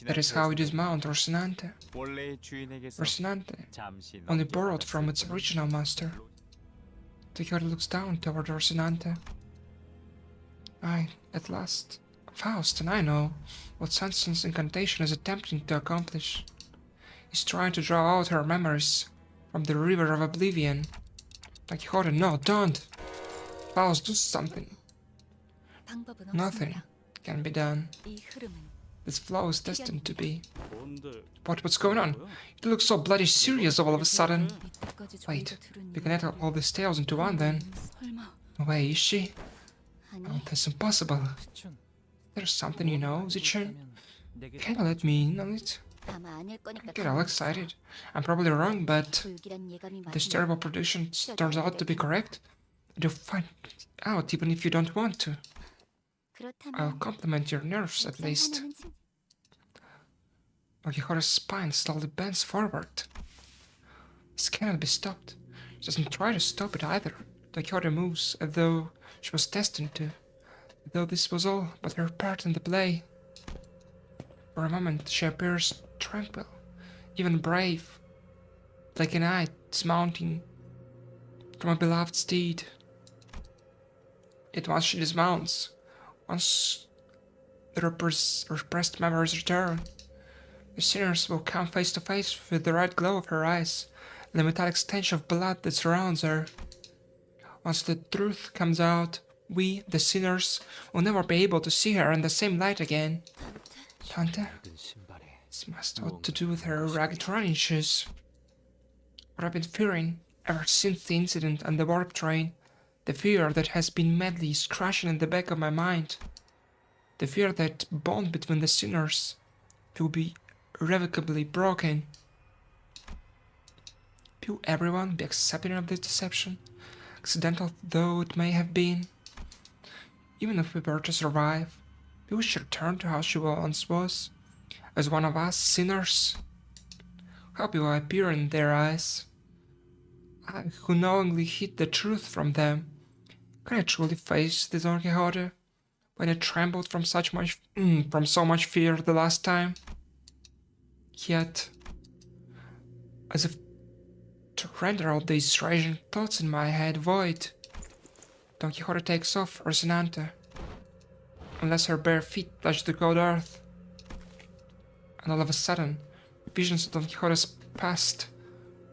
That is how we dismount Rocinante. 원래의 주인에게서 Rocinante, 잠시 only borrowed from its original master. Quixote looks down toward Rocinante. At last, Faust, and I know what Sanson's incantation is attempting to accomplish. He's trying to draw out her memories from the river of oblivion. Don Quixote, no, don't! Faust, do something. 방법은 Nothing 없습니다. can be done. 이 흐름은 This flow is destined to be. 뭔데? What's going on? You look so bloody serious all of a sudden. 이때까지 Wait, 저희가 들은 you can add all these tales into one then. 설마 No way, is she? 아니, Oh, that's impossible. There's something you know, Zichun. Can you let me in on it? 아마 아닐 거니까 I get all excited. I'm probably wrong, but 불길한 예감이 if this 많이 terrible prediction turns out to be correct, you'll find out even if you don't want to. I'll 그렇다면 compliment your nerves at least. 하나는 진- Don Quixote's spine slowly bends forward. This cannot be stopped. She doesn't try to stop it either. Don Quixote moves as though she was destined to. As though this was all but her part in the play. For a moment she appears tranquil, even brave, like a knight dismounting from a beloved steed. Yet once she dismounts, once the repressed memories return, the sinners will come face to face with the red glow of her eyes and the metallic stench of blood that surrounds her. Once the truth comes out, we, the sinners, will never be able to see her in the same light again. Tante? 든 신발 This must have to do with her ragged running shoes. What I've been fearing ever since the incident on the warp train. The fear that has been madly scratching in the back of my mind. The fear that bond between the sinners will be irrevocably broken. Will everyone be accepting of this deception, accidental though it may have been? Even if we were to survive, will she return to how she once was, as one of us sinners? How will I appear in their eyes? I who knowingly hid the truth from them. Can I truly face the Don Quixote when I trembled from so much fear the last time? Yet, as if to render all these raging thoughts in my head void, Don Quixote takes off Rocinante, unless her bare feet touch the cold earth. And all of a sudden, visions of Don Quixote's past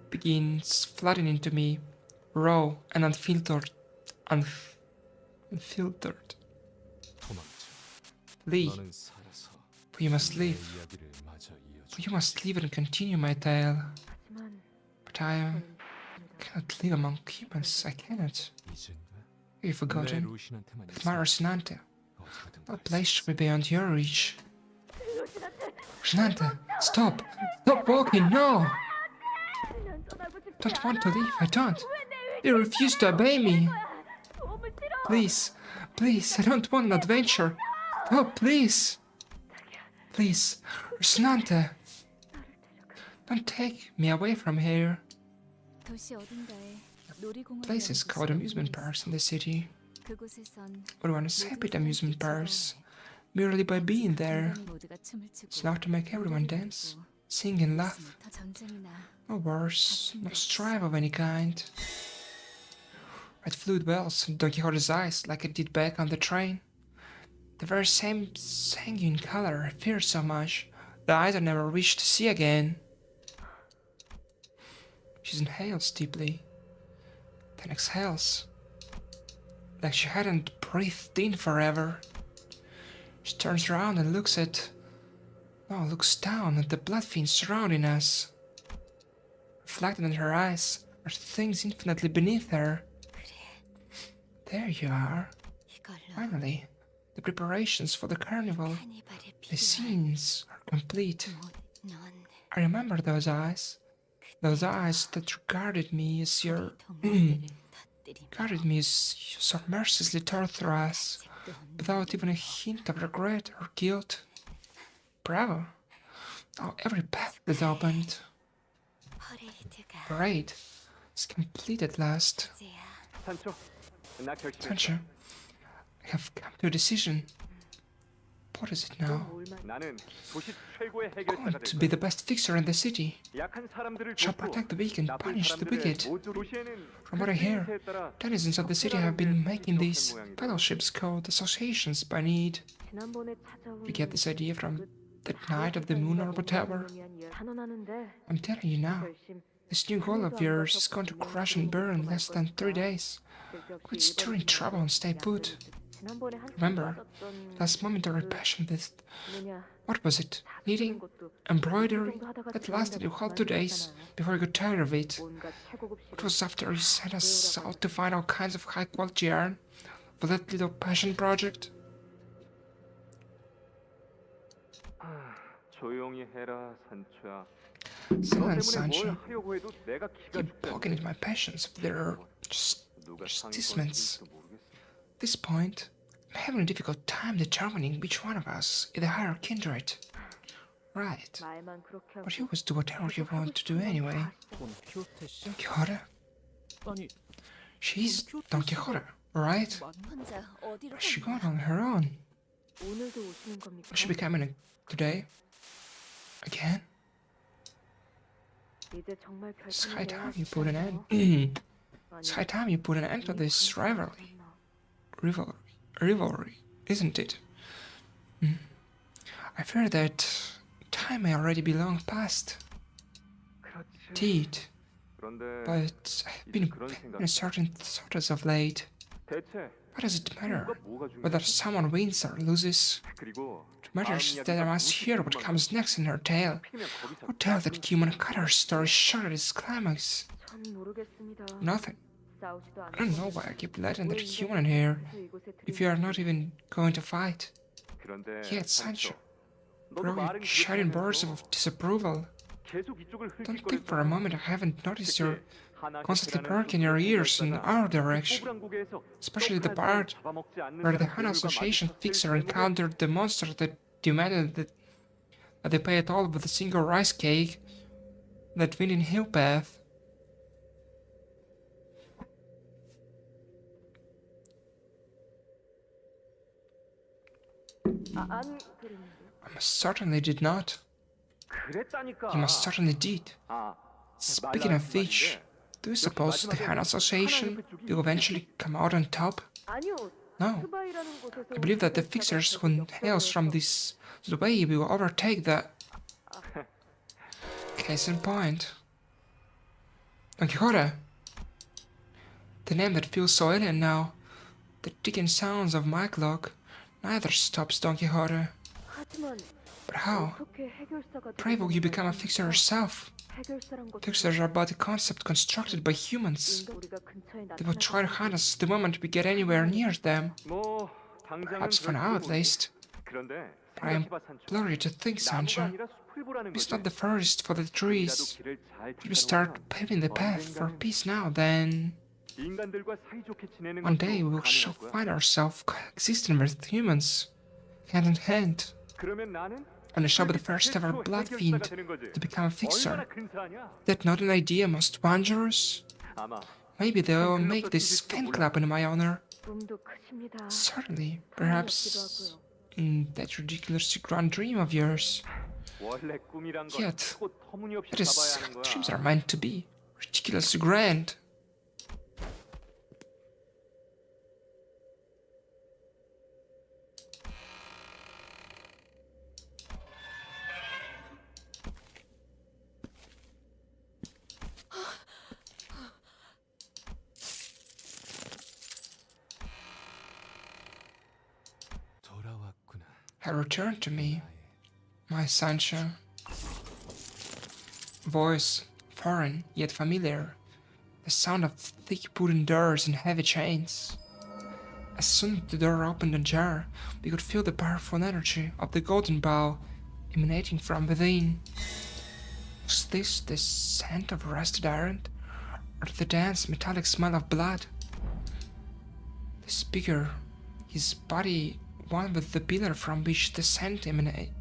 begins flooding into me, raw and unfiltered. Unfiltered. Lee, you must leave. You must leave and continue my tale. But I cannot live among humans. I cannot. Have you forgotten? With my Rocinante, no place should be beyond your reach. Rocinante, stop! Stop walking, no! Don't want to leave, I don't. You refuse to obey me. Please, please, I don't want an adventure. Oh, please. Please, Rocinante. Don't take me away from here. Places called amusement parks in the city. Everyone is happy at amusement parks, merely by being there. It's not to make everyone dance, sing and laugh. No wars, no strife of any kind. Red fluid wells in Don Quixote's eyes like it did back on the train. The very same sanguine color I feared so much, the eyes I never wished to see again. She inhales deeply, then exhales, like she hadn't breathed in forever. She turns around and looks down at the blood fiends surrounding us. Reflected in her eyes are things infinitely beneath her. There you are. Finally, the preparations for the carnival. The scenes are complete. I remember those eyes that regarded me as you so mercilessly torture us, without even a hint of regret or guilt. Bravo! Now every path is opened. Parade is complete at last. Sancho, I have come to a decision. What is it now? I want to be the best fixer in the city. Shall protect the weak and punish the wicked. From what I hear, denizens of the city have been making these fellowships called associations by need. You get this idea from that night of the moon or whatever? I'm telling you now, this new goal of yours is going to crash and burn in less than 3 days. Quit stirring trouble and stay put. Remember, last momentary passion with... What was it? Knitting? Embroidery? That lasted a whole 2 days before you got tired of it. It was after you sent us out to find all kinds of high-quality yarn for that little passion project. Silence, Sancho. Keep poking at my passions if there are just dissonance. At this point, I'm having a difficult time determining which one of us is the higher kindred. Right. But you always do whatever you want to do anyway. Don Quixote? She's Don Quixote, right? Where's she going on her own? Is she becoming today? Again? It's high time you put an end. It's high time you put an end to this rivalry, isn't it? I fear that time may already be long past. Indeed, but I've been feeling a certain thought as of late. What does it matter whether someone wins or loses? It matters that I must hear what comes next in her tale. Or tell that human cut her story short at its climax. Nothing. I don't know why I keep letting that human in here if you are not even going to fight. Yet, Sancho, bro, you shouting bursts of disapproval. Don't think for a moment I haven't noticed you're constantly perking your ears in our direction. Especially the part where the Han Association fixer encountered the monster that demanded that they pay it all with a single rice cake that went in hill path. I most certainly did not. You most certainly did. Speaking of which, do you suppose the Han Association will eventually come out on top? No. I believe that the fixers who hails from this way will overtake the... Case in point. Don Quixote. The name that feels so alien now. The ticking sounds of my clock. Neither stops Don Quixote. But how? Pray will you become a fixer yourself? Fixers are but a concept constructed by humans. They will try to hunt us the moment we get anywhere near them. Perhaps for now at least. But I implore you to think, Sancho. It's not the forest for the trees. If we start paving the path for peace now, then... one day we shall find ourselves coexisting with humans, hand in hand. And I shall be the first ever blood fiend to become a fixer. That not an idea most wondrous? Maybe they'll make this fan club in my honor. Certainly, perhaps in that ridiculously grand dream of yours. Yet, that is how dreams are meant to be, ridiculously grand. Had returned to me, my Sancho. Voice, foreign yet familiar, the sound of thick wooden doors and heavy chains. As soon as the door opened ajar, we could feel the powerful energy of the golden bow emanating from within. Was this the scent of rusted iron, or the dense metallic smell of blood? The speaker, his body one with the pillar from which the scent emanated,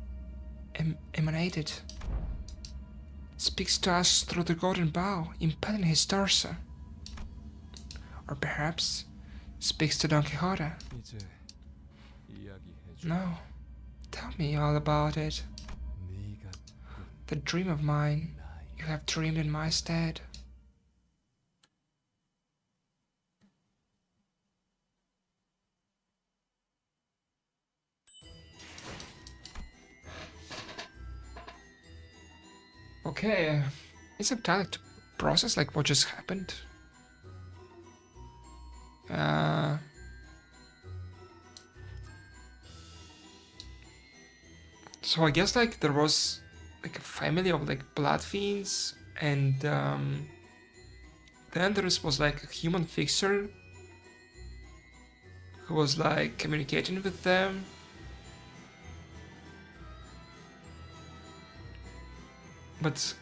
speaks to us through the golden bow impelling his torso. Or perhaps speaks to Don Quixote. No, tell me all about it. The dream of mine you have dreamed in my stead. Okay, is it time to process like what just happened? So I guess like there was like a family of like blood fiends, and then there was like a human fixer who was like communicating with them. But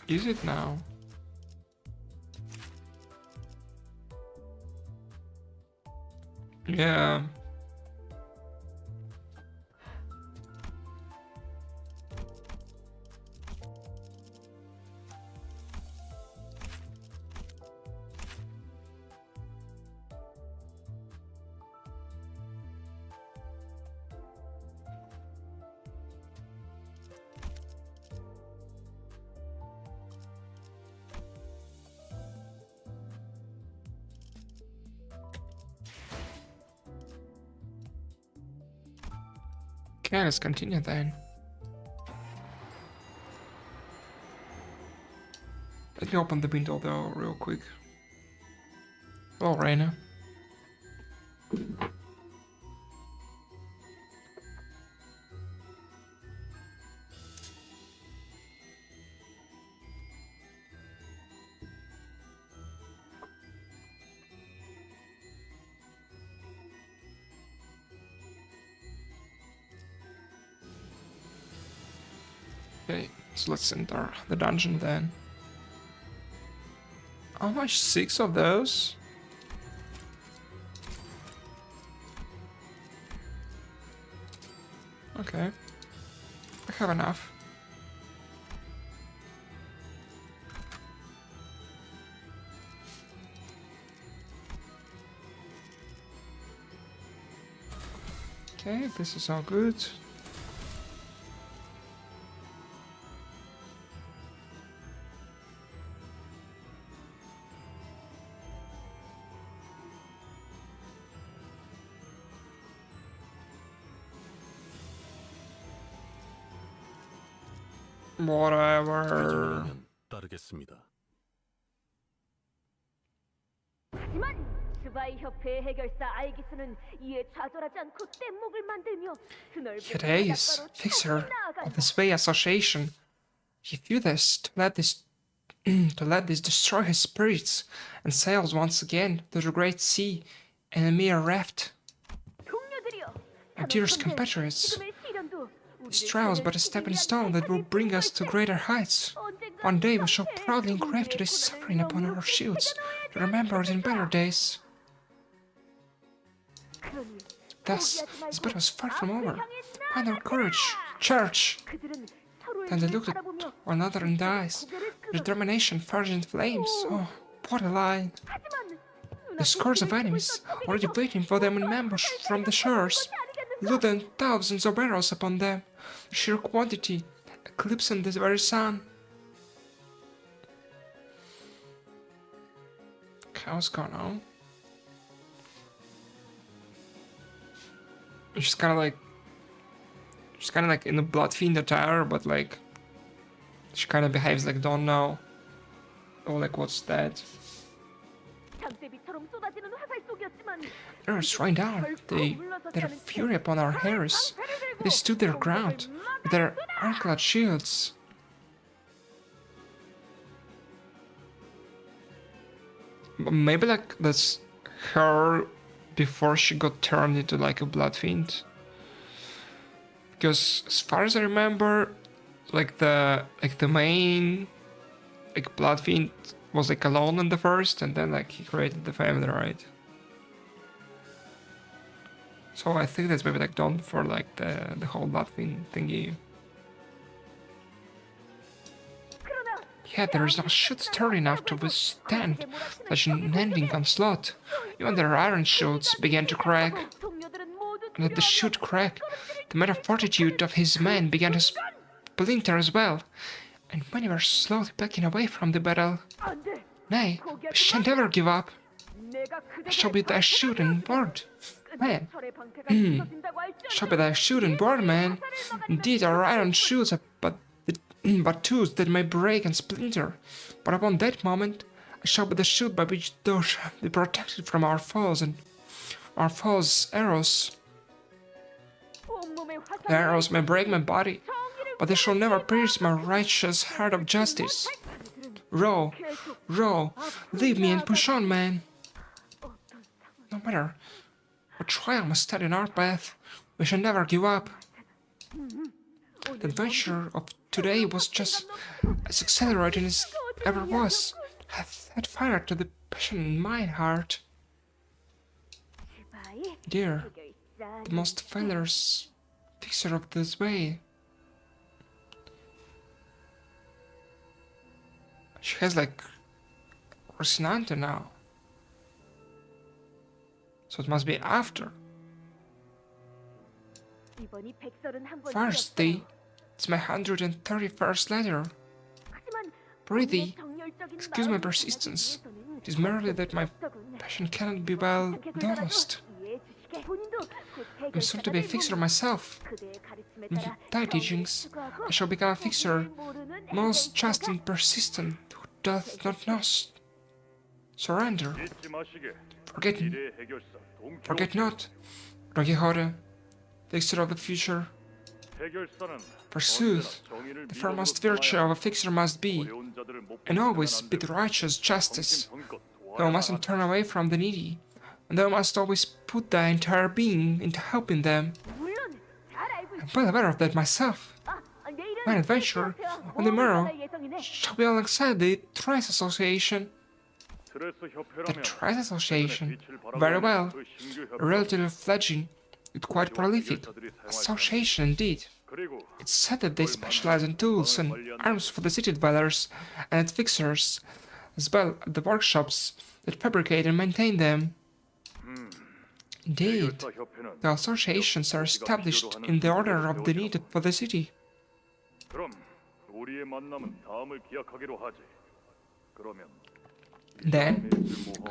is it now? Yeah. Okay, let's continue then. Let me open the window though, real quick. Hello, Raina. Okay, so let's enter the dungeon then. How much? 6 of those? Okay. I have enough. Okay, this is all good. Whatever. 따르겠습니다. 하지만 스바이 협회의 해결사 알기스는 이에 좌절하지 않고 뗏목을 만들며 그널 Today's fixer of the Sway Association refused to let this destroy his spirits and sails once again to the great sea in a mere raft. 동료들이여, Our dearest compatriots, this trial is but a stepping stone that will bring us to greater heights. One day we shall proudly engrave today's suffering upon our shields to remember it in better days. Thus, this battle is far from over. Find our courage, Church! Then they looked at one another in the eyes. Determination furged in flames. Oh, what a line! The scores of enemies already waiting for them in ambush from the shores. Loaded thousands of arrows upon them. The sheer quantity eclipsing the very sun. Okay, what's going on? She's kind of like in the Blood Fiend attire, but like she kind of behaves like don't know. Oh, like what's that? Arrows rained down. Their fury upon our hairs. They stood their ground with their ironclad shields. Maybe like that's her before she got turned into like a Blood Fiend. Because as far as I remember, like the main like Blood Fiend was like alone in the first, and then like he created the family, right? So I think that's maybe like done for like the whole Blood Fiend thingy. Yet there is no shield sturdy enough to withstand such an unending onslaught. Even their iron shields began to crack. And at the shield crack, the matter fortitude of his men began to splinter as well, and many were slowly backing away from the battle. Nay, we shall never give up. I shall be thy shield and board, man. Shall be thy shield and board, man. Indeed, our iron shields are but tools that may break and splinter. But upon that moment, I shall be the shield by which thou shalt be protected from our foes and our foes' arrows. The arrows may break my body, but they shall never pierce my righteous heart of justice. Row, leave me and push on, man. No matter what trial must stand in our path, we shall never give up. The adventure of today was just as exhilarating as ever was. Hath had fire to the passion in my heart. Dear, the most failures fixer of this way. She has like Rocinante now. So it must be after. First, it's my 131st letter. Prithee, excuse my persistence. It is merely that my passion cannot be well lost. I'm soon to be a fixer myself. With thy teachings, I shall become a fixer, most just and persistent, who doth not surrender. Forget not, Don Quixote, fixer of the future. Forsooth, the foremost virtue of a fixer must be, and always be the righteous justice. Thou mustn't turn away from the needy, and thou must always put thy entire being into helping them. I'm well aware of that myself. My adventure on the morrow shall be alongside the Trice Association. The Trice Association? Very well. A relatively fledgling, but quite prolific association indeed. It's said that they specialize in tools and arms for the city dwellers and its fixers, as well as the workshops that fabricate and maintain them. Indeed, the associations are established in the order of the need for the city. Then,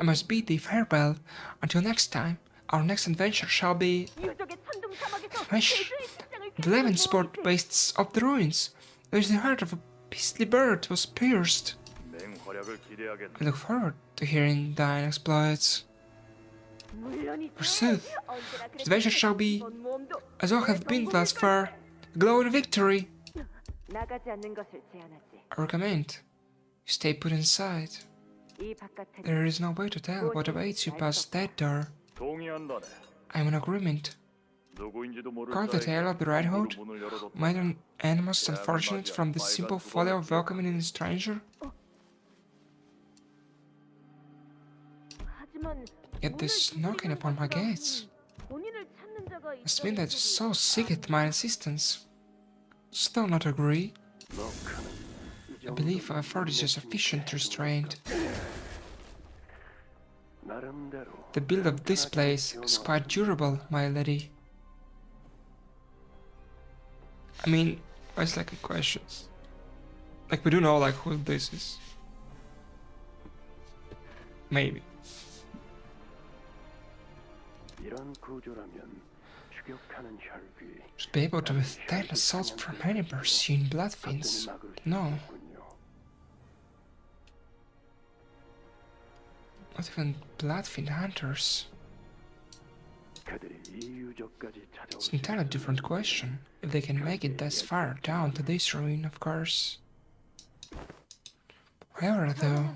I must bid thee farewell until next time. Our next adventure shall be... The Levin sport wastes of the ruins. There is the heart of a beastly bird was pierced. I look forward to hearing thine exploits. Forsooth, the adventure shall be, as all have been thus far, a glowing victory. I recommend you stay put inside. There is no way to tell what awaits you past that door. I am in agreement. Call the tale of the Red Hood, made an animals unfortunate from the simple folly of welcoming in a stranger? Yet this knocking upon my gates must mean that so seeketh my assistance. Dost thou not agree? I believe our effort is sufficient restraint. The build of this place is quite durable, my lady. I mean, it's like a question. Like, we do know, like, who this is. Maybe. Should be able to withstand assaults from any pursuing blood fiends. No. Not even blood fiend hunters. It's an entirely different question. If they can make it this far down to this ruin, of course. However, though,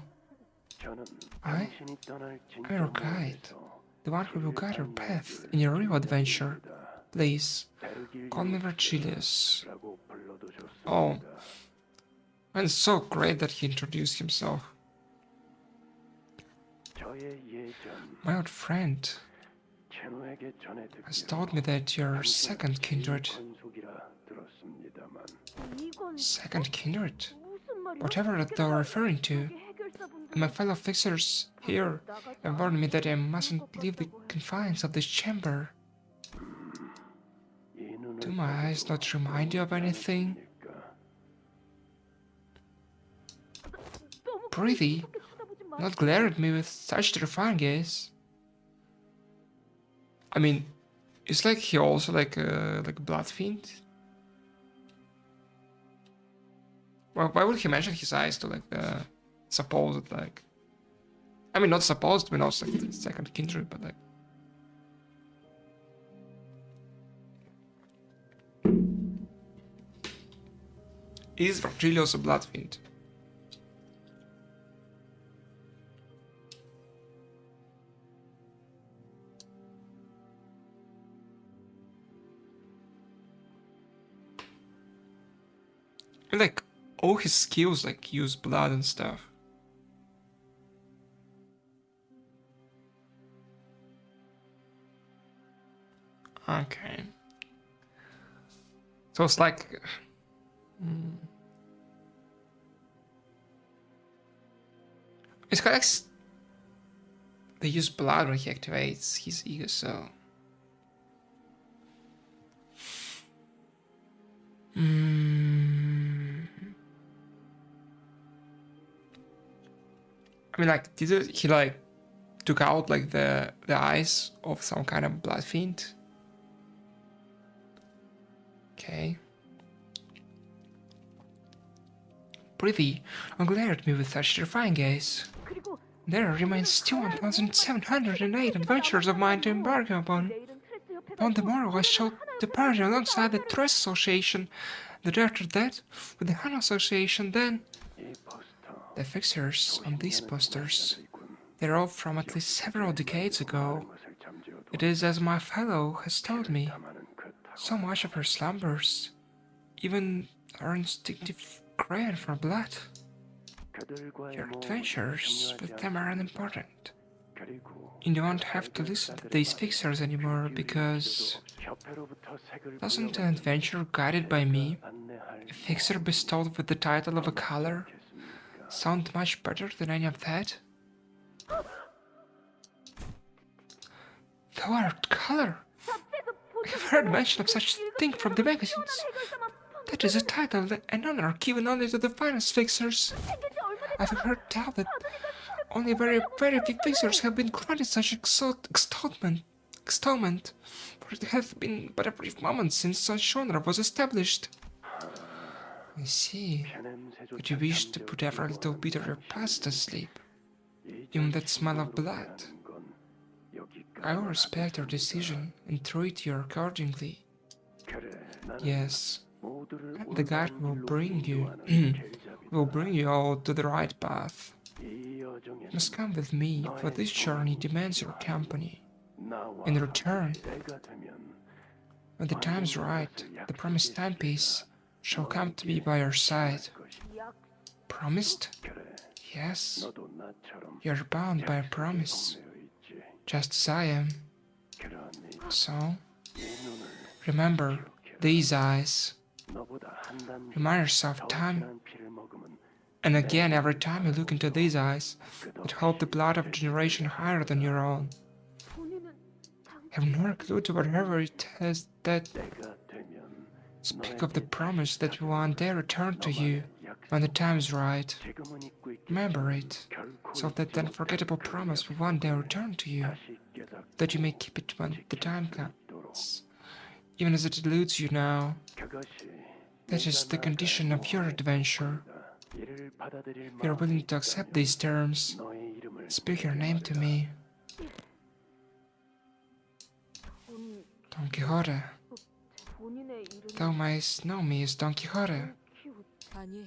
I'm your guide, the one who will guide your path in your real adventure. Please, call me Virgilius. Oh, and it's so great that he introduced himself. My old friend has told me that you're second kindred. Second kindred? Whatever that they're referring to. And my fellow fixers here have warned me that I mustn't leave the confines of this chamber. Do my eyes not remind you of anything? Prithee, not glare at me with such terrifying gaze. I mean, is like he also like a blood fiend? Well, why would he mention his eyes to like the supposed like? I mean, not supposed, but also like the second kindred, but like. Is Virgilius a blood fiend? And like all his skills like use blood and stuff. Okay. So it's like it's kind of like they use blood when he activates his ego, so I mean, like, did he like took out like the eyes of some kind of blood fiend? Okay. Prithee, don't glare at me with such terrifying gaze. 그리고 There remains still 1,708 adventures of mine to embark upon. 내일은 트레스 협회가 On the 있고 morrow, I shall depart alongside the Trust Association. The day after that, with the Hana Association, then 이 포스터 the fixers on these posters. 있군. They're all from at least several decades ago. 것을 잠재워도 It is as my fellow has told me. 담아는 그 타고 So much of her slumbers, even her instinctive craving for blood. 그들과의 Your 모험은 adventures with them are unimportant. 그리고 You don't have to listen to these fixers anymore because 협회로부터 색을 doesn't an adventure guided by me, 안내할 a fixer bestowed with the title of a color, 겠습니까? sound much better than any of that? The word color! I've heard mention of such thing from the magazines. That is a title and honor given only to the finest fixers. I've heard tell that only very few fixers have been granted such extolment, for it has been but a brief moment since such honor was established. I see, but you wish to put every little bit of your past to sleep, even that smell of blood. I will respect your decision and treat you accordingly. Yes, and the guide will bring you all to the right path. You must come with me, for this journey demands your company. In return, when the time's right, the promised timepiece shall come to be by your side. Promised? Yes, you are bound by a promise, just as I am. So, remember these eyes. Remind yourself time and again every time you look into these eyes that hold the blood of a generation higher than your own. Have no clue to whatever it is that speak of the promise that will one day return to you when the time is right. Remember it, so that unforgettable promise will one day return to you, that you may keep it when the time comes, even as it eludes you now. That is the condition of your adventure. If you are willing to accept these terms, speak your name to me. Don Quixote. 본인의 이름 Thou mayest know me as Don Quixote. 아니,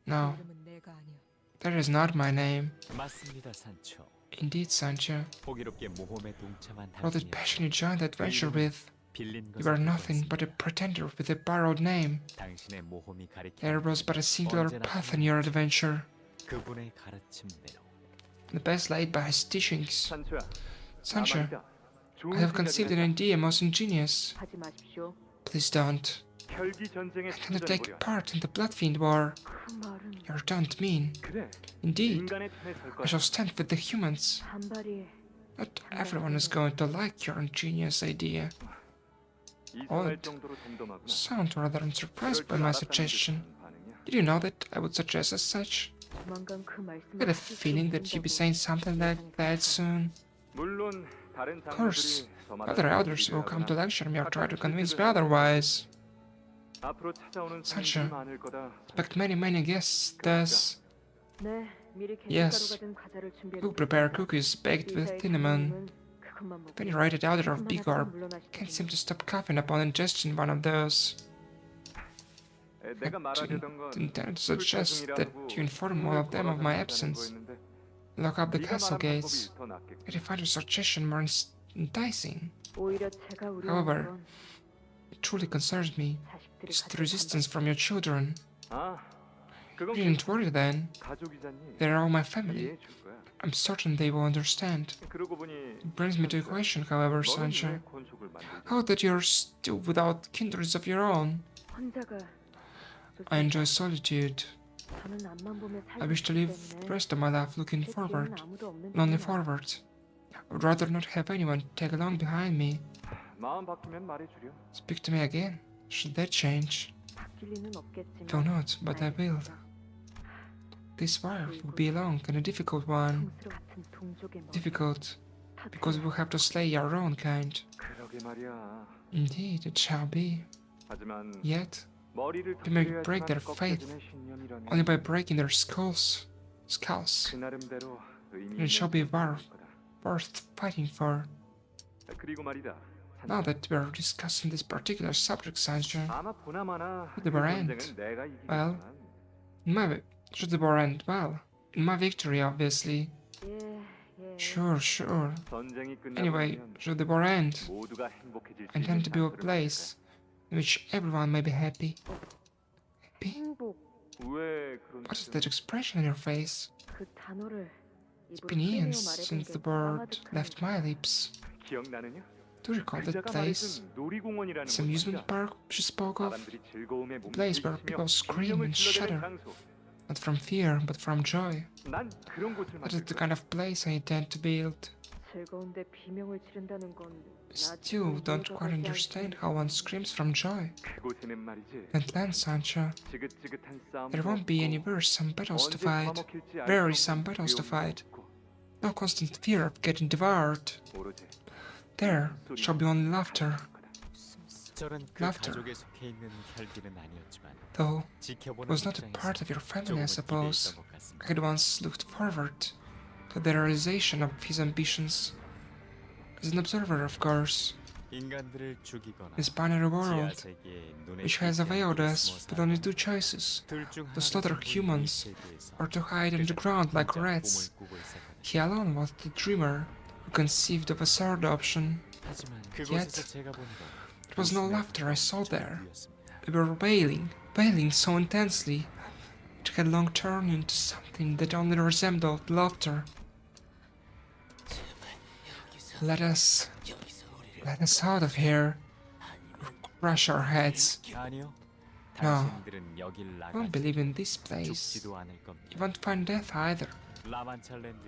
No, 이름은 내가 아니야. that is not my name. 맞습니다, 산초. Indeed, Sancho. 호기롭게 모험에 동참한 For the 당신이 passion you joined the adventure with, 빌린 you are 것을 nothing but a pretender with a borrowed name. 당신의 모험이 There 가리키는 was but a singular 언제나 path in your adventure, 그분의 가르침대로. the best laid by his teachings. 산초야, Sancho, 말이다. I have conceived an idea most ingenious. 하지 마십시오. Please don't. 혈기 전쟁에 I cannot take part in the Bloodfiend War. 그 말은 You don't mean. 그래, Indeed, 인간의 편에 설 I 거야. shall stand with the humans. 반발이 Not everyone is going to like your ingenious idea. 이상할 정도로 덤덤하구나. Sound rather unsurprised by my suggestion. 반응이야. Did you know that I would suggest as such? 조만간 그 I 말씀을 had a feeling that you'd be saying something like that soon. 물론 다른 Of course, 장로들이 저마다 other elders will come to lecture me or try to convince me otherwise. 앞으로 찾아오는 산초, 사람들이 많을 거다. Expect many guests, thus. 네, 미리 Yes. 개가루가 된 과자를 준비해 Who prepare cookies baked with cinnamon? 그것만 먹고 When you write it out of 그만 big 하다가 orb, 물러나시죠. can't seem to stop coughing upon ingestion one of those. 내가 말하려던 건 Intended to suggest that you inform all of them of my absence. Lock up the castle gates. Yet you find your suggestion more enticing. 오히려 제가 However, 우려한 건 it truly concerns me. 자식들이 It's the 가진 resistance from your children. 아, 그건 You needn't worry then. 가족이잖니. They're all my family. 이해해 줄 거야. I'm certain they will understand. 그러고 보니 It brings me to a question, however, 너는 Sancho. 왜 권속을 만들지? How that you're still without kindreds of your own? 혼자가 I enjoy solitude. 저는 앞만 보며 I wish to live the rest of my life looking forward, and only forward. I would rather not have anyone tag along behind me. 마음 바뀌면 말해주려. Speak to me again. Should that change? 바뀔 리는 없겠지만 Will not, but I will. This war will be a long and a difficult one. 동스러 같은 동족의 머리 Difficult, because we'll have to slay our own kind. 그러게 말이야. Indeed, it shall be. Yet, they may break their faith only by breaking their skulls. And it shall be worth fighting for. Now that we're discussing this particular subject, Sancho, should the war end? Well, should the war end? Well, in my victory, obviously. Sure. Anyway, should the war end, I intend to build a place in which everyone may be happy. Happy? What is that expression on your face? It's been years since the word left my lips. Do you recall that place? This amusement park she spoke of? A place where people scream and shudder. Not from fear, but from joy. That is the kind of place I intend to build. Still don't quite understand how one screams from joy. And then, Sancho, there won't be any wearisome battles to fight. No constant fear of getting devoured. There shall be only laughter. Though it was not a part of your family, I suppose. I had once looked forward to the realization of his ambitions. As an observer, of course. This binary world, which has availed us with only two choices, to slaughter humans or to hide underground like rats. He alone was the dreamer who conceived of a third option. Yet, it was no laughter I saw there. They were wailing so intensely, it had long turned into something that only resembled laughter. Let us out of here. Crush our heads. No, you won't believe in this place. You won't find death either.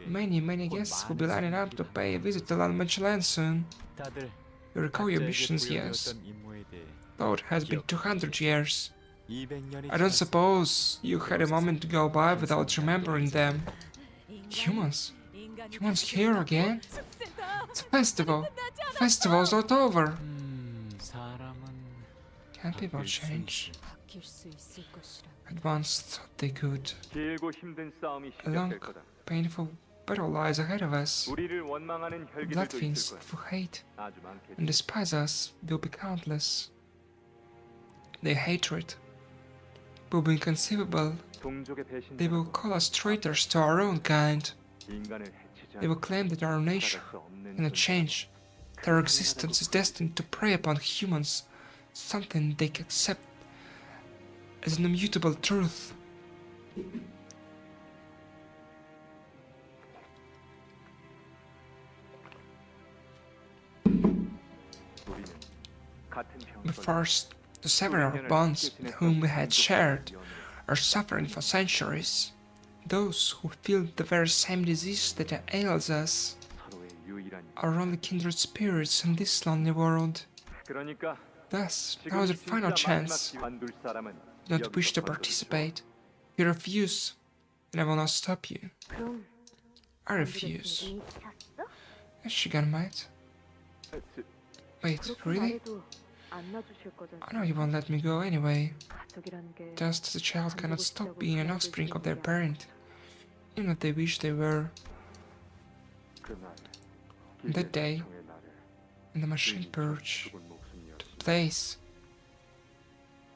Many guests will be lining up to pay a visit to La Manchelan soon. You recall your missions, yes? Though it has been 200 years. I don't suppose you had a moment to go by without remembering them. Humans? Humans here again? It's a festival. Festival's not over. Can people change? I once thought they could. A long, painful battle lies ahead of us. Blood fiends who hate and despise us will be countless. Their hatred will be inconceivable. They will call us traitors to our own kind. They will claim that our nature cannot change, that our existence is destined to prey upon humans, something they can accept as an immutable truth. We forced to sever our bonds with whom we had shared our suffering for centuries. Those who feel the very same disease that ails us are only kindred spirits in this lonely world. Thus, now is the final chance. You don't wish to participate. You refuse, and I will not stop you. I refuse. Is she gone mad? Wait, really? I know you won't let me go anyway. Just as a child cannot stop being an offspring of their parent, even if they wish they were. That day, in the machine purge took place,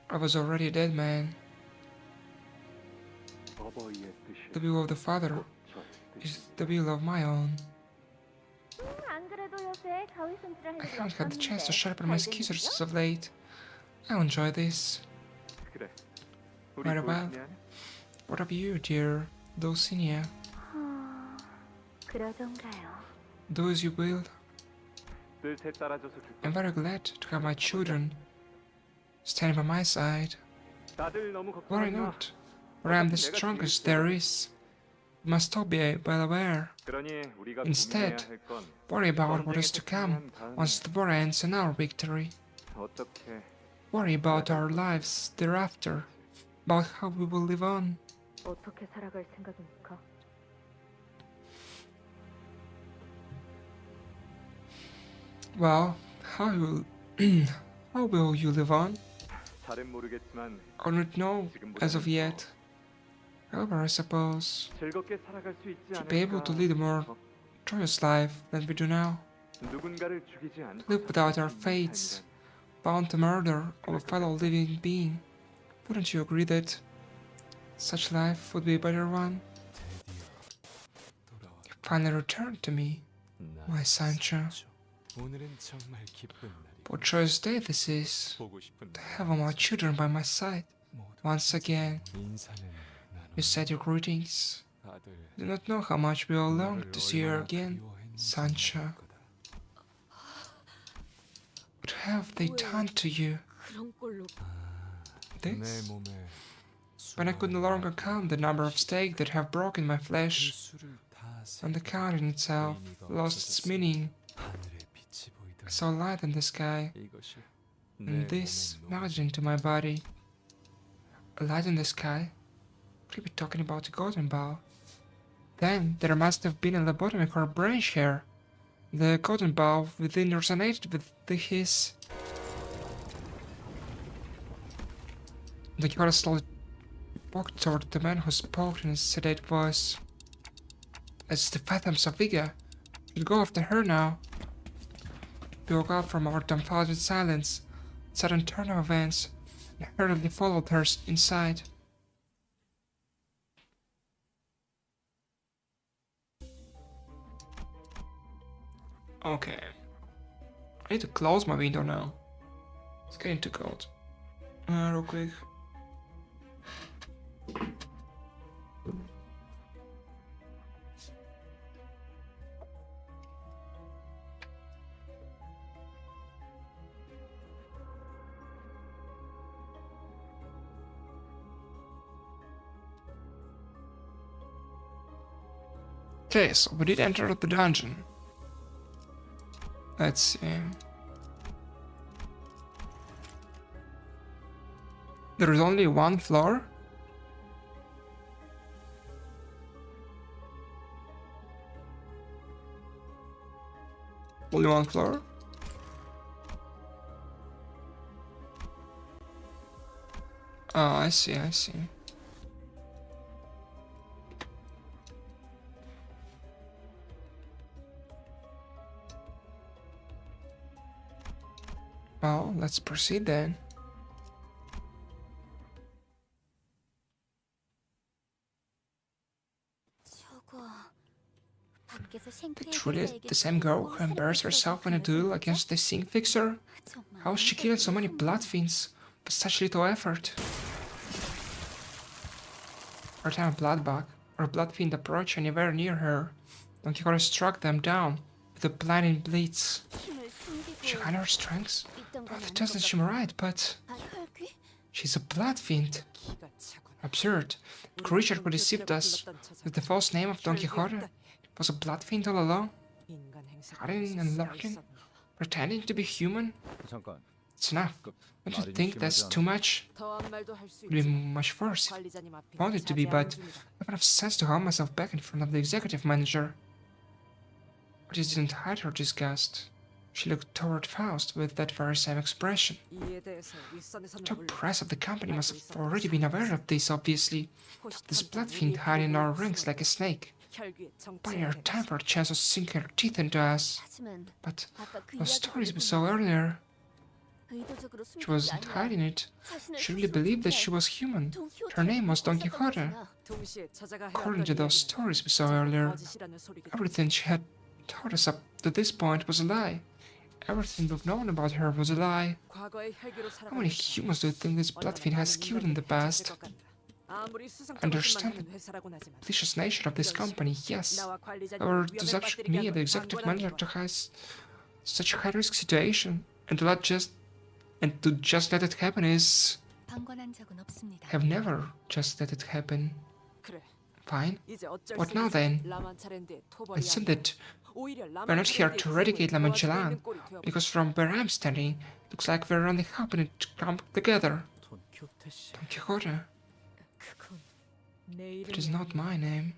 I was already a dead man. The will of the Father is the will of my own. I haven't had the chance to sharpen my scissors as of late. I'll enjoy this. Very well. What of you, dear Dulcinea? Do as you will. I'm very glad to have my children standing by my side. Worry not, for I am the strongest there is. You must all be well aware. Instead, worry about what is to come once the war ends and our victory. Worry about our lives thereafter, about how we will live on. Well, how will you live on? I don't know as of yet. However, I suppose to be able to lead a more joyous life than we do now. To live without our fates, bound to murder of a fellow living being. Wouldn't you agree that such life would be a better one? You finally returned to me, my Sancho. What joyous day this is, to have all my children by my side, once again. You said your greetings. I do not know how much we all long to see you again, Sancho. What have they done to you? This? When I could no longer count the number of stakes that have broken my flesh, and the count in itself lost its meaning. I saw light in the sky, and this melted into my body. A light in the sky? Could you be talking about the golden bow? Then there must have been a lobotomic or branch here. The golden bow within resonated with his. The Quixote slowly walked toward the man who spoke in his sedate voice. As the phantoms of vigor should go after her now. We woke up from our dumbfounded silence, sudden turn of events, and hurriedly followed her inside. Okay. I need to close my window now. It's getting too cold. Real quick. Okay, so we did enter the dungeon. Let's see. There is only one floor? Only one floor? Oh, I see, I see. Well, let's proceed then. Truly the same girl who embarrassed herself in a duel against the Sing Fixer? How is she killing so many blood fiends with such little effort? Every time a bloodbug or a blood fiend approached anywhere near her, Don Quixote struck them down with a blinding blitz. She had her strengths. Well, it doesn't seem right, but she's a blood fiend. Absurd. The creature who deceived us with the false name of Don Quixote was a blood fiend all along, hiding and lurking, pretending to be human. It's enough. Don't you think that's too much? It would be much worse if I wanted to be, but I have enough sense to hold myself back in front of the executive manager. I just didn't hide her disgust. She looked toward Faust with that very same expression. The top press of the company must have already been aware of this, obviously. This blood fiend hiding in our ranks like a snake. Buying her time for a chance to sink her teeth into us. But those stories we saw earlier, she wasn't hiding it. She really believed that she was human. Her name was Don Quixote. According to those stories we saw earlier, everything she had told us up to this point was a lie. Everything we've known about her was a lie. How many humans do you think this blood fiend has killed in the past? Understand the malicious nature of this company, yes. However, to subject me, the executive manager, to such a high-risk situation, and to just let it happen is... have never just let it happen. Fine. What now then? It seems that we're not here to eradicate La Manchelan, because from where I'm standing, it looks like we're only helping it to come together. Don Quixote. It is not my name.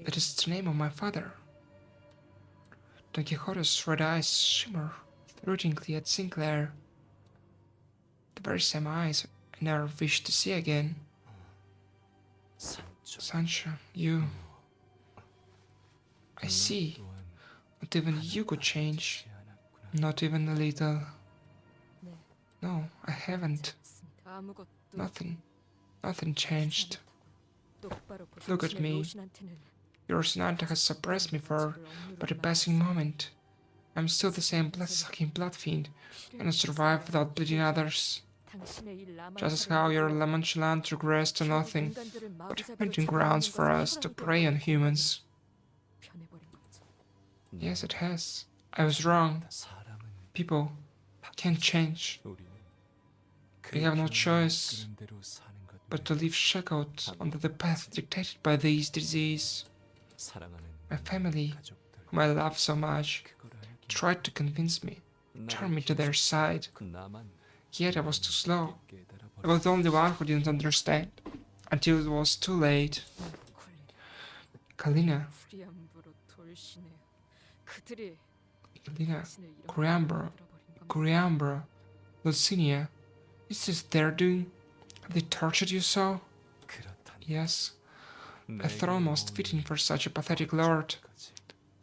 It is the name of my father. Don Quixote's red eyes shimmer fleetingly at Sinclair. The very same eyes I never wished to see again. 산초 Sancho, you. I see. Not even you could change. Not even a little. No, I haven't. 아무것도 Nothing. Nothing changed. 똑바로 Look at me. Your Sonata has suppressed me for but a passing moment. I'm still the same blood-sucking blood fiend, and I survive without bleeding others. Just as how your Lamanchalant regressed to nothing, but hunting grounds for us to prey on humans. Yes, it has. I was wrong. 사람은 People can't change. 우리는 We have no 그 choice 그런 대로 사는 것 but to live shackled under the path dictated by this disease. 사랑하는 My family, 가족들 whom I love so much, 그걸 알기 tried to convince me, turn me to their side, 나만 yet I was too slow. 깨달아 I was the only one who didn't understand, until it was too late. Kalina, Coriambro, Dulcinea, is this their doing? Have they tortured you so? 그렇다니 Yes, I 내게 thought almost 온 fitting for such a pathetic lord. 거지.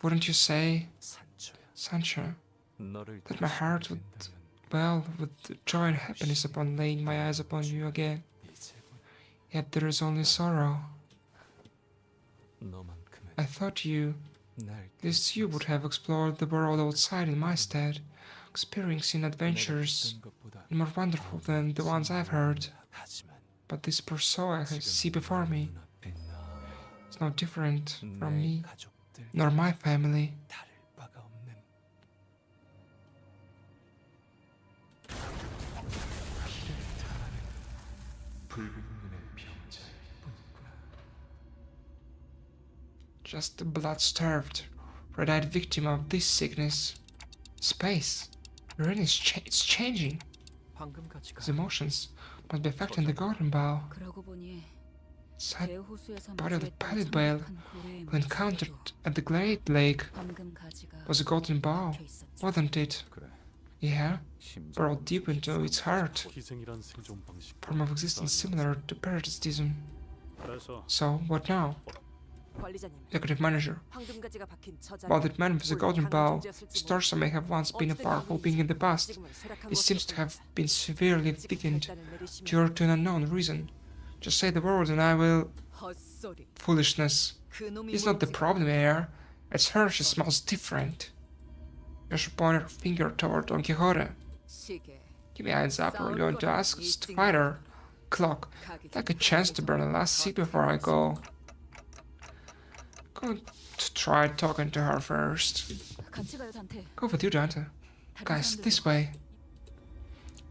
Wouldn't you say, 산초야 Sancho, 너를 that my 다시 heart 보게 would 된다면 well with joy and happiness upon laying my eyes upon you again? 이제는 Yet there is only sorrow. 너만큼은 I thought you, 날 at least you would have explored the world outside in my stead, experiencing adventures more wonderful than the ones I've heard. 하지만 But this poor soul I see before me 눈앞에 나 is no different from 내 me, 가족들 nor my family. 다를 바가 없는 Just a blood-starved, red-eyed victim of this sickness. Space. The rain is it's changing. 방금 같이 His emotions must be affecting the golden bow. 그러고 보니 Sad 대호수에서 body of the 마주했던 pilot whale 천박한 고래의 who encountered 모습에도 at the Great Lake 황금 가지가 was a golden bow, 박혀 있었지. wasn't it? 그래. Yeah, 심장 burrowed deep into its heart, 희생이란 생존 방식. form of existence similar to parasitism. 그래서 So, what now? 관리자님, Executive manager. 황금 가지가 박힌 저자. While that man with the golden bow, his torso may have once been a powerful being in the past, it seems to have been severely weakened due to an unknown reason. Just say the word and I will... 헛소리. Foolishness. 그놈이 It's not the 뭔지 problem here. It's her, she smells different. Joshua pointed her finger toward Don Quixote. 시계. Give me a heads up, we're going to ask us to fight her. Clock. Take a chance to burn the last seat before I go. Going to try talking to her first. 같이 가요, 단테. Go with you, Dante. 다른 Guys, 사람들은 this way.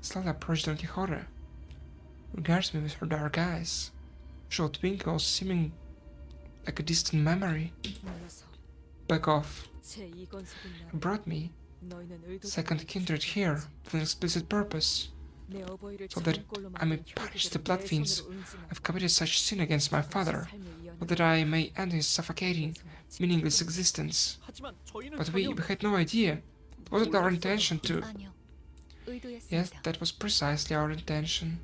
Slowly approached Don Quixote. Regards me with her dark eyes. Short twinkles seeming like a distant memory. 몰라서 Back off. 제2권 속인 You 날 brought me, 너희는 의도적으로 second kindred here, with an explicit purpose. 내 어버이를 So that 장꼴로 I may 만든 punish the 혈기를 blood 내 fiends. 손으로 응징하고 I've committed such sin against my father, 삶을 이어나가는 so that I may end his suffocating, meaningless existence. But we had no idea. It wasn't our intention to... 아니요. 의도했습니다. Yes, that was precisely our intention.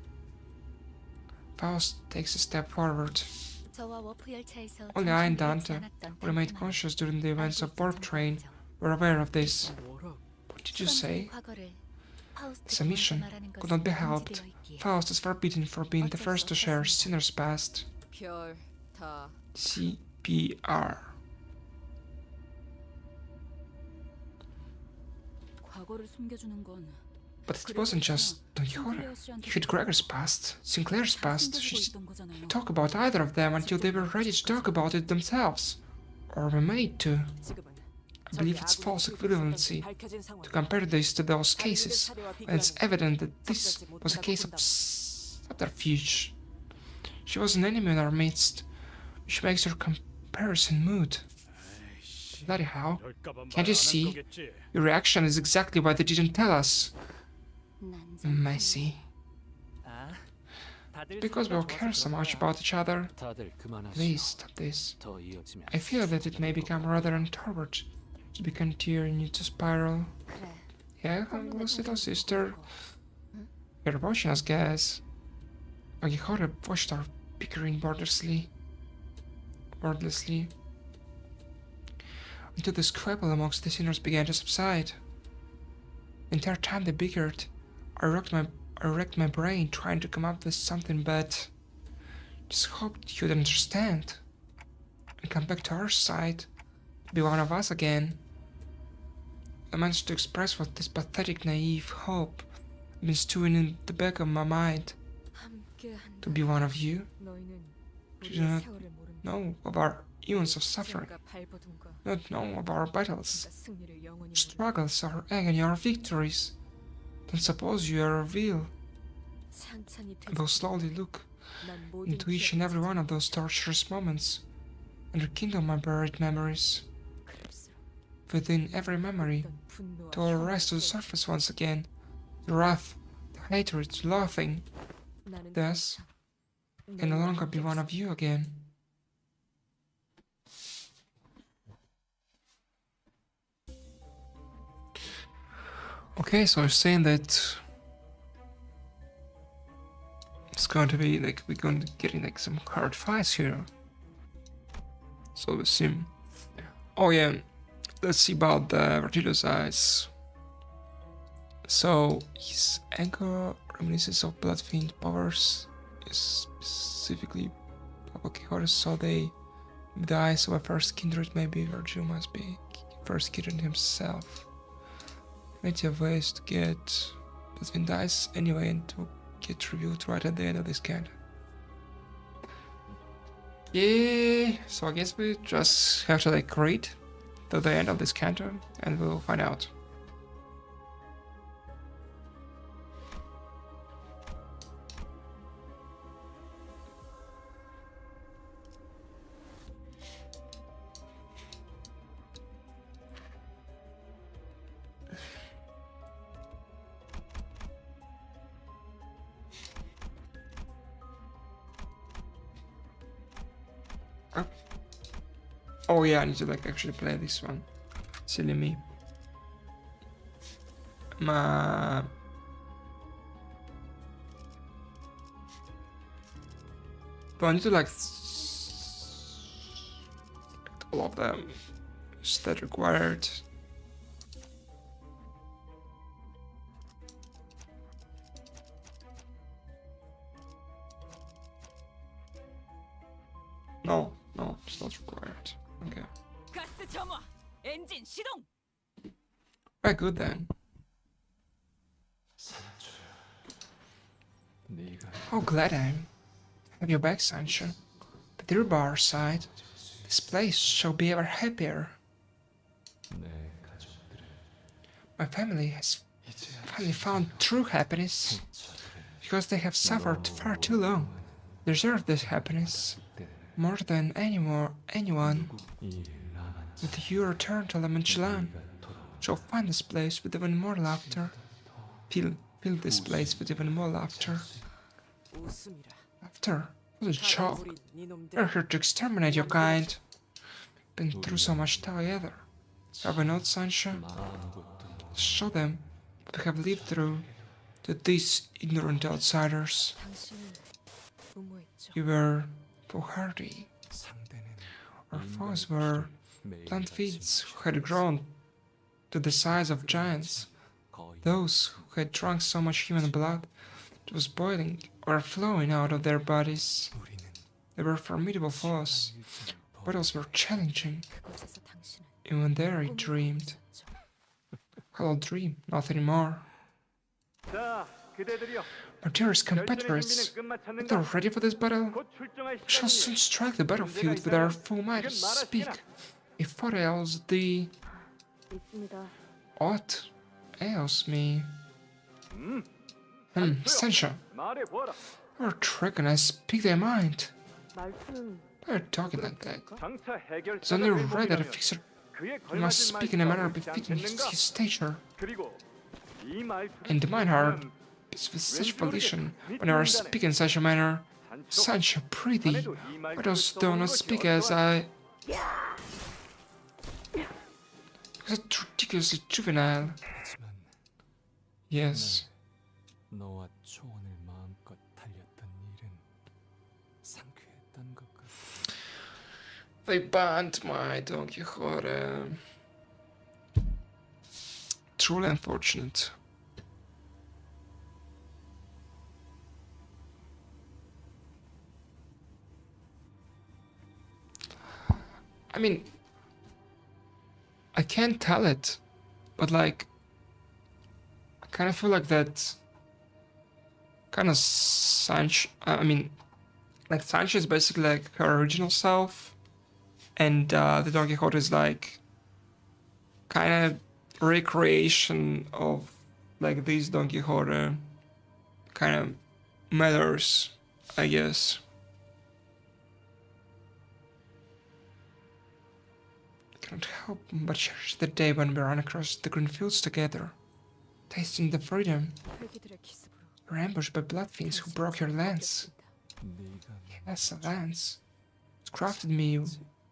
Faust takes a step forward. 저와 워프 열차에서 Only I and 정신이 잃지 Dante, 않았던 who remained 단테만 conscious during the events of 알고 Warp 있었던 Train, 거죠. were aware of this. 뭐라? What did you say? 과거를 파우스트가 It's a mission. 먼저 말하는 Could not be 것은 helped. 금지되어 있기에 Faust is forbidden for being the first to share Sinner's past. 별, 다, CPR. 과거를 숨겨주는 건 But it wasn't just Don Quixote. She had Gregor's past, Sinclair's 다 past. 숨겨두고 She 있던 거잖아요. didn't talk about either of them until they were ready to talk about it themselves. Or were made to. 지금은 I believe it's false equivalency to compare this to those cases when it's evident that this was a case of subterfuge. She was an enemy in our midst, which makes her comparison moot. Bloody hell. Can't you see? Your reaction is exactly why they didn't tell us. Messy. Because we all care so much about each other. 다들 그만하시오. Please stop this. 더 이어지면 I feel that it may become rather untoward to be continuing to spiral. 그래. Yeah, little sister. You're watching us, guys. Aguijore watched our bickering wordlessly, until the squabble amongst the sinners began to subside. The entire time they bickered, I racked my brain trying to come up with something, but just hoped you'd understand and come back to our side, to be one of us again. I managed to express what this pathetic, naive hope had been stewing in the back of my mind. To be one of you, to do not know of our eons of suffering, not know of our battles, struggles, our agony, our victories. Then suppose you are revealed. I will slowly look into each and every one of those torturous moments and rekindle my buried memories. Within every memory, they will rise to the surface once again, the wrath, the hatred, the loathing. Thus, I can no longer be one of you again. Okay, so I'm saying that it's going to be like we're going to get in like some hard fights here. So we assume. Oh yeah, let's see about the Vertido's eyes. So his anger reminiscence of Bloodfiend powers is specifically Papa Quixote, so the eyes of a first kindred, maybe Virgil must be first kindred himself. Plenty of ways to get Bloodfiend eyes anyway, and to get revealed right at the end of this canto. Yeah, so I guess we just have to like read to the end of this canto and we'll find out. Oh yeah, I need to like actually play this one. Silly me. But I need to like select all of them. Is that required? No, it's not required. Okay. 가스 점화. 엔진 시동. Very good then. How glad I am. Have your back, Sancho. But you're by our side. This place shall be ever happier. My family has finally found true happiness. Because they have suffered far too long. They deserve this happiness. More than anyone. With your return to La Manchelan, shall find this place with even more laughter. Fill this place with even more laughter. Laughter? What a joke. We're here to exterminate your kind. Been through so much together. Have we not, Sancho? Show them what we have lived through to these ignorant outsiders. You were foolhardy. Our foes were plant fields who had grown to the size of giants. Those who had drunk so much human blood that was boiling or flowing out of their bodies. They were formidable foes. Battles were challenging. Even there I dreamed. Hello dream, not anymore. Our dearest competitors, are they ready for this battle? We shall soon strike the battlefield with our full might, so to speak. If what ails thee... What ails me? Sancho. Our dragon, I speak thy mind. Why are you talking like that? It's only right that a fixer must speak in a manner befitting his stature. And mine heart is with such volition when I speak in such a manner. Sancho, prithee, why dost thou not speak as I... Is it ridiculously juvenile? Yes. 너와 초원을 마음껏 달렸던 일은 상쾌했던 것 같아. They banned my Don Quixote. Truly unfortunate. I mean, I can't tell it, but like, I kind of feel like that kind of Sancho. I mean, like Sancho is basically like her original self, and the Don Quixote is like kind of recreation of like this Don Quixote kind of matters, I guess. Can't help but cherish the day when we ran across the green fields together, tasting the freedom. 혈기들의 기습으로 You were ambushed by blood fiends who broke your lance. 네가 Yes, a lance. It crafted me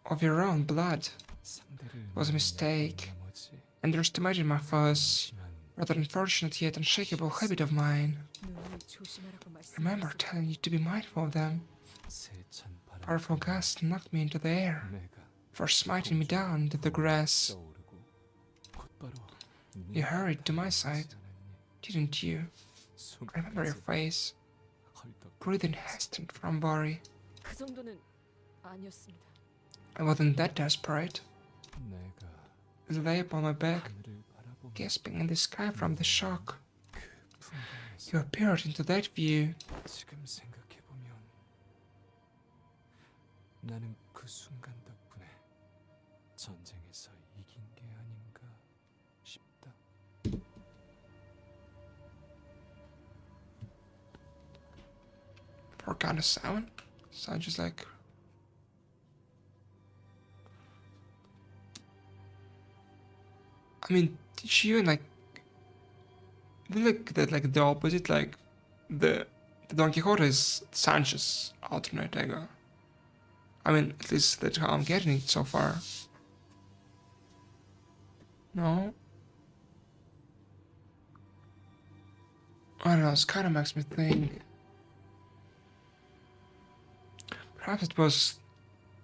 of your own blood. 상대를 It was a mistake. 나머지 Underestimated my foes. 심한 Rather unfortunate yet unshakable habit of mine. 눈을 조심하라고 Remember 말씀하셨어요. telling you to be mindful of them. 세찬 바람 Powerful gusts knocked me into the air, 내가 for smiting me down into the grass. 떠오르고 곧바로 You hurried to my side, 않았니? didn't you? I remember your face, 헐떡 breathing hastened from Bari. 그 정도는 아니었습니다. I wasn't that desperate. 내가 As I lay upon my back, 하늘을 바라보며 gasping in the sky from the shock, 그 풍경에서 you appeared into that view. 지금 생각해보면 나는 그 순간 덕분에 전쟁에서 이긴 게 아닌가 싶다. For kind of sound, so I just like. I mean, did she even like? Look that like the opposite, like the Don Quixote is Sancho's alternate ego. I mean, at least that's how I'm getting it so far. No. I don't know, it kind of makes me think. Perhaps it was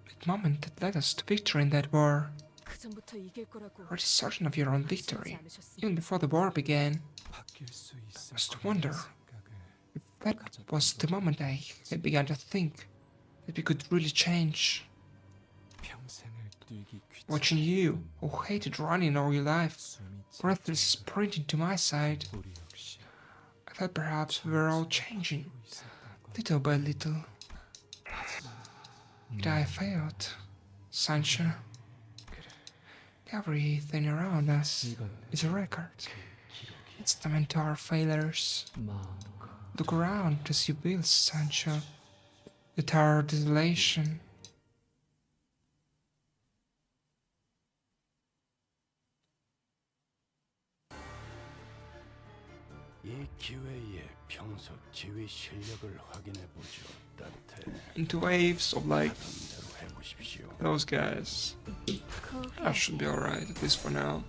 that moment that led us to victory in that war. 그 전부터 이길 거라고 Already certain of your own 믿지 victory, 않으셨습니까? even before the war began. 바뀔 수 있을 Just 거라는 wonder 생각을 if that was the moment I had begun to think that we could really change. 평생을 뛰기 Watching you, who hated running all your life, 숨이 breathless sprinting to my side, 우리 역시 I thought perhaps we were all changing, 하고 있었던 것 little by little. Yet I failed, Sancho. Everything around us is a record. It's testament to our failures. Look around as you will, Sancho. At our desolation. 이 기회에 평소 지휘 실력을 확인해 보죠, 단테. Into waves of like 대로 해보십시오. those guys. I should be alright, at least for now.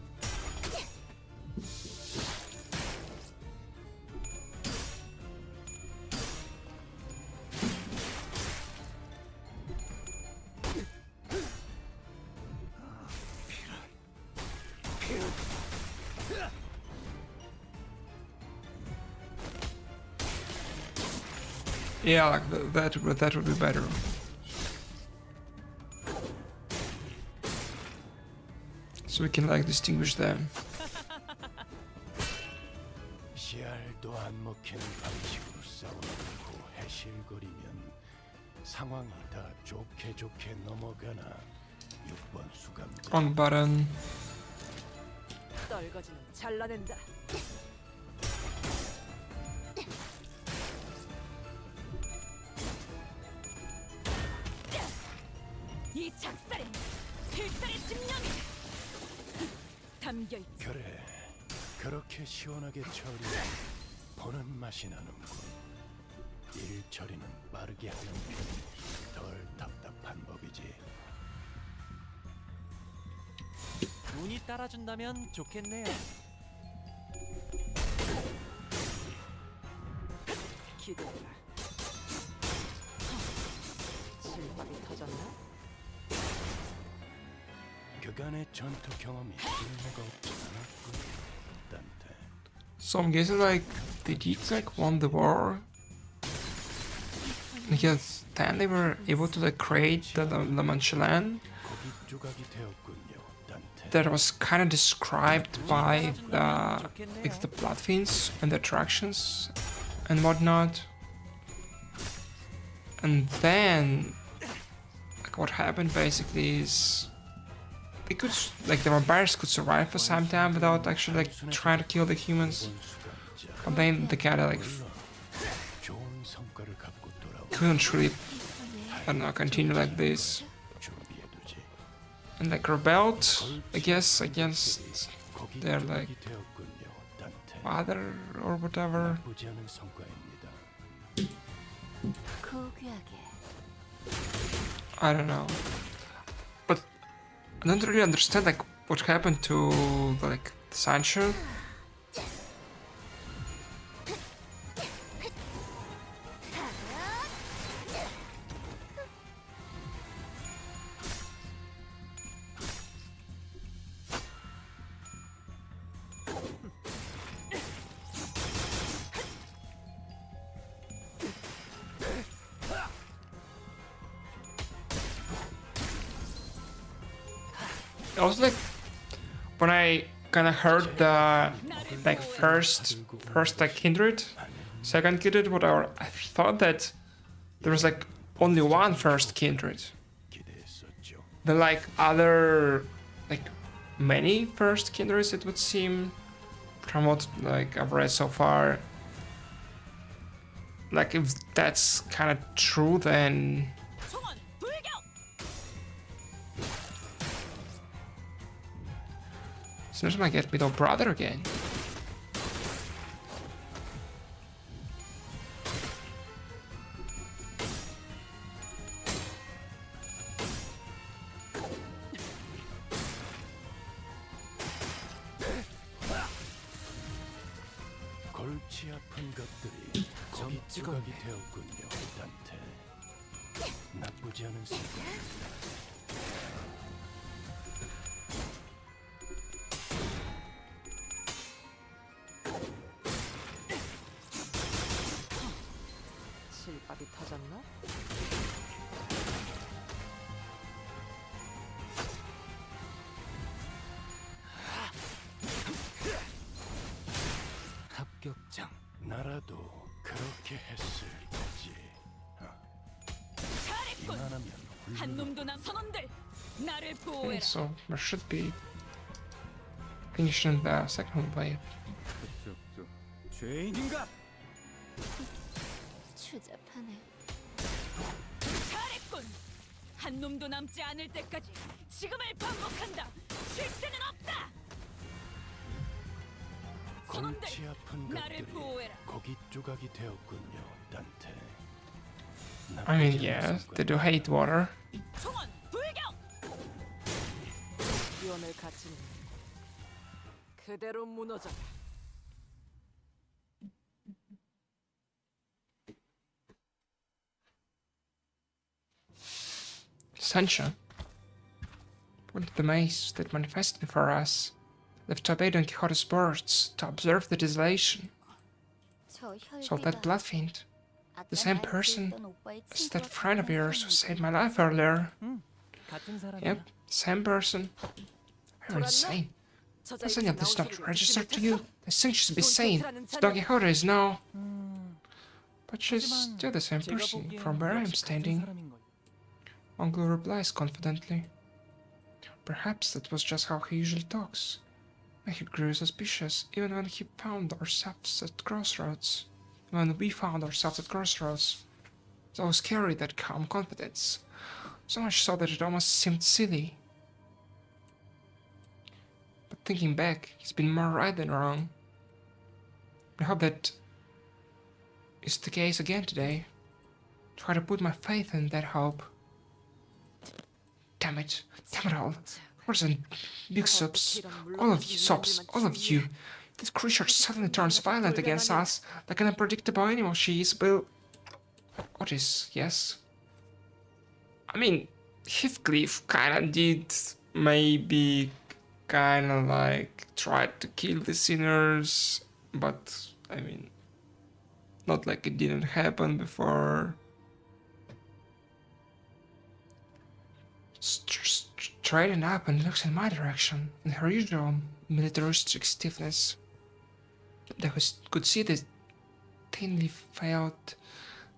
Yeah, like that would be better. So we can like distinguish them. 씨알도 안 먹히는 방식으로 싸워놓고 해실거리면 상황이 다 좋게 좋게 넘어가나. 6번 수감자. Wrong button. 떨거지는 잘라낸다. 이 작살에 필살의 집념이 담겨 있지. 그래, 그렇게 시원하게 처리해 보는 맛이 나는군. 일 처리는 빠르게 하는 편이 덜 답답한 법이지. 운이 따라준다면 좋겠네요. 기대해라. 실밥이 터졌나? 그간의 전투 경험이 의미가 없지 않았군. 단테. So I'm guessing like they did like won the war. Because then they were able to like create the La Mancha land 거기 조각이 되었군요. 단테. that was kind of described by the blood fiends and the attractions and whatnot. And then like what happened basically is they could like the vampires could survive for some time without actually like trying to kill the humans. But then they kinda like 좋은 성과를 갖고 돌아오. couldn't really, I don't know, continue like this. 준비해두지. And like rebelled, I guess, against 거기 their like 조각이 되었군요. 단테. father or whatever. 나쁘지 않은 성과입니다. I don't know. But I don't really understand like what happened to like Sancho. Also like when I kind of heard the like first like kindred, second kindred, whatever, I thought that there was like only one first kindred. 기대했었죠. Then like other like many first kindreds, it would seem, from what like I've read so far. Like if that's kind of true, then 총원 불격. seems like get middle brother again. 골치 아픈 것들이 거기 조각이 되었군요. 단테. 나쁘지 않은 성과입니다. 실밥이 터졌나? 합격장. 나라도 그렇게 했을 거지. 잘했군. 이만하면 한 훌륭한. 놈도 남 선원들 나를 Okay, 보호해라. so there should be finishing the second wave. 그쪽 죄인인가? 추잡하네. 잘했군. 한 놈도 남지 않을 때까지 지금을 반복한다. 쉴 새는 없다. 선원들 골치 아픈 나를 것들이 보호해라. 거기 조각이 되었군요. 단테. I mean, yeah, they do hate water. 총원 불격. 위험을 갖추는 그대로 무너져라. Sancho, one of the maze that manifested before us, left to obey Don Quixote's words to observe the desolation. So that blood fiend, the same person as that friend of yours who saved my life earlier. 같은 사람이야. Yep, same person. You're insane. Does any of this not register to you? I think she's insane. Don Quixote is now. But she's still the same 제가 person 보기엔 from where I'm 역시 같은 standing. 사람인 거예요. Uncle replies confidently. Perhaps that was just how he usually talks. And he grew suspicious even when he found ourselves at crossroads. When we found ourselves at crossroads. So scary, that calm confidence. So much so that it almost seemed silly. But thinking back, he's been more right than wrong. I hope that is the case again today. Try to put my faith in that hope. Damn it all. Where's the big subs? All of you, This creature suddenly turns violent against us, like an unpredictable animal she is, but... Otis, yes? I mean, Heathcliff kinda did maybe kinda like tried to kill the sinners, but I mean, not like it didn't happen before. Straighten up and looks in my direction, in her usual militaristic stiffness. They could see the thinly veiled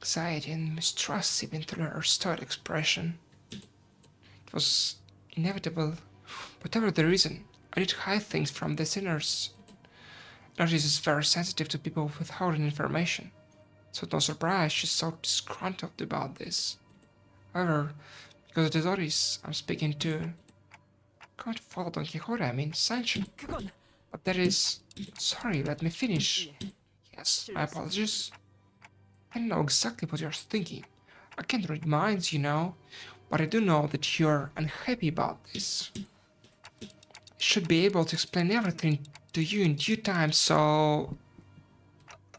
anxiety and mistrust seeping through her stoic expression. It was inevitable. Whatever the reason, I did hide things from the sinners. Notice is very sensitive to people withholding information, so no surprise she's so disgruntled about this. However, because it is Otis I'm speaking to, I'm going to follow Don Quixote, I mean Sancho. But that is... Sorry, let me finish. Yes, my apologies. I know exactly what you're thinking. I can't read minds, you know, but I do know that you're unhappy about this. I should be able to explain everything to you in due time, so...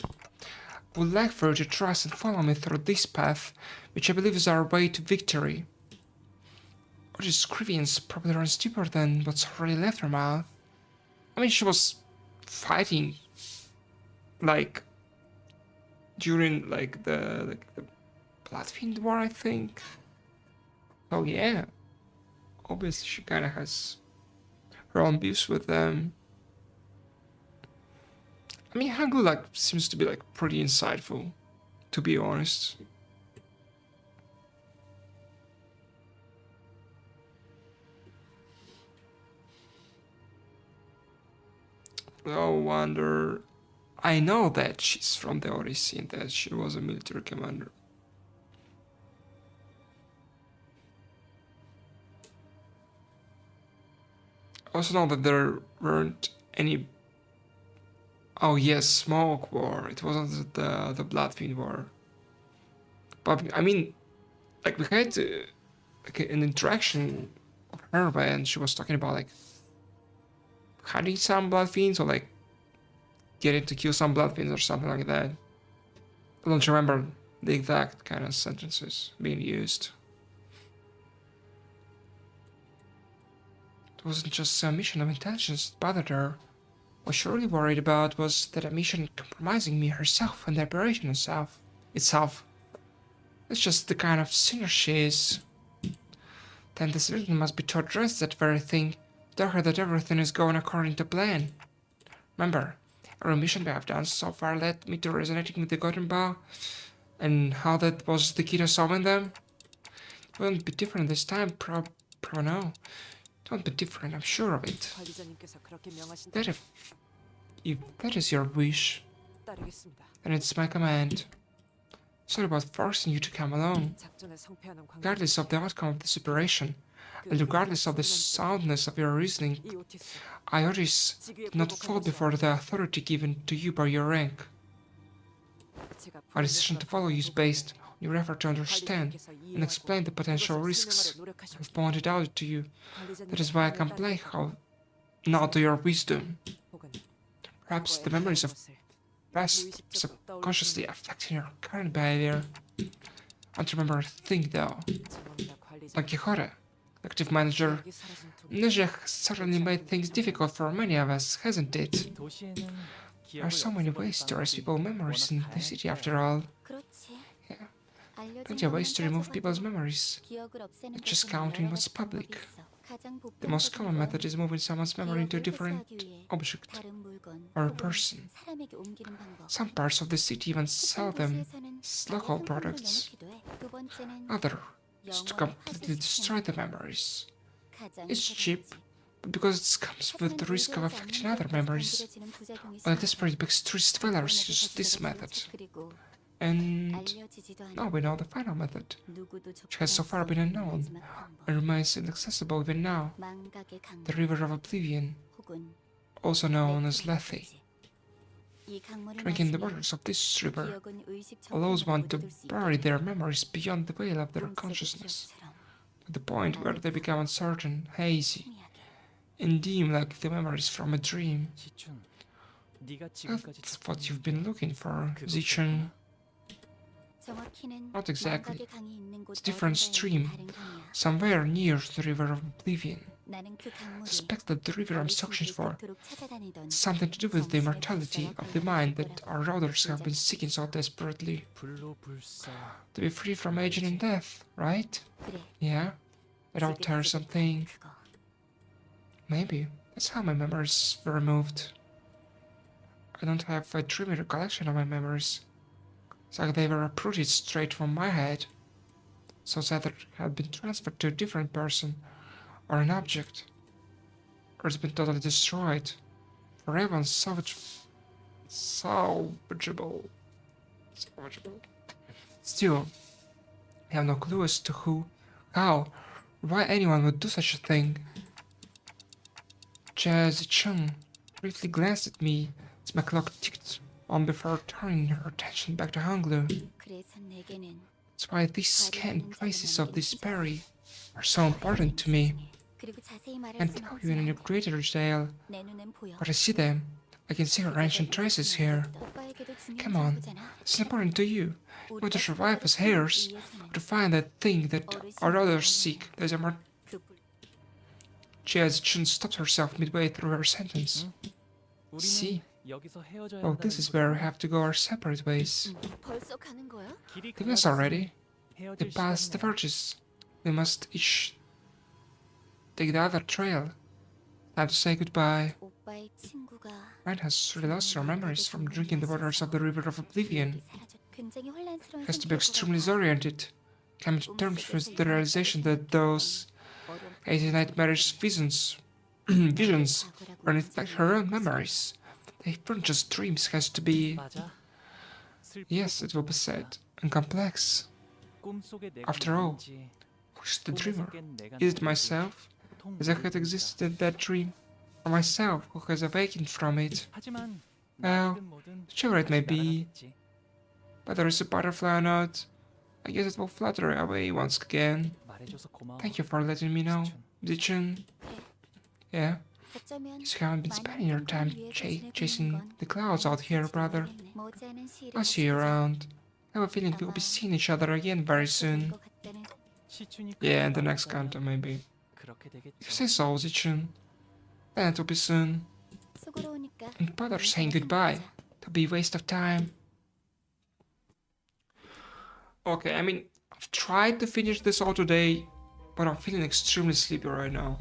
I would like for you to trust and follow me through this path, which I believe is our way to victory. Otis' grievance probably runs deeper than what's already left her mouth. I mean, she was fighting, like, during, like, the Bloodfiend War, I think. Oh, yeah. Obviously, she kind of has her own beefs with them. I mean, Hangul, like, seems to be, like, pretty insightful, to be honest. No wonder. I know that she's from the Odyssey and that she was a military commander. I also know that there weren't any... Oh yes, Smoke War. It wasn't the Bloodfiend War. But I mean, like we had like an interaction of her when she was talking about like hunting some Bloodfiends or like getting to kill some Bloodfiends or something like that. I don't remember the exact kind of sentences being used. It wasn't just a mission of intelligence that bothered her. What she really worried about was that a mission compromising me herself and the operation itself. It's just the kind of sinner she is. Then this vision must be to address that very thing, tell her that everything is going according to plan. Remember, every mission we have done so far led me to resonating with the Golden Bow, and how that was the key to solving them. It won't be different this time, pro no. It won't be different, I'm sure of it. That if that is your wish, then it's my command. Sorry about forcing you to come along. Regardless of the outcome of this operation, and regardless of the soundness of your reasoning, I always did not fall before the authority given to you by your rank. My decision to follow you is based on your effort to understand and explain the potential risks I've pointed out to you. That is why I complain now to your wisdom. Perhaps the memories of past subconsciously affecting your current behavior. I don't remember a thing though. Don Quixote, active manager, amnesia has certainly made things difficult for many of us, hasn't it? There are so many ways to erase people's memories in the city after all. Yeah, plenty of ways to remove people's memories, not just counting what's public. The most common method is moving someone's memory into a different object or a person. Some parts of the city even sell them as local products. Others is to completely destroy the memories. It's cheap, but because it comes with the risk of affecting other memories, only desperate extremist dwellers use this method. And now we know the final method, which has so far been unknown and remains inaccessible even now, the River of Oblivion, also known as Lethe. Drinking the waters of this river allows one to bury their memories beyond the veil of their consciousness, to the point where they become uncertain, hazy, and dim like the memories from a dream. 네가 지금까지 That's what you've been looking for, Zichun. Not exactly. It's a different stream, somewhere near the River of Oblivion. I suspect that the river I'm searching for has something to do with the immortality of the mind that our routers have been seeking so desperately. 불로불사. To be free from aging and death, right? Yeah? That all tiresome thing. Maybe. That's how my memories were removed. I don't have a dreamy recollection of my memories. It's like they were uprooted straight from my head. So it's either had been transferred to a different person, or an object, or it's been totally destroyed. Forever salvageable. Still, I have no clue as to who, how, or why anyone would do such a thing. Jazzy Chung briefly glanced at me as my clock ticked on before turning her attention back to Hanglu. That's why these scant traces of this berry are so important to me. And tell you in greater detail, but I see them. I can see her ancient traces here. Come on, it's important to you. You want to survive as heirs, to find that thing that our others seek. There's a more. Jazzy Chun stopped herself midway through her sentence. See? 여기서 헤어져야 Well, this is where we have to go our separate ways. Leave us already. The paths diverges. We must each take the other trail. Time to say goodbye. Ryan has really lost her memories from drinking the waters of the River of Oblivion. He has to be extremely disoriented, coming to terms with the realization that those 80 nightmarish visions are in fact her own memories. They weren't just dreams, has to be... 맞아. Yes, it will be sad and complex. 꿈속에 내가 After all, 누군지, who's the dreamer? 꿈속엔 내가 Is it 누군지 myself? 보통 As I had existed in that dream? Or myself who has awakened from it? 하지만 Well, 나든 뭐든 whichever it may be, 날아가겠지. whether it's a butterfly or not, I guess it will flutter away once again. 말해줘서 고마워. Thank you for letting me know, 지춘. Zichun. Yeah, guess you haven't been spending your time chasing the clouds out here, brother. I'll see you around. I have a feeling we'll be seeing each other again very soon. 시춘이 Yeah, in the 그렇게 next 말하니까 Canto, maybe. 그렇게 If you 되겠지. say so, Zichun. Then it will be soon. And bother saying goodbye. It'll be a waste of time. Okay, I mean, I've tried to finish this all today, but I'm feeling extremely sleepy right now.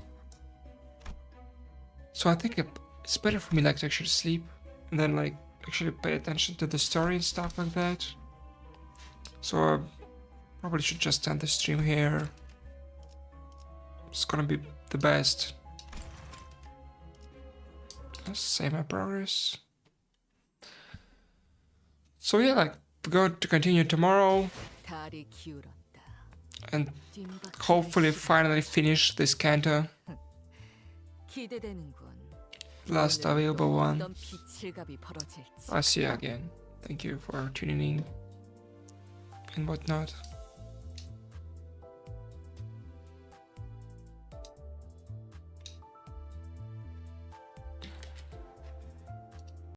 So I think it's better for me like to actually sleep and then like actually pay attention to the story and stuff like that. So I probably should just end the stream here. It's gonna be the best. Let's save my progress. So yeah, like we're going to continue tomorrow 달이 기울었다. and hopefully finally finish this Canto, 기대되는군. last available one. 어떤 비칠갑이 벌어질지. I'll see you again. Thank you for tuning in and whatnot.